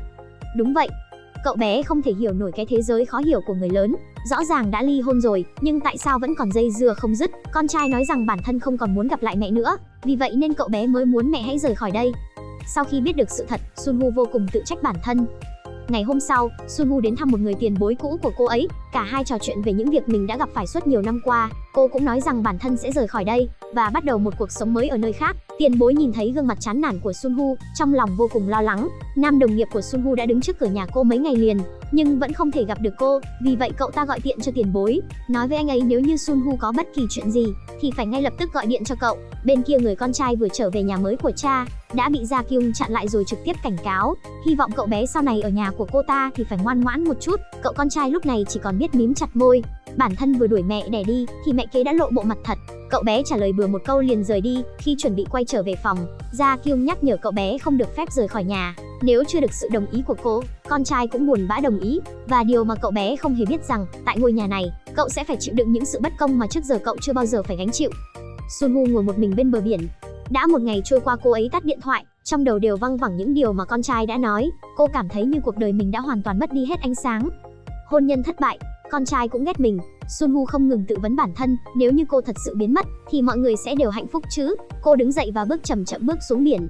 đúng vậy. Cậu bé không thể hiểu nổi cái thế giới khó hiểu của người lớn. Rõ ràng đã ly hôn rồi, nhưng tại sao vẫn còn dây dưa không dứt. Con trai nói rằng bản thân không còn muốn gặp lại mẹ nữa, vì vậy nên cậu bé mới muốn mẹ hãy rời khỏi đây. Sau khi biết được sự thật, Sunwoo vô cùng tự trách bản thân. Ngày hôm sau, Sunwoo đến thăm một người tiền bối cũ của cô ấy. Cả hai trò chuyện về những việc mình đã gặp phải suốt nhiều năm qua. Cô cũng nói rằng bản thân sẽ rời khỏi đây và bắt đầu một cuộc sống mới ở nơi khác. Tiền bối nhìn thấy gương mặt chán nản của Sunwoo, trong lòng vô cùng lo lắng. Nam đồng nghiệp của Sunwoo đã đứng trước cửa nhà cô mấy ngày liền, nhưng vẫn không thể gặp được cô. Vì vậy cậu ta gọi điện cho tiền bối, nói với anh ấy nếu như Sunwoo có bất kỳ chuyện gì thì phải ngay lập tức gọi điện cho cậu. Bên kia người con trai vừa trở về nhà mới của cha đã bị Ja Kyung chặn lại rồi trực tiếp cảnh cáo, hy vọng cậu bé sau này ở nhà của cô ta thì phải ngoan ngoãn một chút. Cậu con trai lúc này chỉ còn biết mím chặt môi. Bản thân vừa đuổi mẹ đẻ đi thì mẹ kế đã lộ bộ mặt thật. Cậu bé trả lời bừa một câu liền rời đi. Khi chuẩn bị quay trở về phòng, Ja Kyung nhắc nhở cậu bé không được phép rời khỏi nhà nếu chưa được sự đồng ý của cô. Con trai cũng buồn bã đồng ý, và điều mà cậu bé không hề biết rằng tại ngôi nhà này cậu sẽ phải chịu đựng những sự bất công mà trước giờ cậu chưa bao giờ phải gánh chịu. Sunwoo ngồi một mình bên bờ biển. Đã một ngày trôi qua, cô ấy tắt điện thoại, trong đầu đều văng vẳng những điều mà con trai đã nói. Cô cảm thấy như cuộc đời mình đã hoàn toàn mất đi hết ánh sáng. Hôn nhân thất bại, con trai cũng ghét mình. Sunwoo không ngừng tự vấn bản thân, nếu như cô thật sự biến mất thì mọi người sẽ đều hạnh phúc chứ. Cô đứng dậy và bước chậm chậm bước xuống biển.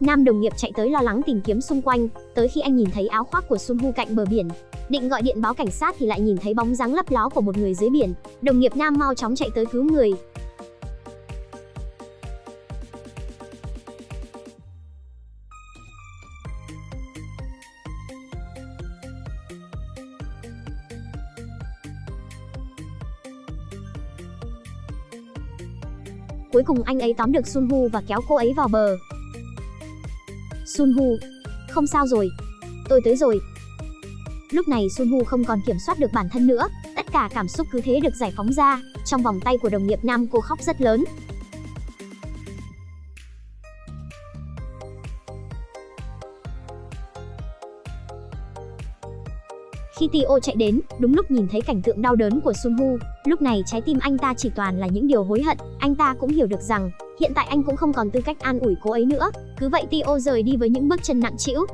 Nam đồng nghiệp chạy tới lo lắng tìm kiếm xung quanh, tới khi anh nhìn thấy áo khoác của Sunwoo cạnh bờ biển, định gọi điện báo cảnh sát thì lại nhìn thấy bóng dáng lấp ló của một người dưới biển. Đồng nghiệp nam mau chóng chạy tới cứu người. Cuối cùng anh ấy tóm được Sunwoo và kéo cô ấy vào bờ. Sunwoo, không sao rồi, tôi tới rồi. Lúc này Sunwoo không còn kiểm soát được bản thân nữa, tất cả cảm xúc cứ thế được giải phóng ra. Trong vòng tay của đồng nghiệp nam cô khóc rất lớn. Khi Tio chạy đến, đúng lúc nhìn thấy cảnh tượng đau đớn của Sunwoo, lúc này trái tim anh ta chỉ toàn là những điều hối hận. Anh ta cũng hiểu được rằng hiện tại anh cũng không còn tư cách an ủi cô ấy nữa. Cứ vậy Tio rời đi với những bước chân nặng trĩu.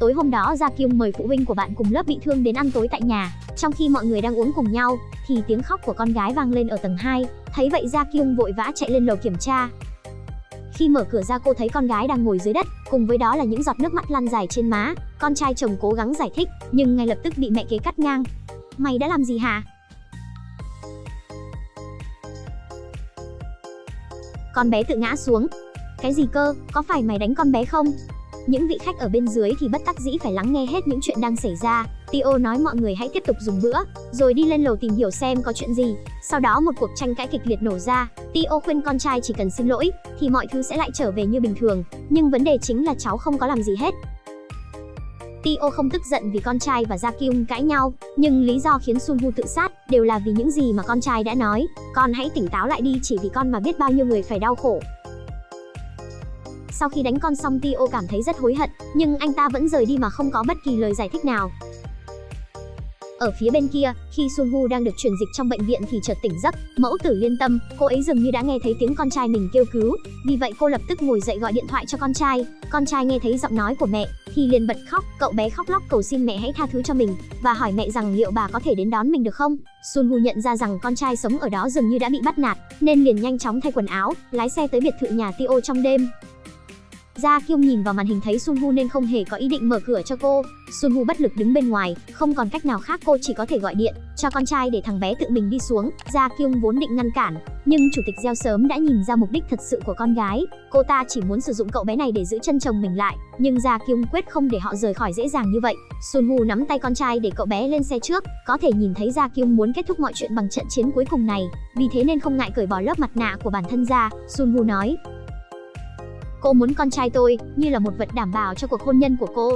Tối hôm đó, Gia Kyung mời phụ huynh của bạn cùng lớp bị thương đến ăn tối tại nhà. Trong khi mọi người đang uống cùng nhau, thì tiếng khóc của con gái vang lên ở tầng 2. Thấy vậy Gia Kyung vội vã chạy lên lầu kiểm tra. Khi mở cửa ra, cô thấy con gái đang ngồi dưới đất, cùng với đó là những giọt nước mắt lăn dài trên má. Con trai chồng cố gắng giải thích, nhưng ngay lập tức bị mẹ kế cắt ngang. Mày đã làm gì hả? Con bé tự ngã xuống. Cái gì cơ, có phải mày đánh con bé không? Những vị khách ở bên dưới thì bất đắc dĩ phải lắng nghe hết những chuyện đang xảy ra. Tio nói mọi người hãy tiếp tục dùng bữa, rồi đi lên lầu tìm hiểu xem có chuyện gì. Sau đó một cuộc tranh cãi kịch liệt nổ ra. Tio khuyên con trai chỉ cần xin lỗi thì mọi thứ sẽ lại trở về như bình thường, nhưng vấn đề chính là cháu không có làm gì hết. Tio không tức giận vì con trai và Gia Kyung cãi nhau, nhưng lý do khiến Sunwoo tự sát đều là vì những gì mà con trai đã nói. Con hãy tỉnh táo lại đi, chỉ vì con mà biết bao nhiêu người phải đau khổ. Sau khi đánh con xong, Tio cảm thấy rất hối hận, nhưng anh ta vẫn rời đi mà không có bất kỳ lời giải thích nào. Ở phía bên kia, khi Sunwoo đang được truyền dịch trong bệnh viện thì chợt tỉnh giấc. Mẫu tử Liên Tâm, cô ấy dường như đã nghe thấy tiếng con trai mình kêu cứu, vì vậy cô lập tức ngồi dậy gọi điện thoại cho con trai. Con trai nghe thấy giọng nói của mẹ thì liền bật khóc. Cậu bé khóc lóc cầu xin mẹ hãy tha thứ cho mình và hỏi mẹ rằng liệu bà có thể đến đón mình được không. Sunwoo nhận ra rằng con trai sống ở đó dường như đã bị bắt nạt, nên liền nhanh chóng thay quần áo, lái xe tới biệt thự nhà Tio trong đêm. Gia Kyung nhìn vào màn hình thấy Sunwoo nên không hề có ý định mở cửa cho cô. Sunwoo bất lực đứng bên ngoài, không còn cách nào khác, cô chỉ có thể gọi điện cho con trai để thằng bé tự mình đi xuống. Gia Kyung vốn định ngăn cản, nhưng chủ tịch Gieo sớm đã nhìn ra mục đích thật sự của con gái. Cô ta chỉ muốn sử dụng cậu bé này để giữ chân chồng mình lại, nhưng Gia Kyung quyết không để họ rời khỏi dễ dàng như vậy. Sunwoo nắm tay con trai để cậu bé lên xe trước. Có thể nhìn thấy Gia Kyung muốn kết thúc mọi chuyện bằng trận chiến cuối cùng này, vì thế nên không ngại cởi bỏ lớp mặt nạ của bản thân ra. Sunwoo nói: cô muốn con trai tôi như là một vật đảm bảo cho cuộc hôn nhân của cô.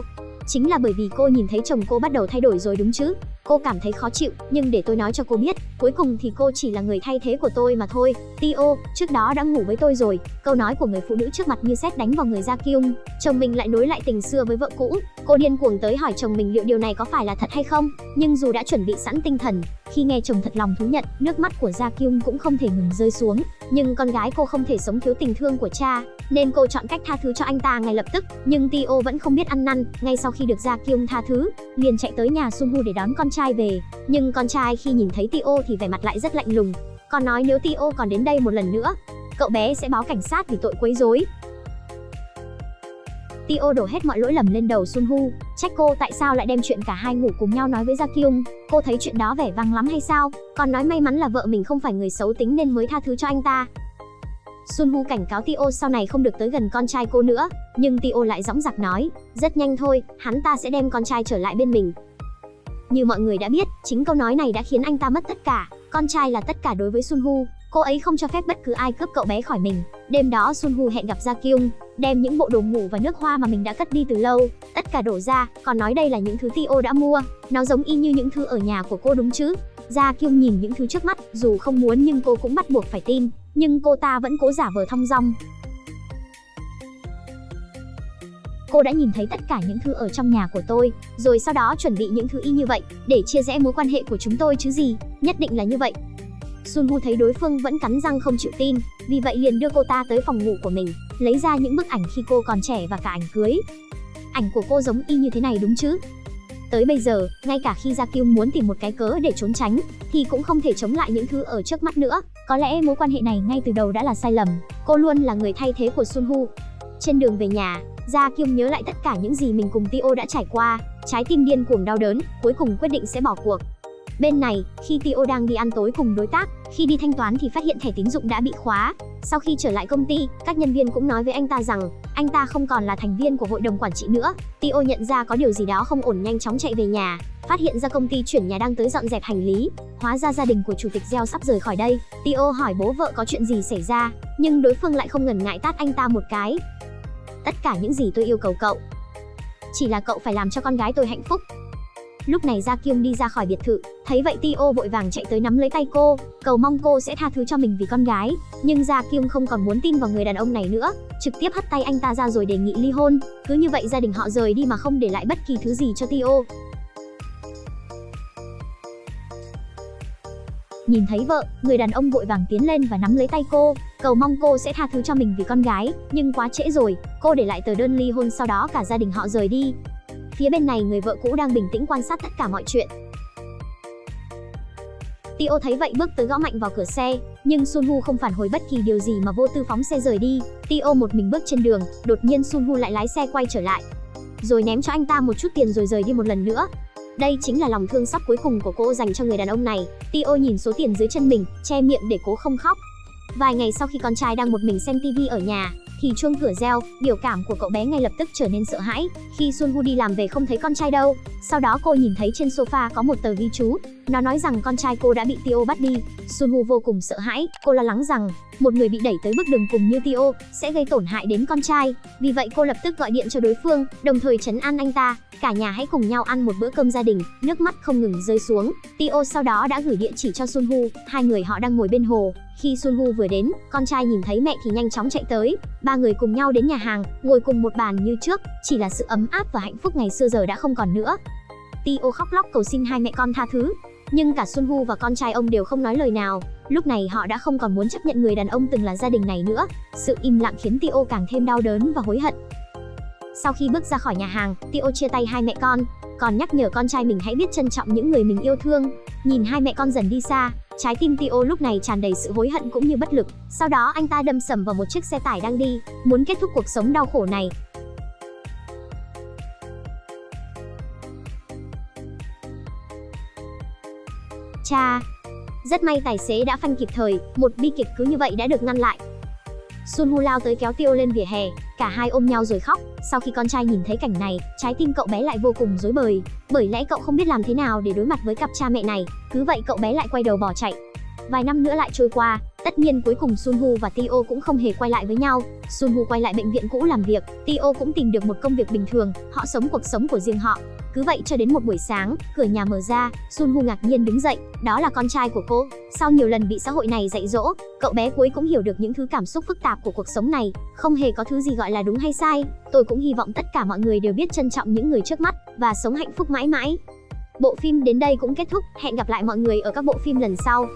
Chính là bởi vì cô nhìn thấy chồng cô bắt đầu thay đổi rồi đúng chứ? Cô cảm thấy khó chịu, nhưng để tôi nói cho cô biết, cuối cùng thì cô chỉ là người thay thế của tôi mà thôi. Tio, trước đó đã ngủ với tôi rồi. Câu nói của người phụ nữ trước mặt như sét đánh vào người Gia Kyung. Chồng mình lại nối lại tình xưa với vợ cũ. Cô điên cuồng tới hỏi chồng mình liệu điều này có phải là thật hay không. Nhưng dù đã chuẩn bị sẵn tinh thần, khi nghe chồng thật lòng thú nhận, nước mắt của Gia Kyung cũng không thể ngừng rơi xuống. Nhưng con gái cô không thể sống thiếu tình thương của cha, nên cô chọn cách tha thứ cho anh ta ngay lập tức. Nhưng Tio vẫn không biết ăn năn. Ngay sau khi được Gia Kyung tha thứ, liền chạy tới nhà Sunwoo để đón con trai về. Nhưng con trai khi nhìn thấy Tio thì vẻ mặt lại rất lạnh lùng. Còn nói nếu Tio còn đến đây một lần nữa, cậu bé sẽ báo cảnh sát vì tội quấy rối. Tio đổ hết mọi lỗi lầm lên đầu Sunwoo, trách cô tại sao lại đem chuyện cả hai ngủ cùng nhau nói với Gia Kyung. Cô thấy chuyện đó vẻ vang lắm hay sao? Còn nói may mắn là vợ mình không phải người xấu tính nên mới tha thứ cho anh ta. Sunwoo cảnh cáo Tio sau này không được tới gần con trai cô nữa, nhưng Tio lại dõng dạc nói, rất nhanh thôi, hắn ta sẽ đem con trai trở lại bên mình. Như mọi người đã biết, chính câu nói này đã khiến anh ta mất tất cả. Con trai là tất cả đối với Sunwoo. Cô ấy không cho phép bất cứ ai cướp cậu bé khỏi mình. Đêm đó Sunwoo hẹn gặp Gia Kyung, đem những bộ đồ ngủ và nước hoa mà mình đã cất đi từ lâu, tất cả đổ ra, còn nói đây là những thứ Tio đã mua. Nó giống y như những thứ ở nhà của cô đúng chứ? Gia Kyung nhìn những thứ trước mắt, dù không muốn nhưng cô cũng bắt buộc phải tin. Nhưng cô ta vẫn cố giả vờ thong dong. Cô đã nhìn thấy tất cả những thứ ở trong nhà của tôi, rồi sau đó chuẩn bị những thứ y như vậy, để chia rẽ mối quan hệ của chúng tôi chứ gì, nhất định là như vậy. Sunwoo thấy đối phương vẫn cắn răng không chịu tin, vì vậy liền đưa cô ta tới phòng ngủ của mình, lấy ra những bức ảnh khi cô còn trẻ và cả ảnh cưới. Ảnh của cô giống y như thế này đúng chứ? Tới bây giờ, ngay cả khi Gia Kyung muốn tìm một cái cớ để trốn tránh, thì cũng không thể chống lại những thứ ở trước mắt nữa. Có lẽ mối quan hệ này ngay từ đầu đã là sai lầm. Cô luôn là người thay thế của Sunwoo. Trên đường về nhà, Gia Kyung nhớ lại tất cả những gì mình cùng Tio đã trải qua, trái tim điên cuồng đau đớn, cuối cùng quyết định sẽ bỏ cuộc. Bên này, khi Tio đang đi ăn tối cùng đối tác, khi đi thanh toán thì phát hiện thẻ tín dụng đã bị khóa. Sau khi trở lại công ty, các nhân viên cũng nói với anh ta rằng anh ta không còn là thành viên của hội đồng quản trị nữa. Tio nhận ra có điều gì đó không ổn, nhanh chóng chạy về nhà, phát hiện ra công ty chuyển nhà đang tới dọn dẹp hành lý. Hóa ra gia đình của chủ tịch Gieo sắp rời khỏi đây. Tio hỏi bố vợ có chuyện gì xảy ra, nhưng đối phương lại không ngần ngại tát anh ta một cái. Tất cả những gì tôi yêu cầu cậu, chỉ là cậu phải làm cho con gái tôi hạnh phúc. Lúc này Gia Kyung đi ra khỏi biệt thự, Thấy vậy Tio vội vàng chạy tới nắm lấy tay cô, cầu mong cô sẽ tha thứ cho mình vì con gái. Nhưng Gia Kyung không còn muốn tin vào người đàn ông này nữa, trực tiếp hất tay anh ta ra rồi đề nghị ly hôn. Cứ như vậy gia đình họ rời đi mà không để lại bất kỳ thứ gì cho Tio. Nhìn thấy vợ, người đàn ông vội vàng tiến lên và nắm lấy tay cô, cầu mong cô sẽ tha thứ cho mình vì con gái. Nhưng quá trễ rồi, cô để lại tờ đơn ly hôn, sau đó cả gia đình họ rời đi. Phía bên này người vợ cũ đang bình tĩnh quan sát tất cả mọi chuyện. Tio thấy vậy bước tới gõ mạnh vào cửa xe, nhưng Sunwoo không phản hồi bất kỳ điều gì mà vô tư phóng xe rời đi. Tio một mình bước trên đường, đột nhiên Sunwoo lại lái xe quay trở lại, rồi ném cho anh ta một chút tiền rồi rời đi một lần nữa. Đây chính là lòng thương xót cuối cùng của cô dành cho người đàn ông này. Tio nhìn số tiền dưới chân mình, che miệng để cố không khóc. Vài ngày sau khi con trai đang một mình xem TV ở nhà, thì chuông cửa reo, biểu cảm của cậu bé ngay lập tức trở nên sợ hãi. Khi Sunwoo đi làm về không thấy con trai đâu. Sau đó cô nhìn thấy trên sofa có một tờ ghi chú, nó nói rằng con trai cô đã bị Tio bắt đi. Sunwoo vô cùng sợ hãi, cô lo lắng rằng một người bị đẩy tới bước đường cùng như Tio sẽ gây tổn hại đến con trai. Vì vậy cô lập tức gọi điện cho đối phương, đồng thời trấn an anh ta. Cả nhà hãy cùng nhau ăn một bữa cơm gia đình. Nước mắt không ngừng rơi xuống. Tio sau đó đã gửi địa chỉ cho Sunwoo. Hai người họ đang ngồi bên hồ. Khi Sunwoo vừa đến, con trai nhìn thấy mẹ thì nhanh chóng chạy tới. Ba người cùng nhau đến nhà hàng, ngồi cùng một bàn như trước, chỉ là sự ấm áp và hạnh phúc ngày xưa giờ đã không còn nữa. Tio khóc lóc cầu xin hai mẹ con tha thứ, nhưng cả Sunwoo và con trai ông đều không nói lời nào. Lúc này họ đã không còn muốn chấp nhận người đàn ông từng là gia đình này nữa. Sự im lặng khiến Tio càng thêm đau đớn và hối hận. Sau khi bước ra khỏi nhà hàng, Tio chia tay hai mẹ con, còn nhắc nhở con trai mình hãy biết trân trọng những người mình yêu thương. Nhìn hai mẹ con dần đi xa, trái tim Tio lúc này tràn đầy sự hối hận cũng như bất lực. Sau đó anh ta đâm sầm vào một chiếc xe tải đang đi, muốn kết thúc cuộc sống đau khổ này. Cha! Rất may tài xế đã phanh kịp thời, một bi kịch cứ như vậy đã được ngăn lại. Sunwoo lao tới kéo Tio lên vỉa hè, cả hai ôm nhau rồi khóc. Sau khi con trai nhìn thấy cảnh này, trái tim cậu bé lại vô cùng rối bời, bởi lẽ cậu không biết làm thế nào để đối mặt với cặp cha mẹ này. Cứ vậy cậu bé lại quay đầu bỏ chạy. Vài năm nữa lại trôi qua, tất nhiên cuối cùng Sunwoo và Tio cũng không hề quay lại với nhau. Sunwoo quay lại bệnh viện cũ làm việc, Tio cũng tìm được một công việc bình thường, họ sống cuộc sống của riêng họ. Cứ vậy cho đến một buổi sáng, cửa nhà mở ra, Sunwoo ngạc nhiên đứng dậy, đó là con trai của cô. Sau nhiều lần bị xã hội này dạy dỗ, cậu bé cuối cũng hiểu được những thứ cảm xúc phức tạp của cuộc sống này, không hề có thứ gì gọi là đúng hay sai. Tôi cũng hy vọng tất cả mọi người đều biết trân trọng những người trước mắt và sống hạnh phúc mãi mãi. Bộ phim đến đây cũng kết thúc, hẹn gặp lại mọi người ở các bộ phim lần sau.